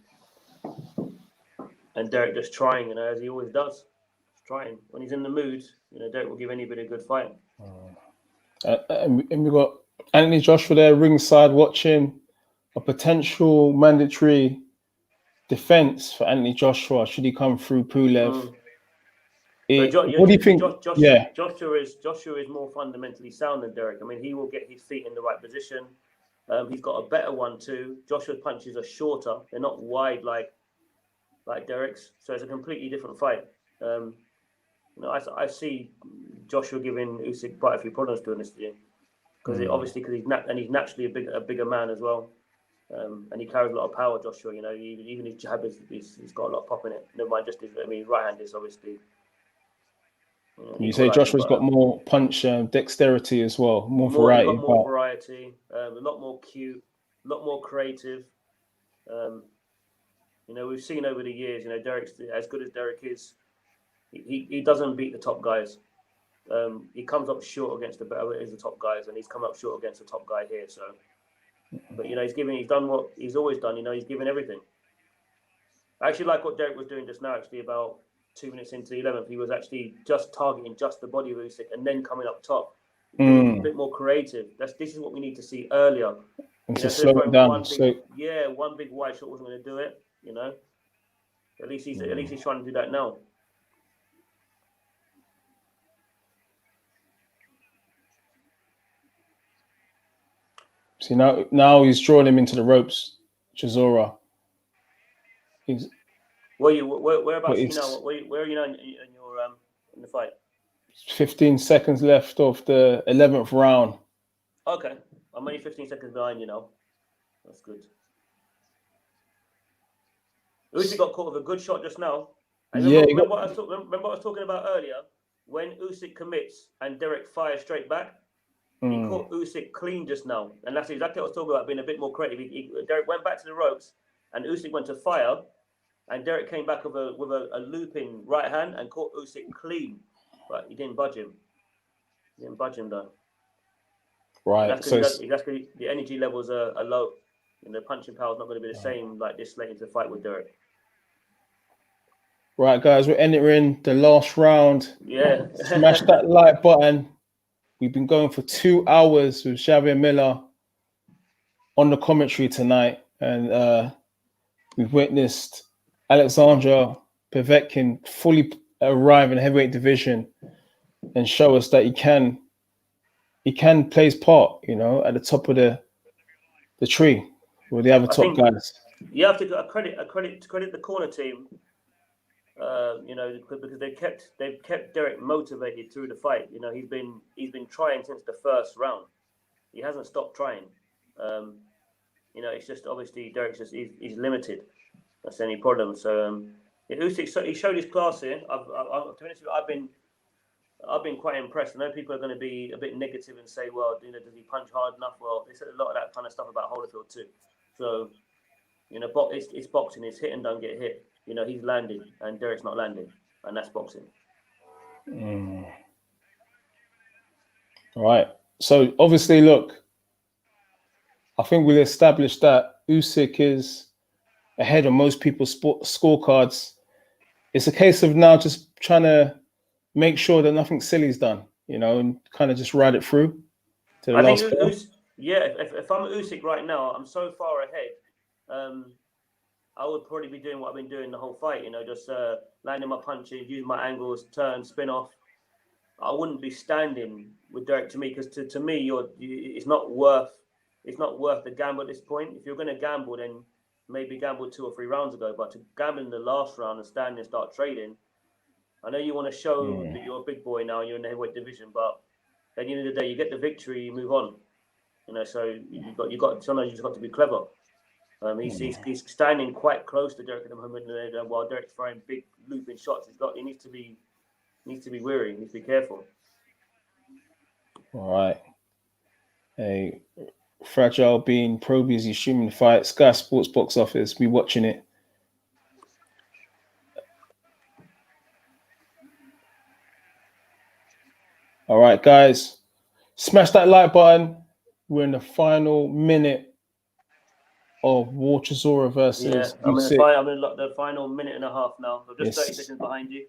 Dereck just trying, you know, as he always does, just trying. When he's in the mood, you know, Dereck will give anybody a good fight. And we've got Anthony Joshua there ringside watching a potential mandatory defense for Anthony Joshua should he come through Pulev. What do you think? Joshua is more fundamentally sound than Dereck. I mean, he will get his feet in the right position. He's got a better one too. Joshua's punches are shorter; they're not wide like Dereck's. So it's a completely different fight. You know, I see Joshua giving Usyk quite a few problems, to be honest with you, because he's naturally a bigger man as well, and he carries a lot of power. Joshua, you know, even his jab he's got a lot of pop in it. Never mind, his right hand is obviously. You say Joshua's got more punch dexterity as well, more variety. A lot more cute, a lot more creative. You know, we've seen over the years, you know, Dereck's as good as Dereck is. He doesn't beat the top guys. He comes up short against the top guys, and he's come up short against the top guy here. So, but you know, he's done what he's always done. You know, he's given everything. I actually like what Dereck was doing just now. Actually, about 2 minutes into the 11th, he was actually just targeting just the body of Usyk and then coming up top. A bit more creative. This is what we need to see earlier. And to slow it down. One big wide shot wasn't going to do it. You know, at least he's trying to do that now. See, now he's drawing him into the ropes, Chisora. Whereabouts are you now? Where are you now in your in the fight? 15 seconds left of the 11th round. Okay, I'm only 15 seconds behind you now. That's good. Usyk got caught with a good shot just now. Remember what I was talking about earlier? When Usyk commits and Dereck fires straight back, he caught Usyk clean just now. And that's exactly what I was talking about, being a bit more creative. Dereck went back to the ropes and Usyk went to fire. And Dereck came back with a looping right hand and caught Usyk clean. But he didn't budge him. He didn't budge him, though. Right. That's because the energy levels are low. And the punching power is not going to be the same like this late into the fight with Dereck. Right, guys, we're entering the last round. Yeah. Smash that like button. We've been going for 2 hours with Xavier Miller on the commentary tonight. And we've witnessed Oleksandr Povetkin fully arrive in the heavyweight division and show us that he can play his part, at the top of the tree with the other top guys. You have to credit the corner team, because they've kept Dereck motivated through the fight. He's been trying since the first round. He hasn't stopped trying. It's just obviously Dereck's he's limited. That's the only problem. So Usyk, he showed his class here. To be honest with you, I've been quite impressed. I know people are going to be a bit negative and say, well, does he punch hard enough? Well, they said a lot of that kind of stuff about Holyfield too. So, it's boxing. It's hit and don't get hit. He's landing and Dereck's not landing, and that's boxing. All right. So obviously, look, I think we'll establish that Usyk is ahead of most people's scorecards. It's a case of now just trying to make sure that nothing silly is done, and kind of just ride it through to the last four. If I'm Usyk right now, I'm so far ahead. I would probably be doing what I've been doing the whole fight, just landing my punches, using my angles, turn, spin off. I wouldn't be standing with Dereck to me, because to me, it's not worth the gamble at this point. If you're going to gamble, then maybe gamble 2 or 3 rounds ago. But to gamble in the last round and stand and start trading, I know you want to show that you're a big boy now and you're in the heavyweight division, but at the end of the day, you get the victory, you move on. So you got sometimes you just got to be clever. He's standing quite close to Dereck at the moment, while Dereck's throwing big looping shots. He needs to be wary. He needs to be careful. All right. Hey, Fragile Bean Pro Beez, he's streaming the fight. Sky Sports box office. We watching it. All right, guys, smash that like button. We're in the final minute of Chisora versus Usyk. I'm in the final minute and a half now. I'm just 30 seconds behind you.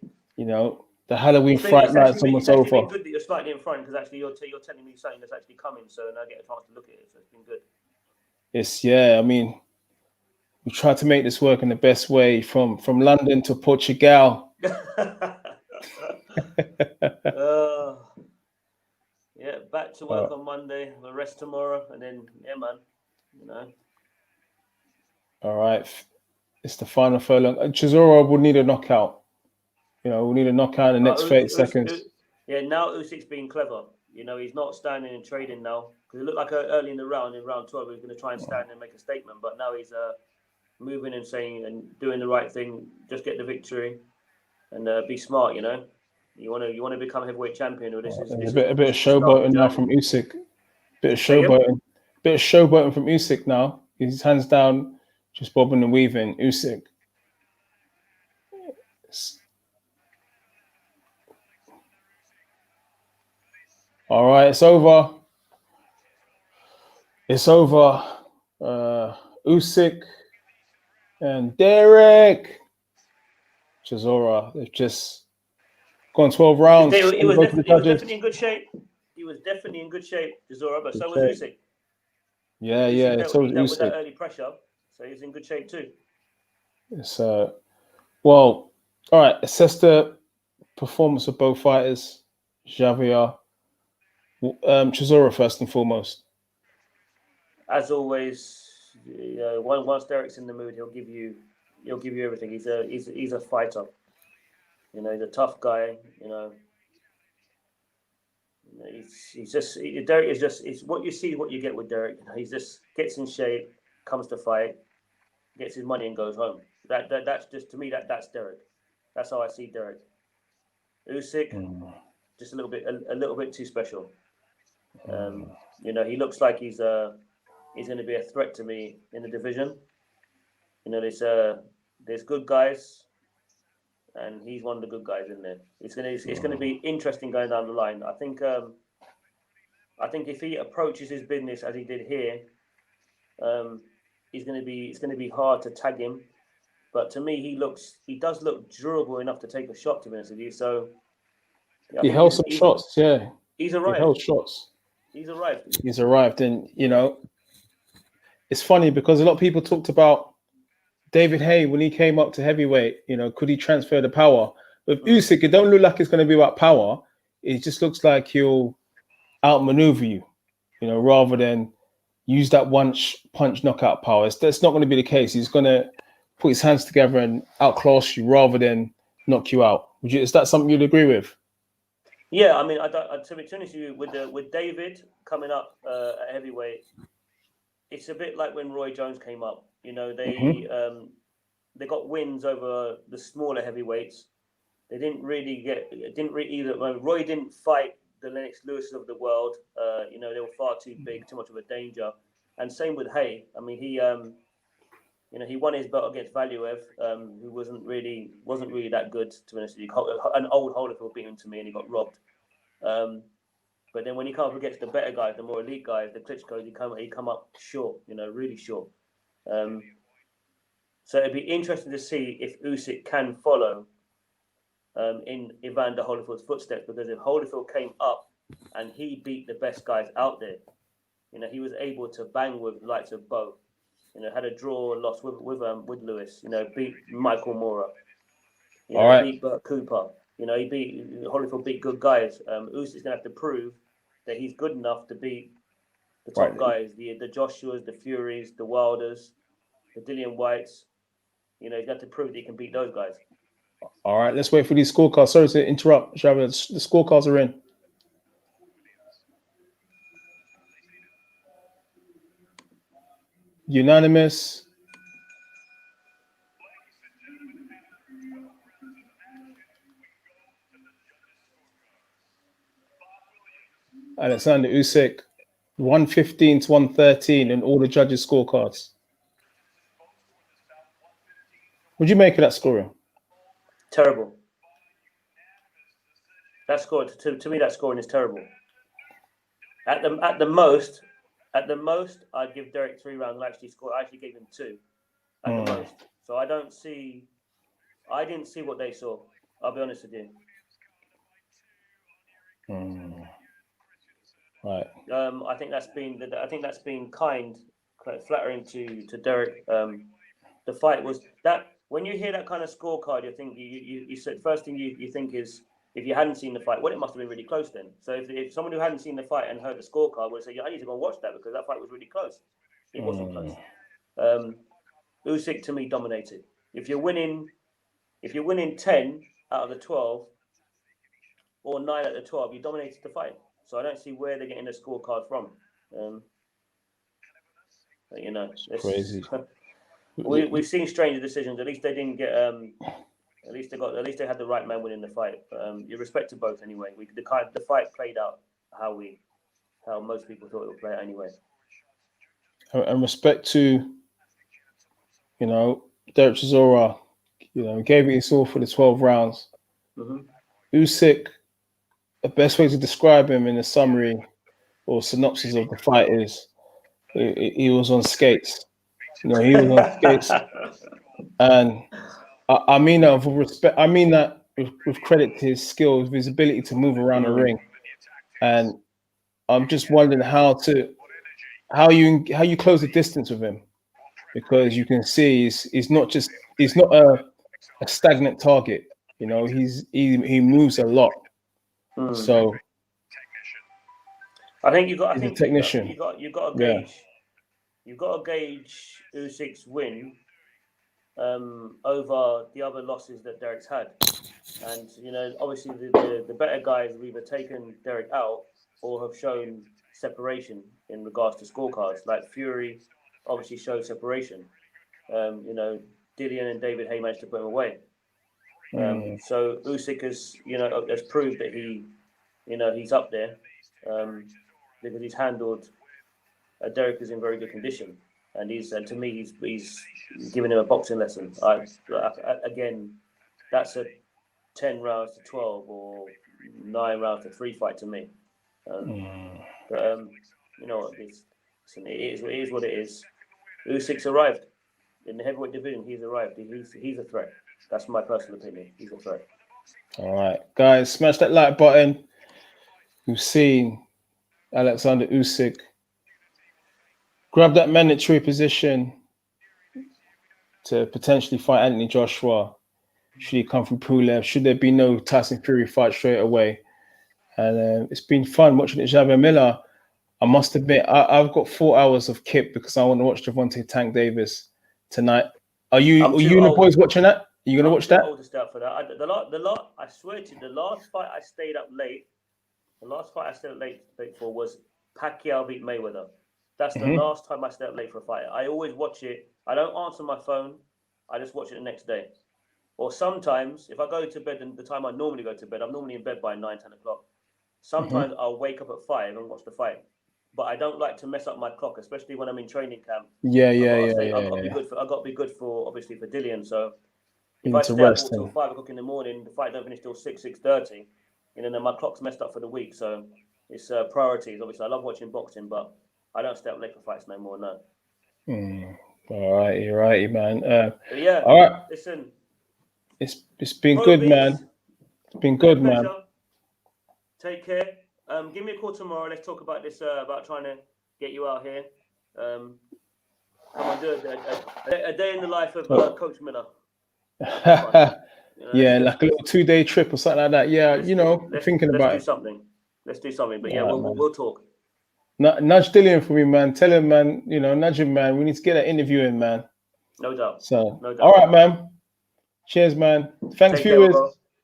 The Halloween fight night's almost over. It's been good that you're slightly in front, because actually you're telling me something that's actually coming, so now I get a chance to look at it. So it's been good. We tried to make this work in the best way from London to Portugal. Back to work on Monday, the rest tomorrow, and then man. All right, it's the final furlong. Chisora would need a knockout. We'll need a knockout in the next 30 seconds. Now Usyk's being clever. He's not standing and trading now, because it looked like early in round 12, he was going to try and stand and make a statement, but now he's moving and saying and doing the right thing. Just get the victory and be smart. You want to become heavyweight champion, or this is a bit of showboating now from Usyk. Bit of showboating from Usyk now. His hands down, just bobbing and weaving. Usyk. All right, it's over. Usyk and Dereck Chisora, they've just gone 12 rounds. He was definitely in good shape. Chisora, but so was Usyk. Yeah. So was Usyk. With that early pressure, so he's in good shape too. So, all right. Assess the performance of both fighters. Xavier, Chisora first and foremost. as always, you know, once Dereck's in the mood, he'll give you everything. He's a fighter. You know, he's a tough guy. You know, Dereck is just, it's what you see, what you get with Dereck. You know, he just gets in shape, comes to fight, gets his money and goes home. That's just, to me, that's Dereck. That's how I see Dereck. Usyk, just a little bit too special. You know, he looks like he's going to be a threat to me in the division. You know, there's good guys, and he's one of the good guys in there. It's going to be interesting going down the line. I think if he approaches his business as he did here, it's going to be hard to tag him. But to me, he does look durable enough to take a shot, to be honest with you. So he held some shots. Yeah, he's arrived. He held shots. He's arrived. He's arrived, and you know, it's funny because a lot of people talked about David Haye when he came up to heavyweight. You know, could he transfer the power? With Usyk, it don't look like it's going to be about power. It just looks like he'll outmaneuver you. You know, rather than use that one punch knockout power. That's not going to be the case. He's going to put his hands together and outclass you rather than knock you out. Is that something you'd agree with? Yeah, I mean, to be honest with you, with David coming up at heavyweight, it's a bit like when Roy Jones came up. You know, they got wins over the smaller heavyweights. They Roy didn't fight the Lennox Lewis's of the world. You know, they were far too big, too much of a danger. And same with Haye. I mean, he he won his belt against Valuev, who wasn't really that good, to be honest with you. An old Holyfield beat him to me, and he got robbed. But then when he comes up against the better guys, the more elite guys, the Klitschko's, he come up short, you know, really short. So it'd be interesting to see if Usyk can follow in Evander Holyfield's footsteps, because if Holyfield came up and he beat the best guys out there, you know, he was able to bang with the likes of Bo. You know, had a draw, lost with Lewis. You know, beat Michael Moorer. You know, beat Burt Cooper. You know, Holyfield beat good guys. Usyk's gonna have to prove that he's good enough to beat the top guys, the Joshuas, the Furies, the Wilders, the Dillian Whytes. You know, he's got to prove that he can beat those guys. All right, let's wait for these scorecards. Sorry to interrupt, Xavier. The scorecards are in. Unanimous. Oleksandr Usyk, 115 to 113 in all the judges' scorecards. What do you make of that scoring? Terrible. That score, to me, that scoring is terrible. At the most, I'd give Dereck 3 rounds and I actually gave him 2 at the most. So I didn't see what they saw. I'll be honest with you. Right. I think that's been flattering to Dereck. The fight was that when you hear that kind of scorecard, you said first thing you think is, if you hadn't seen the fight, well, it must have been really close then. So if someone who hadn't seen the fight and heard the scorecard would say, yeah, I need to go and watch that because that fight was really close. It wasn't close. Usyk, to me, dominated. If you're winning 10 out of the 12 or 9 out of the 12, you dominated the fight. So I don't see where they're getting the scorecard from. But, you know, it's crazy. We've seen stranger decisions. At least they didn't get. At least they had the right man winning the fight. You respect to both anyway. The fight played out how most people thought it would play out anyway. And respect to, you know, Dereck Chisora, you know, gave it his all for the 12 rounds. Usyk, the best way to describe him in a summary or synopsis of the fight is he was on skates. You know, he was on skates. And I mean that with respect. I mean that with credit to his skills, his ability to move around the ring. And I'm just wondering how you close the distance with him, because you can see he's not a stagnant target. You know, he moves a lot. So I think he's a technician. You got to gauge. you've got to gauge Usyk's win over the other losses that Dereck's had. And, obviously the better guys have either taken Dereck out or have shown separation in regards to scorecards. Like Fury obviously showed separation. Dillian and David Hay managed to put him away. So Usyk has proved that he's up there because he's handled Dereck is in very good condition, and to me he's giving him a boxing lesson. Again, that's a 10 rounds to 12 or 9 rounds to 3 fight to me. But you know what? It is what it is. Usyk's arrived in the heavyweight division. He's arrived. He's a threat. That's my personal opinion. He's a threat. All right, guys, smash that like button. You've seen Oleksandr Usyk grab that mandatory position to potentially fight Anthony Joshua. Should he come from Pulev? Should there be no Tyson Fury fight straight away? And it's been fun watching Xavier Miller. I must admit, I've got 4 hours of Kip because I want to watch Gervonta Tank Davis tonight. Are you and the boys watching that? Are you going to watch that? I'm too old to stay up for that. I swear to you, the last fight I stayed up late for was Pacquiao beat Mayweather. That's the last time I stayed up late for a fight. I always watch it. I don't answer my phone. I just watch it the next day. Or sometimes, if I go to bed and the time I normally go to bed, I'm normally in bed by 9, 10 o'clock. Sometimes I'll wake up at 5 and watch the fight. But I don't like to mess up my clock, especially when I'm in training camp. I've got to be good for obviously for Dillian. So if I stay up till 5 o'clock in the morning, the fight don't finish till 6:30. Then my clock's messed up for the week. So it's priorities. Obviously, I love watching boxing, but I don't stay up late for fights no more. No. All right, you're right, man. Yeah. All right. Listen. It's been good, man. It's been good, man. Take care. Give me a call tomorrow. Let's talk about this. About trying to get you out here. Come on, do a day in the life of Coach Miller. Yeah, like a little 2-day trip or something like that. Yeah, thinking about it. Let's do something. But yeah, we'll talk. Nudge Dillian for me, man. Tell him, man. Nudge him, man. We need to get that interview in, man. No doubt. So, all right, man. Cheers, man. Thanks, viewers.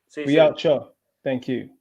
See you we soon. out, Cho. Thank you.